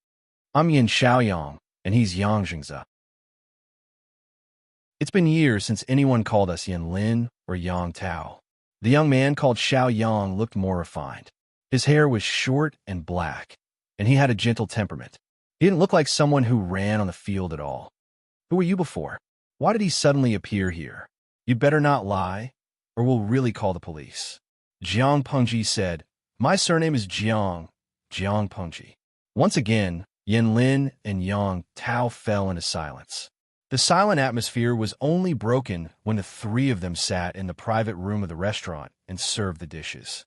"I'm Yan Xiaoyang, and he's Yang Zhengze." It's been years since anyone called us Yan Lin or Yang Tao. The young man called Xiaoyang looked more refined. His hair was short and black, and he had a gentle temperament. He didn't look like someone who ran on the field at all. "Who were you before? Why did he suddenly appear here? You'd better not lie, or we'll really call the police." Jiang Pengji said, "My surname is Jiang Pengji." Once again, Yan Lin and Yang Tao fell into silence. The silent atmosphere was only broken when the three of them sat in the private room of the restaurant and served the dishes.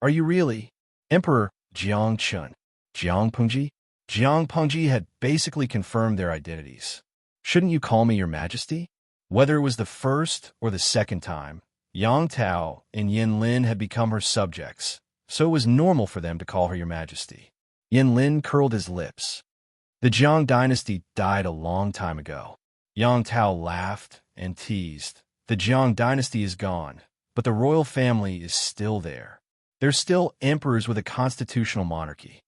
Are you really? Emperor Jiang Chun, Jiang Pengji? Jiang Pengji had basically confirmed their identities. Shouldn't you call me your majesty? Whether it was the first or the second time, Yang Tao and Yin Lin had become her subjects, so it was normal for them to call her your majesty. Yin Lin curled his lips. The Jiang dynasty died a long time ago. Yang Tao laughed and teased. The Jiang dynasty is gone, but the royal family is still there. They're still emperors with a constitutional monarchy.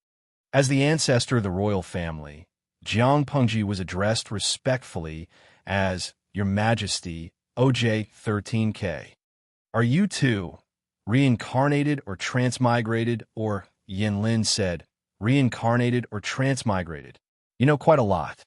As the ancestor of the royal family, Jiang Pengji was addressed respectfully as Your Majesty OJ 13K. Are you two reincarnated or transmigrated, or, Yin Lin said, reincarnated or transmigrated? You know quite a lot.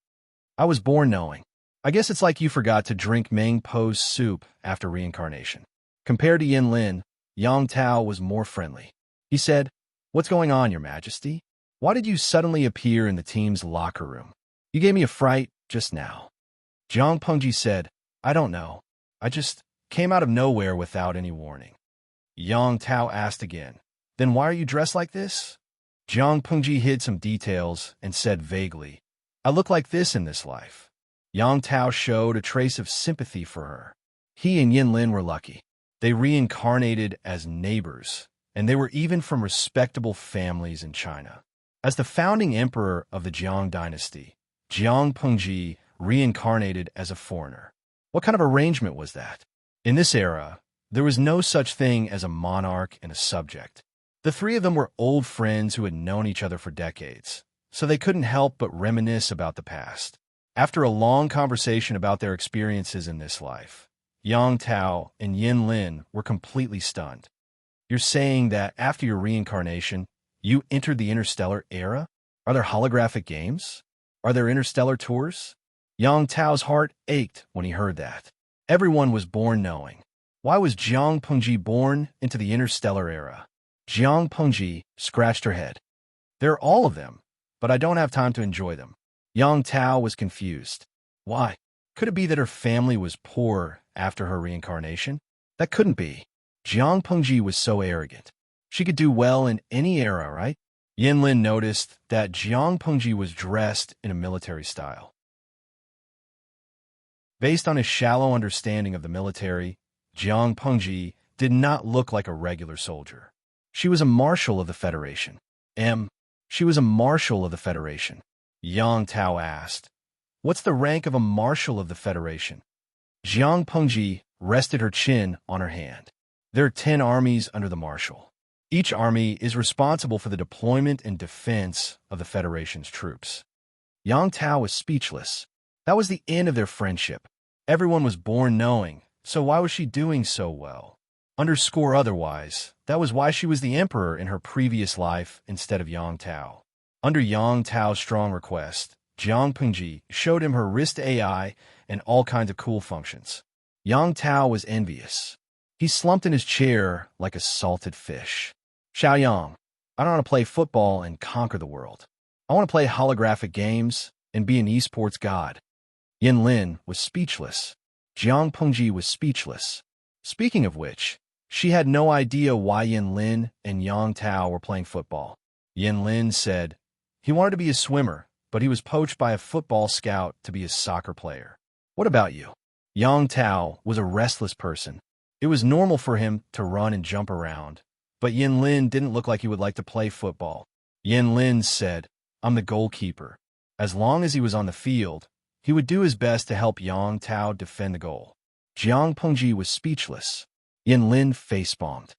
I was born knowing. I guess it's like you forgot to drink Meng Po's soup after reincarnation. Compared to Yin Lin, Yang Tao was more friendly. He said, What's going on, Your Majesty? Why did you suddenly appear in the team's locker room? You gave me a fright just now. Jiang Pengji said, I don't know. I just came out of nowhere without any warning. Yang Tao asked again, Then why are you dressed like this? Jiang Pengji hid some details and said vaguely, I look like this in this life. Yang Tao showed a trace of sympathy for her. He and Yin Lin were lucky. They reincarnated as neighbors, and they were even from respectable families in China. As the founding emperor of the Jiang dynasty, Jiang Pengji reincarnated as a foreigner. What kind of arrangement was that? In this era, there was no such thing as a monarch and a subject. The three of them were old friends who had known each other for decades, so they couldn't help but reminisce about the past. After a long conversation about their experiences in this life, Yang Tao and Yin Lin were completely stunned. You're saying that after your reincarnation, you entered the interstellar era? Are there holographic games? Are there interstellar tours? Yang Tao's heart ached when he heard that. Everyone was born knowing. Why was Jiang Pengji born into the interstellar era? Jiang Pengji scratched her head. There are all of them, but I don't have time to enjoy them. Yang Tao was confused. Why? Could it be that her family was poor after her reincarnation? That couldn't be. Jiang Pengji was so arrogant. She could do well in any era, right? Yin Lin noticed that Jiang Pengji was dressed in a military style. Based on his shallow understanding of the military, Jiang Pengji did not look like a regular soldier. She was a marshal of the Federation. She was a marshal of the Federation. Yang Tao asked, What's the rank of a marshal of the Federation? Jiang Pengji rested her chin on her hand. There are 10 armies under the marshal. Each army is responsible for the deployment and defense of the Federation's troops. Yang Tao was speechless. That was the end of their friendship. Everyone was born knowing, so why was she doing so well? Underscore otherwise, that was why she was the emperor in her previous life instead of Yang Tao. Under Yang Tao's strong request, Jiang Pengji showed him her wrist AI and all kinds of cool functions. Yang Tao was envious. He slumped in his chair like a salted fish. Xiaoyang, I don't want to play football and conquer the world. I want to play holographic games and be an esports god. Yin Lin was speechless. Jiang Pengji was speechless. Speaking of which, she had no idea why Yin Lin and Yang Tao were playing football. Yin Lin said he wanted to be a swimmer, but he was poached by a football scout to be a soccer player. What about you? Yang Tao was a restless person. It was normal for him to run and jump around, but Yin Lin didn't look like he would like to play football. Yin Lin said, I'm the goalkeeper. As long as he was on the field, he would do his best to help Yang Tao defend the goal. Jiang Pengji was speechless. Yin Lin facepalmed.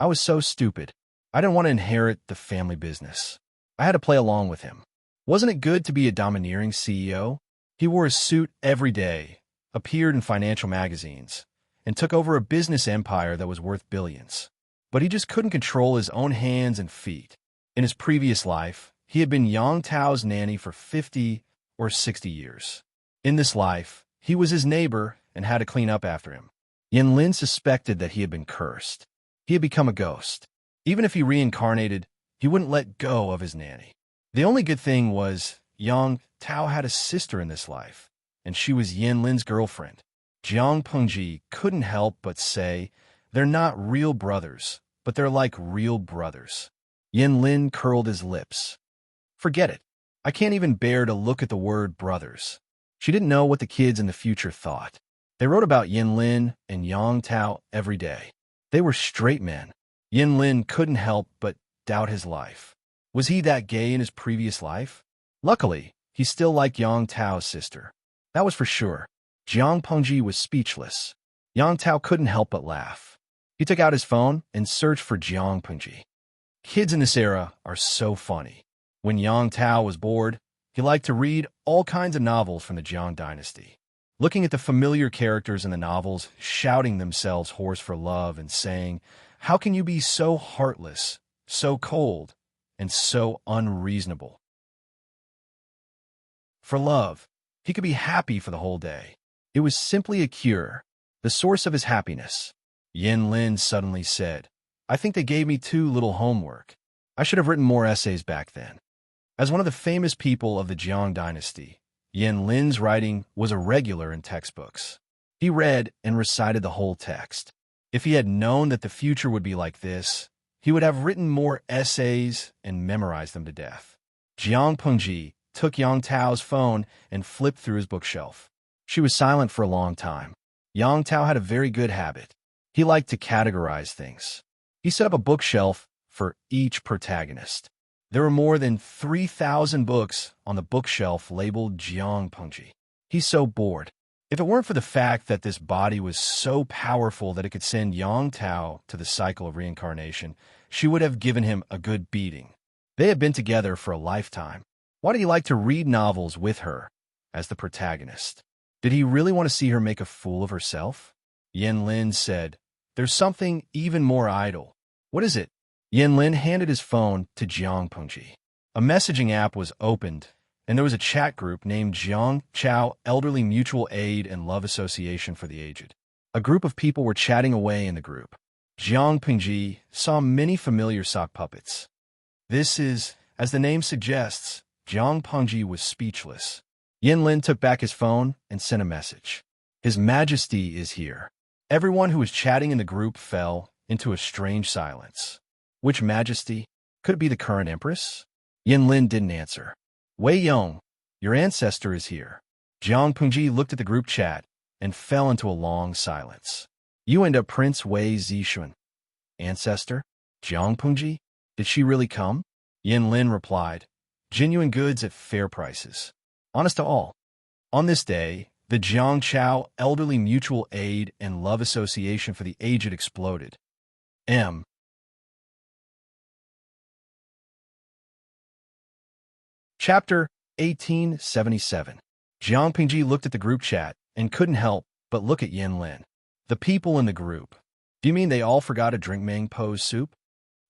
I was so stupid. I didn't want to inherit the family business. I had to play along with him. Wasn't it good to be a domineering CEO? He wore a suit every day, appeared in financial magazines, and took over a business empire that was worth billions. But he just couldn't control his own hands and feet. In his previous life, he had been Yang Tao's nanny for 50 or 60 years. In this life, he was his neighbor and had to clean up after him. Yin Lin suspected that he had been cursed. He had become a ghost. Even if he reincarnated, he wouldn't let go of his nanny. The only good thing was Yang Tao had a sister in this life. and she was Yin Lin's girlfriend. Jiang Pengji couldn't help but say, "They're not real brothers, but they're like real brothers." Yin Lin curled his lips. "Forget it. I can't even bear to look at the word brothers." She didn't know what the kids in the future thought. They wrote about Yin Lin and Yang Tao every day. They were straight men. Yin Lin couldn't help but doubt his life. Was he that gay in his previous life? Luckily, he still liked Yang Tao's sister. That was for sure. Jiang Pengji was speechless. Yang Tao couldn't help but laugh. He took out his phone and searched for Jiang Pengji. Kids in this era are so funny. When Yang Tao was bored, he liked to read all kinds of novels from the Jiang dynasty. Looking at the familiar characters in the novels, shouting themselves hoarse for love and saying, "How can you be so heartless, so cold, and so unreasonable?" For love, he could be happy for the whole day. It was simply a cure, the source of his happiness. Yin Lin suddenly said, "I think they gave me too little homework. I should have written more essays back then." As one of the famous people of the Jiang dynasty, Yin Lin's writing was a regular in textbooks. He read and recited the whole text. If he had known that the future would be like this, he would have written more essays and memorized them to death. Jiang Pengji took Yang Tao's phone and flipped through his bookshelf. She was silent for a long time. Yang Tao had a very good habit. He liked to categorize things. He set up a bookshelf for each protagonist. There were more than 3,000 books on the bookshelf labeled Jiang Pengji. He's so bored. If it weren't for the fact that this body was so powerful that it could send Yang Tao to the cycle of reincarnation, she would have given him a good beating. They had been together for a lifetime. Why did he like to read novels with her as the protagonist? Did he really want to see her make a fool of herself? Yin Lin said, "There's something even more idle." "What is it?" Yin Lin handed his phone to Jiang Pengji. A messaging app was opened, and there was a chat group named Jiang Chao Elderly Mutual Aid and Love Association for the Aged. A group of people were chatting away in the group. Jiang Pengji saw many familiar sock puppets. This is, as the name suggests, Jiang Pengji was speechless. Yin Lin took back his phone and sent a message. "His Majesty is here." Everyone who was chatting in the group fell into a strange silence. Which Majesty? Could it be the current Empress? Yin Lin didn't answer. "Wei Yong, your ancestor is here." Jiang Pengji looked at the group chat and fell into a long silence. "You and a Prince Wei Zixuan." "Ancestor? Jiang Pengji? Did she really come?" Yin Lin replied, "Genuine goods at fair prices. Honest to all." On this day, the Jiang Chao Elderly Mutual Aid and Love Association for the Aged exploded. Chapter 1877. Jiang Pengji looked at the group chat and couldn't help but look at Yin Lin. The people in the group. "Do you mean they all forgot to drink Mang Po's soup?"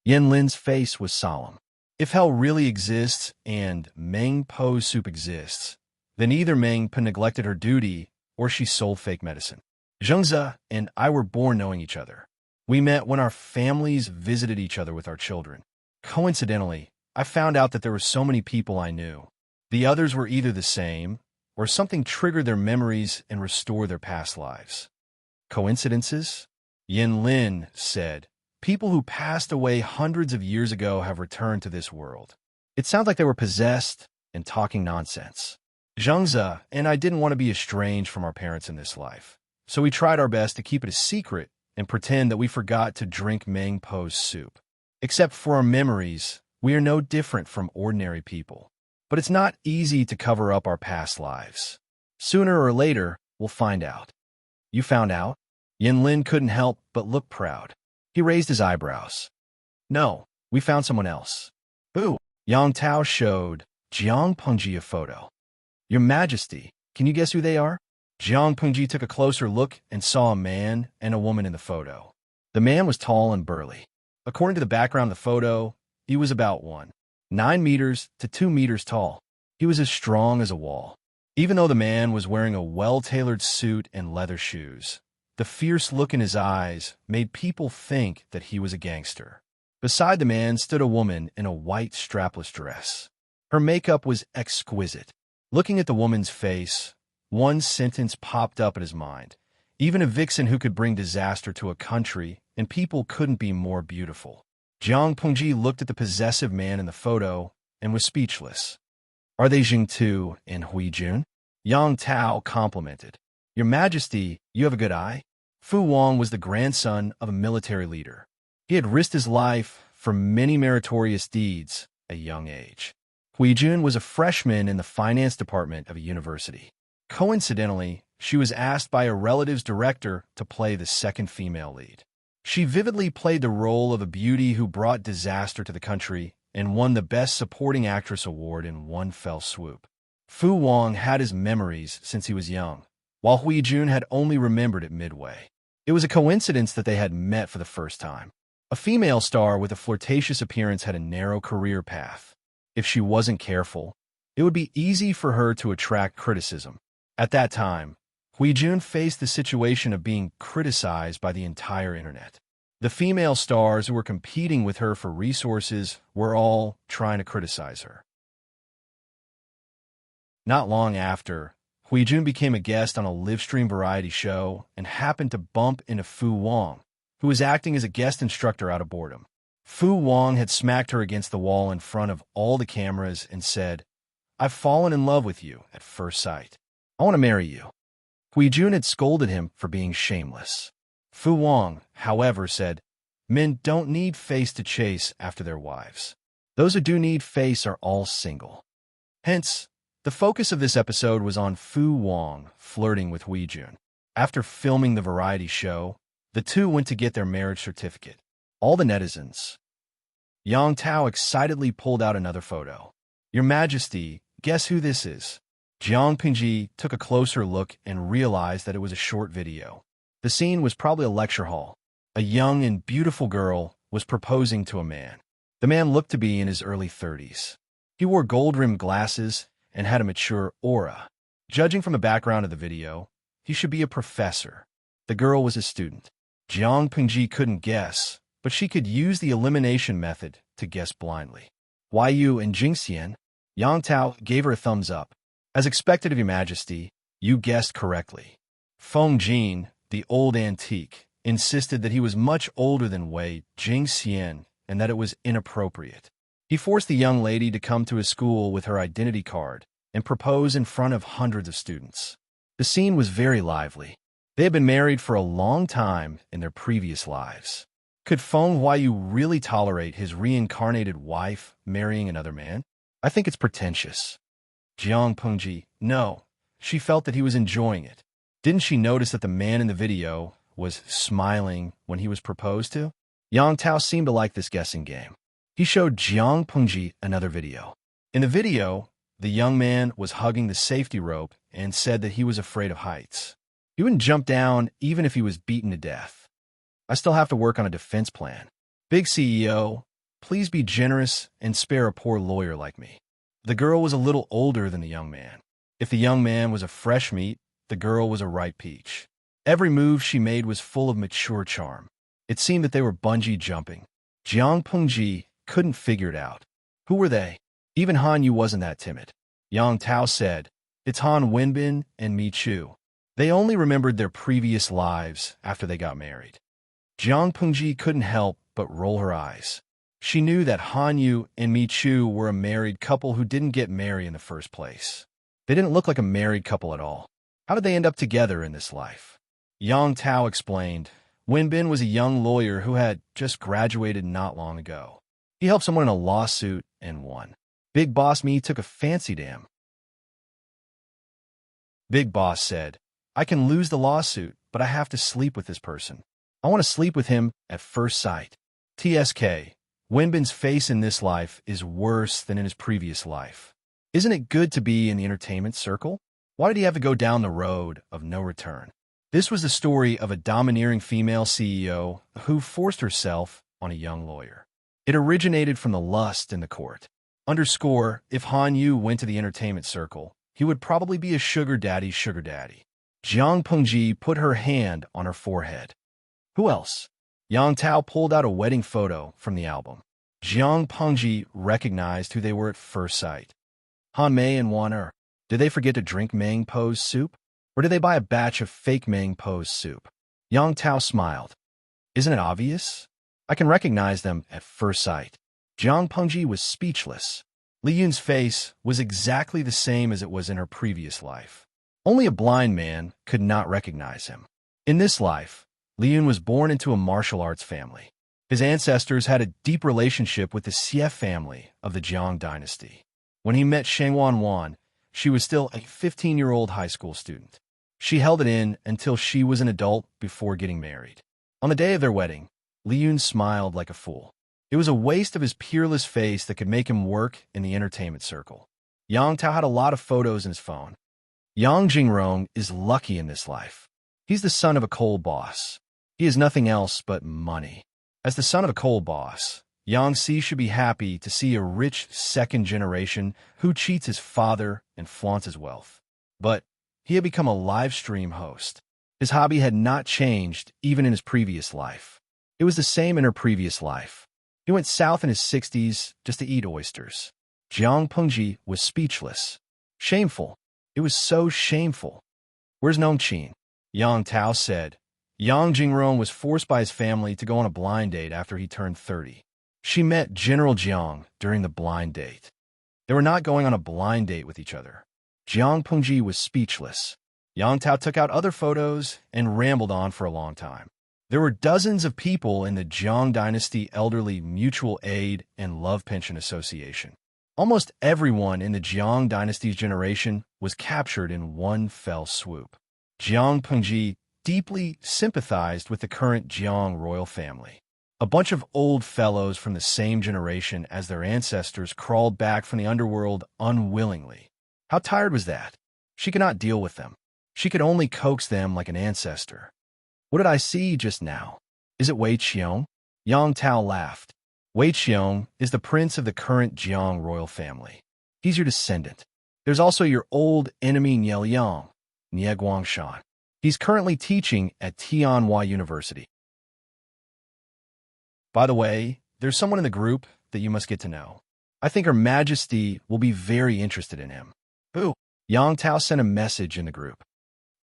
Yin Lin's face was solemn. If hell really exists and Mang Po's soup exists, then either Mang Po neglected her duty or she sold fake medicine. Zhengze and I were born knowing each other. We met when our families visited each other with our children. Coincidentally, I found out that there were so many people I knew. The others were either the same, or something triggered their memories and restored their past lives. Coincidences? Yin Lin said, "People who passed away hundreds of years ago have returned to this world." It sounds like they were possessed and talking nonsense. Zhengze and I didn't want to be estranged from our parents in this life, so we tried our best to keep it a secret and pretend that we forgot to drink Mang Po's soup. Except for our memories, we are no different from ordinary people. But it's not easy to cover up our past lives. Sooner or later, we'll find out. "You found out?" Yin Lin couldn't help but look proud. He raised his eyebrows. "No, we found someone else." "Who?" Yang Tao showed Jiang Pengji a photo. "Your Majesty, can you guess who they are?" Jiang Pengji took a closer look and saw a man and a woman in the photo. The man was tall and burly. According to the background of the photo, he was about 9 meters to 2 meters tall. He was as strong as a wall. Even though the man was wearing a well-tailored suit and leather shoes, the fierce look in his eyes made people think that he was a gangster. Beside the man stood a woman in a white strapless dress. Her makeup was exquisite. Looking at the woman's face, One sentence popped up in his mind. Even a vixen who could bring disaster to a country and people couldn't be more beautiful. Jiang Pengji looked at the possessive man in the photo and was speechless. Are they Jingtu and Huijun? Yang Tao complimented. Your Majesty, you have a good eye. Fu Wang was the grandson of a military leader. He had risked his life for many meritorious deeds at a young age. Huijun was a freshman in the finance department of a university. Coincidentally, she was asked by a relative's director to play the second female lead. She vividly played the role of a beauty who brought disaster to the country and won the Best Supporting Actress award in one fell swoop. Fu Wang had his memories since he was young, while Huijun had only remembered it midway. It was a coincidence that they had met for the first time. A female star with a flirtatious appearance had a narrow career path. If she wasn't careful, it would be easy for her to attract criticism. At that time, Huijun faced the situation of being criticized by the entire internet. The female stars who were competing with her for resources were all trying to criticize her. Not long after, Huijun became a guest on a live-stream variety show and happened to bump into Fu Wang, who was acting as a guest instructor out of boredom. Fu Wang had smacked her against the wall in front of all the cameras and said, "I've fallen in love with you at first sight. I want to marry you." Huijun had scolded him for being shameless. Fu Wang, however, said, "Men don't need face to chase after their wives. Those who do need face are all single." Hence, the focus of this episode was on Fu Wang flirting with Huijun. After filming the variety show, the two went to get their marriage certificate. All the netizens. Yang Tao excitedly pulled out another photo. "Your Majesty, guess who this is?" Jiang Pengji took a closer look and realized that it was a short video. The scene was probably a lecture hall. A young and beautiful girl was proposing to a man. The man looked to be in his early 30s. He wore gold-rimmed glasses and had a mature aura. Judging from the background of the video, he should be a professor. The girl was a student. Jiang Pengji couldn't guess, but she could use the elimination method to guess blindly. Yu and Jingxian. Yang Tao gave her a thumbs up. "As expected of your Majesty, you guessed correctly." Feng Jin, the old antique, insisted that he was much older than Wei Jingxian and that it was inappropriate. He forced the young lady to come to his school with her identity card and propose in front of hundreds of students. The scene was very lively. They had been married for a long time in their previous lives. Could Feng Huayu really tolerate his reincarnated wife marrying another man? I think it's pretentious. Jiang Pengji, no. She felt that he was enjoying it. Didn't she notice that the man in the video was smiling when he was proposed to? Yang Tao seemed to like this guessing game. He showed Jiang Pengji another video. In the video, the young man was hugging the safety rope and said that he was afraid of heights. He wouldn't jump down even if he was beaten to death. I still have to work on a defense plan. Big CEO, please be generous and spare a poor lawyer like me. The girl was a little older than the young man. If the young man was a fresh meat, the girl was a ripe peach. Every move she made was full of mature charm. It seemed that they were bungee jumping. Jiang Pengji couldn't figure it out. Who were they? Even Han Yu wasn't that timid. Yang Tao said, "It's Han Wenbin and Mi Chu." They only remembered their previous lives after they got married. Jiang Pengji couldn't help but roll her eyes. She knew that Han Yu and Mi Chu were a married couple who didn't get married in the first place. They didn't look like a married couple at all. How did they end up together in this life? Yang Tao explained, Wenbin was a young lawyer who had just graduated not long ago. He helped someone in a lawsuit and won. Big Boss Mi took a fancy to him. Big Boss said, "I can lose the lawsuit, but I have to sleep with this person. I want to sleep with him at first sight." TSK. Wenbin's face in this life is worse than in his previous life. Isn't it good to be in the entertainment circle? Why did he have to go down the road of no return? This was the story of a domineering female CEO who forced herself on a young lawyer. It originated from the lust in the court. Underscore, if Han Yu went to the entertainment circle, he would probably be a sugar daddy's sugar daddy. Jiang Pengji put her hand on her forehead. Who else? Yang Tao pulled out a wedding photo from the album. Jiang Pengji recognized who they were at first sight. Han Mei and Wan Er. Did they forget to drink Meng Po's soup? Or did they buy a batch of fake Ming Po's soup? Yang Tao smiled. Isn't it obvious? I can recognize them at first sight. Jiang Pengji was speechless. Li Yun's face was exactly the same as it was in her previous life. Only a blind man could not recognize him. In this life, Li Yun was born into a martial arts family. His ancestors had a deep relationship with the Xie family of the Jiang dynasty. When he met Shang Wanwan, she was still a 15-year-old high school student. She held it in until she was an adult before getting married. On the day of their wedding, Li Yun smiled like a fool. It was a waste of his peerless face that could make him work in the entertainment circle. Yang Tao had a lot of photos in his phone. Yang Jingrong is lucky in this life. He's the son of a coal boss. He has nothing else but money. As the son of a coal boss, Yang Si should be happy to see a rich second generation who cheats his father and flaunts his wealth. But he had become a live stream host. His hobby had not changed even in his previous life. It was the same in her previous life. He went south in his 60s just to eat oysters. Jiang Pengji was speechless. Shameful. It was so shameful. Where's Nongqin? Yang Tao said. Yang Jingrong was forced by his family to go on a blind date after he turned 30. She met General Jiang during the blind date. They were not going on a blind date with each other. Jiang Pengji was speechless. Yang Tao took out other photos and rambled on for a long time. There were dozens of people in the Jiang Dynasty Elderly Mutual Aid and Love Pension Association. Almost everyone in the Jiang Dynasty's generation was captured in one fell swoop. Jiang Pengji deeply sympathized with the current Jiang royal family. A bunch of old fellows from the same generation as their ancestors crawled back from the underworld unwillingly. How tired was that? She could not deal with them. She could only coax them like an ancestor. What did I see just now? Is it Wei Qiong? Yang Tao laughed. Wei Qiong is the prince of the current Jiang royal family. He's your descendant. There's also your old enemy Nie Liang, Nie Guangshan. He's currently teaching at Tianhua University. By the way, there's someone in the group that you must get to know. I think Her Majesty will be very interested in him. Who? Yang Tao sent a message in the group.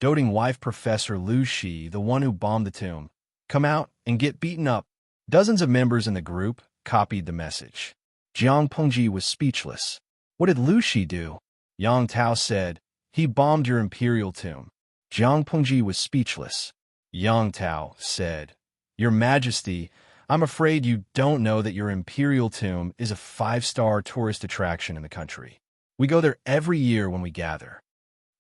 Doting wife Professor Lu Shi, the one who bombed the tomb. Come out and get beaten up. Dozens of members in the group copied the message. Jiang Pengji was speechless. What did Lu Shi do? Yang Tao said, he bombed your imperial tomb. Jiang Pengji was speechless. Yang Tao said, Your Majesty, I'm afraid you don't know that your imperial tomb is a 5-star tourist attraction in the country. We go there every year when we gather.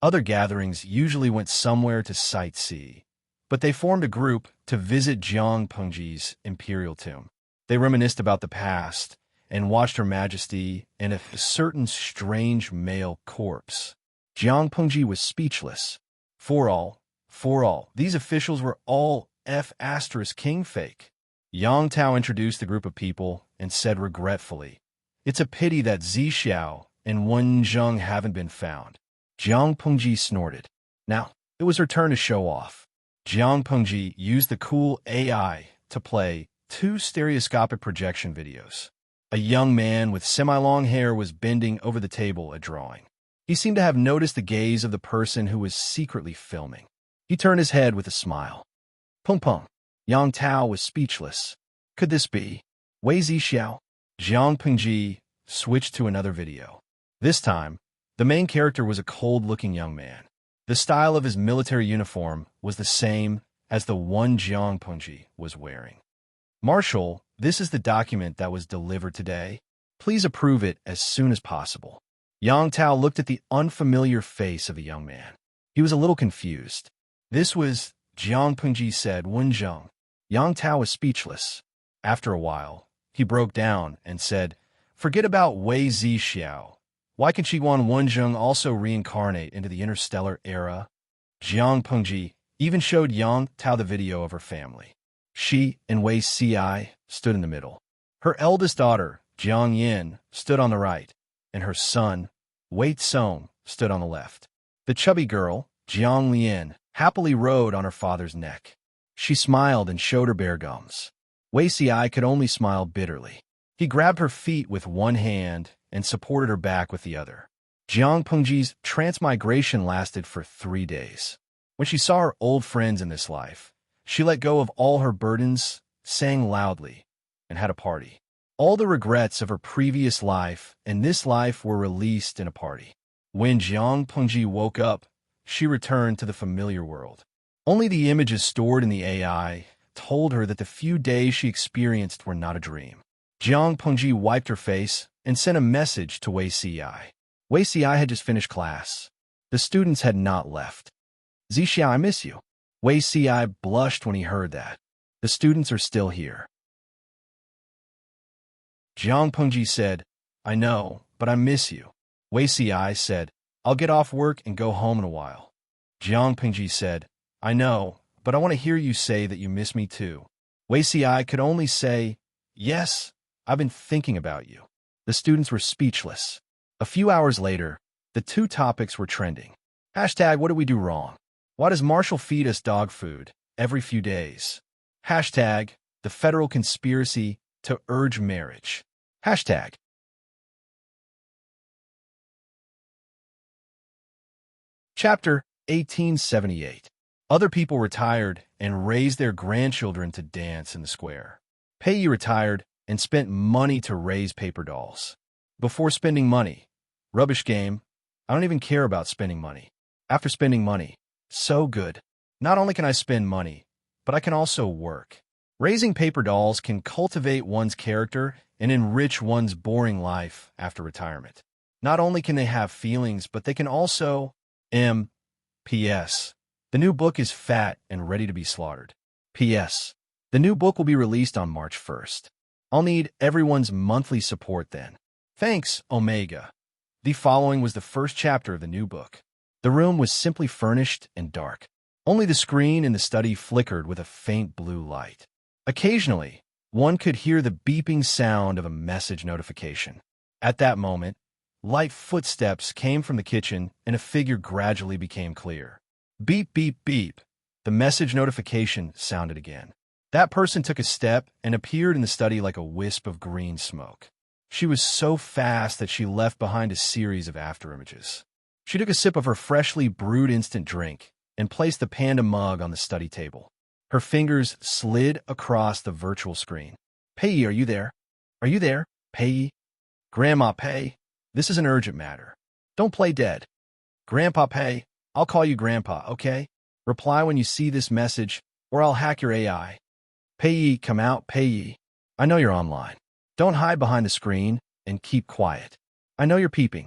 Other gatherings usually went somewhere to sightsee, but they formed a group to visit Jiang Pengji's imperial tomb. They reminisced about the past and watched Her Majesty and a certain strange male corpse. Jiang Pengji was speechless. For all, these officials were all F***king fake. Yang Tao introduced the group of people and said regretfully, It's a pity that Zixiao and Wen Zheng haven't been found. Jiang Pengji snorted. Now, it was her turn to show off. Jiang Pengji used the cool AI to play 2 stereoscopic projection videos. A young man with semi-long hair was bending over the table, a drawing. He seemed to have noticed the gaze of the person who was secretly filming. He turned his head with a smile. Peng Peng. Yang Tao was speechless. Could this be Wei Zixiao? Jiang Pengji switched to another video. This time, the main character was a cold-looking young man. The style of his military uniform was the same as the one Jiang Pengji was wearing. Marshal, this is the document that was delivered today. Please approve it as soon as possible. Yang Tao looked at the unfamiliar face of the young man. He was a little confused. This was, Jiang Pengji said, Wen Zheng. Yang Tao was speechless. After a while, he broke down and said, Forget about Wei Zixiao. Why can Qiguan Wenzheng also reincarnate into the interstellar era? Jiang Pengji even showed Yang Tao the video of her family. She and Wei Ci stood in the middle. Her eldest daughter, Jiang Yin, stood on the right, and her son, Wei Song, stood on the left. The chubby girl, Jiang Lian, happily rode on her father's neck. She smiled and showed her bare gums. Wei Ci could only smile bitterly. He grabbed her feet with one hand and supported her back with the other. Jiang Pengji's transmigration lasted for 3 days. When she saw her old friends in this life, she let go of all her burdens, sang loudly, and had a party. All the regrets of her previous life and this life were released in a party. When Jiang Pengji woke up, she returned to the familiar world. Only the images stored in the AI told her that the few days she experienced were not a dream. Jiang Pengji wiped her face and sent a message to Wei Xiai. Wei Xiai had just finished class. The students had not left. Zixia, I miss you. Wei Xiai blushed when he heard that. The students are still here. Jiang Pengji said, I know, but I miss you. Wei Xiai said, I'll get off work and go home in a while. Jiang Pengji said, I know, but I want to hear you say that you miss me too. Wei Xiai could only say, yes, I've been thinking about you. The students were speechless. A few hours later, the two topics were trending. Hashtag, what did we do wrong? Why does Marshall feed us dog food every few days? Hashtag, the federal conspiracy to urge marriage. Hashtag. Chapter 1878. Other people retired and raised their grandchildren to dance in the square. Pei retired and spent money to raise paper dolls. Before spending money, rubbish game, I don't even care about spending money. After spending money, so good. Not only can I spend money, but I can also work. Raising paper dolls can cultivate one's character and enrich one's boring life after retirement. Not only can they have feelings, but they can also... P.S. The new book is fat and ready to be slaughtered. P.S. The new book will be released on March 1st. I'll need everyone's monthly support then. Thanks, Omega. The following was the first chapter of the new book. The room was simply furnished and dark. Only the screen in the study flickered with a faint blue light. Occasionally, one could hear the beeping sound of a message notification. At that moment, light footsteps came from the kitchen and a figure gradually became clear. Beep, beep, beep. The message notification sounded again. That person took a step and appeared in the study like a wisp of green smoke. She was so fast that she left behind a series of afterimages. She took a sip of her freshly brewed instant drink and placed the panda mug on the study table. Her fingers slid across the virtual screen. Pei, are you there? Are you there, Pei? Grandma Pei, this is an urgent matter. Don't play dead. Grandpa Pei, I'll call you Grandpa, okay? Reply when you see this message, or I'll hack your AI. Pei, come out, Pei. I know you're online. Don't hide behind the screen and keep quiet. I know you're peeping.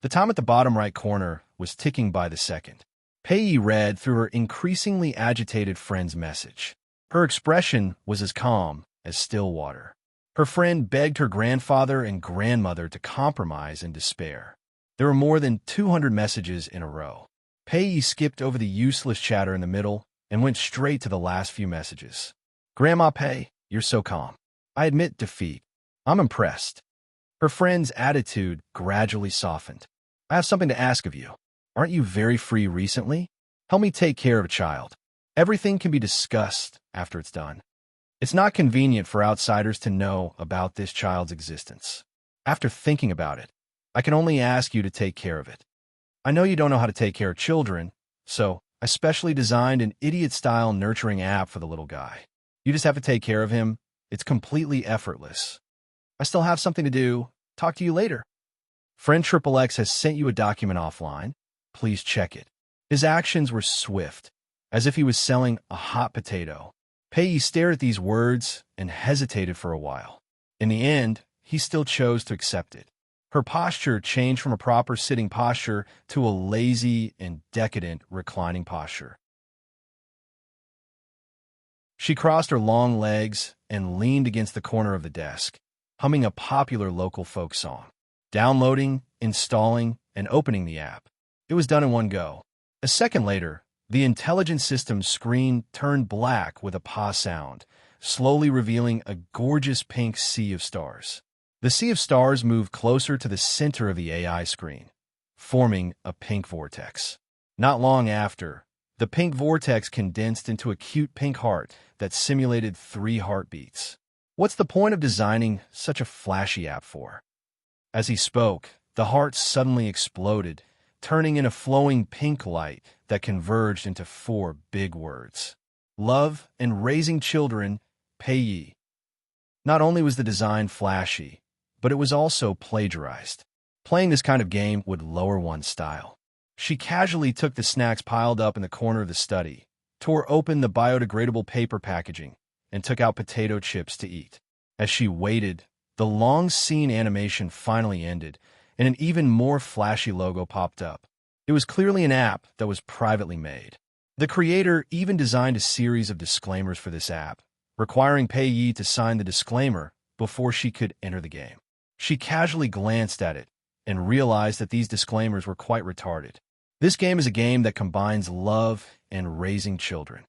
The time at the bottom right corner was ticking by the second. Pei read through her increasingly agitated friend's message. Her expression was as calm as still water. Her friend begged her grandfather and grandmother to compromise in despair. There were more than 200 messages in a row. Pei skipped over the useless chatter in the middle and went straight to the last few messages. Grandma Pei, you're so calm. I admit defeat. I'm impressed. Her friend's attitude gradually softened. I have something to ask of you. Aren't you very free recently? Help me take care of a child. Everything can be discussed after it's done. It's not convenient for outsiders to know about this child's existence. After thinking about it, I can only ask you to take care of it. I know you don't know how to take care of children, so I specially designed an idiot-style nurturing app for the little guy. You just have to take care of him. It's completely effortless. I still have something to do. Talk to you later. Friend XXX has sent you a document offline. Please check it. His actions were swift, as if he was selling a hot potato. Pei stared at these words and hesitated for a while. In the end, he still chose to accept it. Her posture changed from a proper sitting posture to a lazy and decadent reclining posture. She crossed her long legs and leaned against the corner of the desk, humming a popular local folk song. Downloading, installing, and opening the app. It was done in one go. A second later, the intelligent system screen turned black with a pause sound, slowly revealing a gorgeous pink sea of stars. The sea of stars moved closer to the center of the AI screen, forming a pink vortex. Not long after, the pink vortex condensed into a cute pink heart that simulated 3 heartbeats. What's the point of designing such a flashy app for? As he spoke, the heart suddenly exploded, turning in a flowing pink light that converged into 4 big words. Love and raising children, pay ye. Not only was the design flashy, but it was also plagiarized. Playing this kind of game would lower one's style. She casually took the snacks piled up in the corner of the study, tore open the biodegradable paper packaging, and took out potato chips to eat. As she waited, the long scene animation finally ended, and an even more flashy logo popped up. It was clearly an app that was privately made. The creator even designed a series of disclaimers for this app, requiring payee to sign the disclaimer before she could enter the game. She casually glanced at it and realized that these disclaimers were quite retarded. This game is a game that combines love and raising children.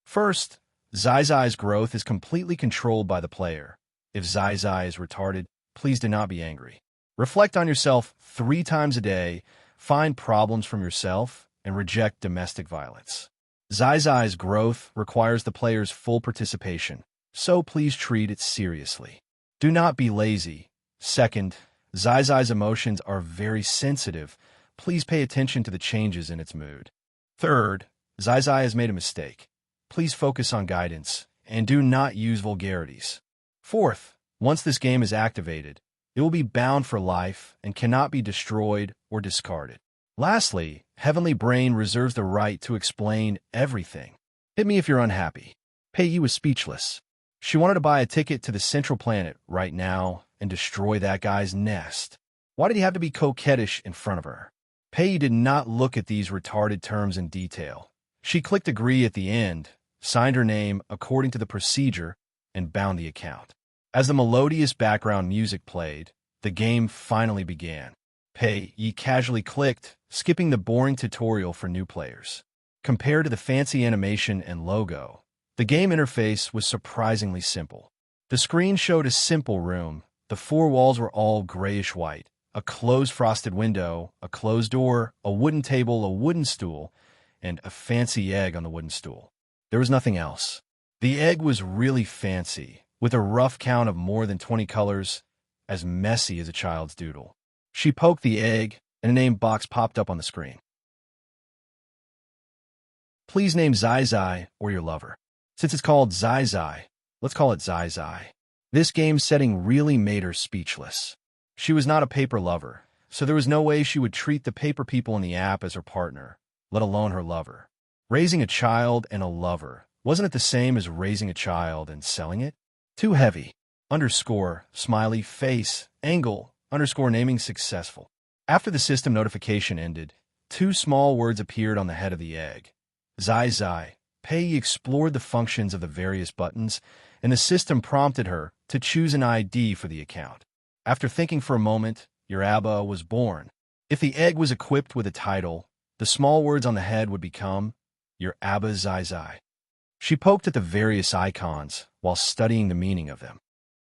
First, Zai-Zai's growth is completely controlled by the player. If Zai-Zai is retarded, please do not be angry. Reflect on yourself 3 times a day, find problems from yourself, and reject domestic violence. Zai-Zai's growth requires the player's full participation, so please treat it seriously. Do not be lazy. Second, Zai-Zai's emotions are very sensitive. Please pay attention to the changes in its mood. Third, Zai-Zai has made a mistake. Please focus on guidance, and do not use vulgarities. Fourth, once this game is activated, it will be bound for life and cannot be destroyed or discarded. Lastly, Heavenly Brain reserves the right to explain everything. Hit me if you're unhappy. Pei was speechless. She wanted to buy a ticket to the Central Planet right now and destroy that guy's nest. Why did he have to be coquettish in front of her? Pei did not look at these retarded terms in detail. She clicked agree at the end, signed her name according to the procedure, and bound the account. As the melodious background music played, the game finally began. Pei casually clicked, skipping the boring tutorial for new players. Compared to the fancy animation and logo, the game interface was surprisingly simple. The screen showed a simple room. The 4 walls were all grayish-white. A closed frosted window, a closed door, a wooden table, a wooden stool, and a fancy egg on the wooden stool. There was nothing else. The egg was really fancy, with a rough count of more than 20 colors, as messy as a child's doodle. She poked the egg, and a name box popped up on the screen. Please name Zai-Zai or your lover. Since it's called Zai-Zai, let's call it Zai-Zai. This game setting really made her speechless. She was not a paper lover, so there was no way she would treat the paper people in the app as her partner, let alone her lover. Raising a child and a lover, wasn't it the same as raising a child and selling it? Too heavy. Underscore, smiley face, angle, underscore naming successful. After the system notification ended, 2 small words appeared on the head of the egg. Zai-Zai. Pei explored the functions of the various buttons, and the system prompted her to choose an ID for the account. After thinking for a moment, your Abba was born. If the egg was equipped with a title, the small words on the head would become your Abba Zai-Zai. She poked at the various icons while studying the meaning of them.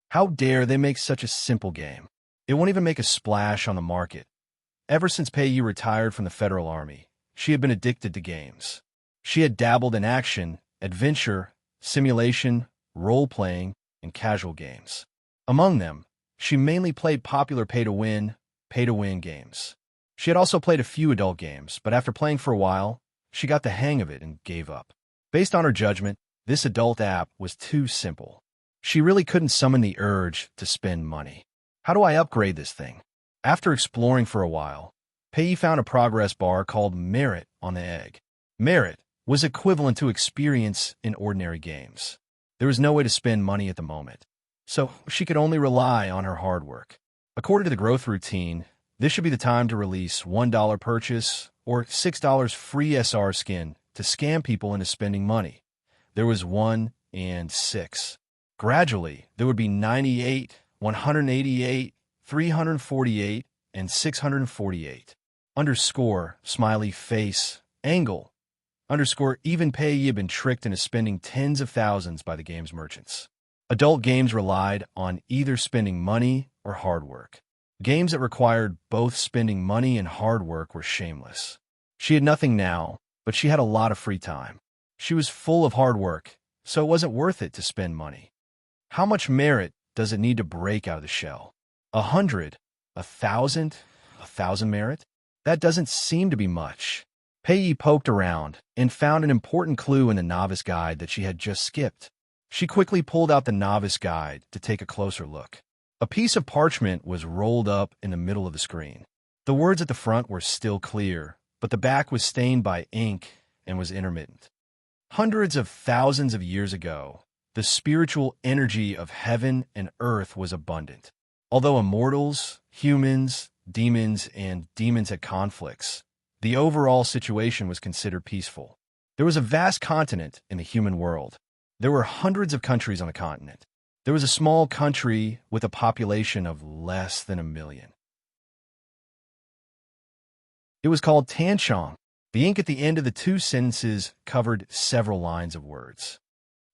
How dare they make such a simple game? It won't even make a splash on the market. Ever since Pei retired from the Federal Army, she had been addicted to games. She had dabbled in action, adventure, simulation, role-playing, and casual games. Among them, she mainly played popular pay-to-win games. She had also played a few adult games, but after playing for a while, she got the hang of it and gave up. Based on her judgment, this adult app was too simple. She really couldn't summon the urge to spend money. How do I upgrade this thing? After exploring for a while, Pei found a progress bar called Merit on the egg. Merit was equivalent to experience in ordinary games. There was no way to spend money at the moment, so she could only rely on her hard work. According to the growth routine, this should be the time to release $1 purchase or $6 free SR skin to scam people into spending money. There was 1 and 6. Gradually, there would be 98, 188, 348, and 648. Underscore, smiley face, angle. Underscore, even Pei had been tricked into spending tens of thousands by the game's merchants. Adult games relied on either spending money or hard work. Games that required both spending money and hard work were shameless. She had nothing now, but she had a lot of free time. She was full of hard work, so it wasn't worth it to spend money. How much merit does it need to break out of the shell? 100? 1,000? 1,000 merit? That doesn't seem to be much. Pei poked around and found an important clue in the novice guide that she had just skipped. She quickly pulled out the novice guide to take a closer look. A piece of parchment was rolled up in the middle of the screen. The words at the front were still clear, but the back was stained by ink and was intermittent. Hundreds of thousands of years ago, the spiritual energy of heaven and earth was abundant. Although immortals, humans, demons, and demons had conflicts, the overall situation was considered peaceful. There was a vast continent in the human world. There were hundreds of countries on the continent. There was a small country with a population of less than 1 million. It was called Tanchong. The ink at the end of the 2 sentences covered several lines of words.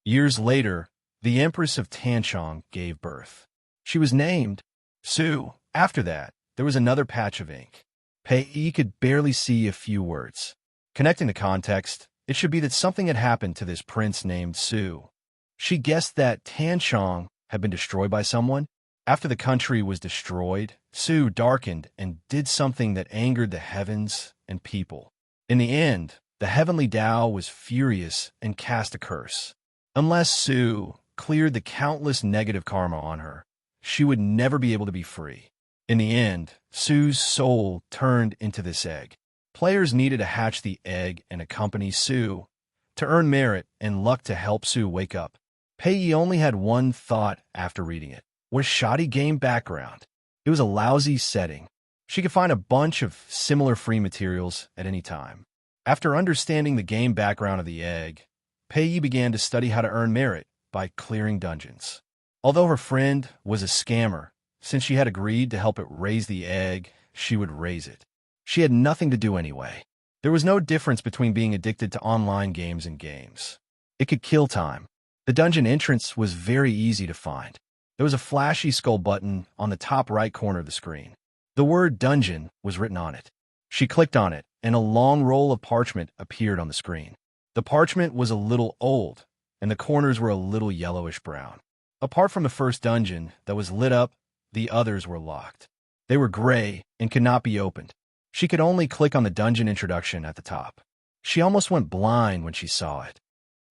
Years later, the Empress of Tanchong gave birth. She was named Su. After that, there was another patch of ink. Pei could barely see a few words. Connecting the context, it should be that something had happened to this prince named Su. She guessed that Tanchong had been destroyed by someone. After the country was destroyed, Su darkened and did something that angered the heavens and people. In the end, the heavenly Tao was furious and cast a curse. Unless Su cleared the countless negative karma on her, she would never be able to be free. In the end, Su's soul turned into this egg. Players needed to hatch the egg and accompany Su to earn merit and luck to help Su wake up. Pei only had one thought after reading it. Was shoddy game background. It was a lousy setting. She could find a bunch of similar free materials at any time. After understanding the game background of the egg, Pei began to study how to earn merit by clearing dungeons. Although her friend was a scammer, since she had agreed to help it raise the egg, she would raise it. She had nothing to do anyway. There was no difference between being addicted to online games and games. It could kill time. The dungeon entrance was very easy to find. There was a flashy skull button on the top right corner of the screen. The word dungeon was written on it. She clicked on it, and a long roll of parchment appeared on the screen. The parchment was a little old, and the corners were a little yellowish-brown. Apart from the first dungeon that was lit up, the others were locked. They were gray and could not be opened. She could only click on the dungeon introduction at the top. She almost went blind when she saw it.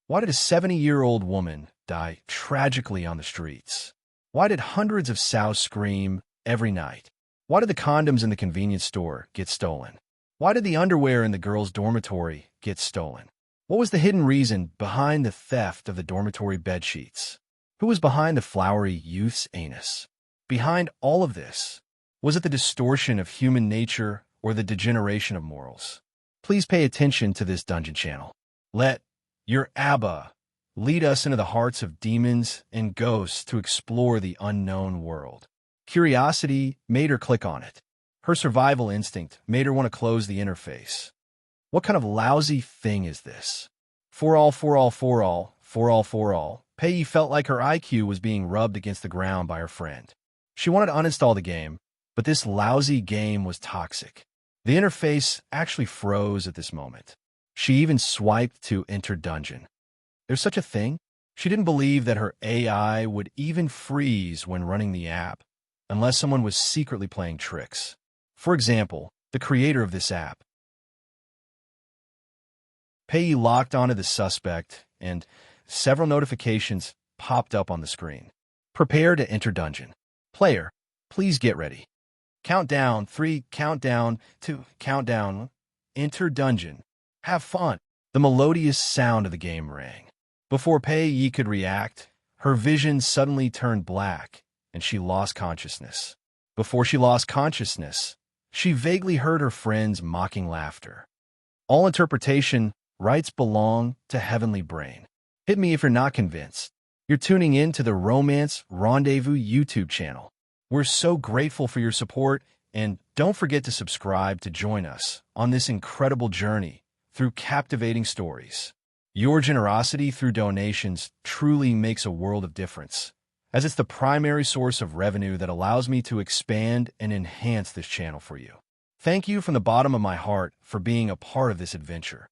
Why did a 70-year-old woman die tragically on the streets? Why did hundreds of sows scream every night? Why did the condoms in the convenience store get stolen? Why did the underwear in the girls' dormitory get stolen? What was the hidden reason behind the theft of the dormitory bedsheets? Who was behind the flowery youth's anus? Behind all of this, was it the distortion of human nature or the degeneration of morals? Please pay attention to this dungeon channel. Let your Abba lead us into the hearts of demons and ghosts to explore the unknown world. Curiosity made her click on it. Her survival instinct made her want to close the interface. What kind of lousy thing is this? For all, Pei felt like her IQ was being rubbed against the ground by her friend. She wanted to uninstall the game, but this lousy game was toxic. The interface actually froze at this moment. She even swiped to enter dungeon. There's such a thing? She didn't believe that her AI would even freeze when running the app, unless someone was secretly playing tricks. For example, the creator of this app. Pei locked onto the suspect, and several notifications popped up on the screen. Prepare to enter dungeon. Player, please get ready. Countdown 3, countdown 2, countdown. Enter dungeon. Have fun. The melodious sound of the game rang. Before Pei could react, her vision suddenly turned black, and she lost consciousness. Before she lost consciousness, she vaguely heard her friend's mocking laughter. All interpretation rights belong to Heavenly Brain. Hit me if you're not convinced. You're tuning in to the Romance Rendezvous YouTube channel. We're so grateful for your support, and don't forget to subscribe to join us on this incredible journey through captivating stories. Your generosity through donations truly makes a world of difference, as it's the primary source of revenue that allows me to expand and enhance this channel for you. Thank you from the bottom of my heart for being a part of this adventure.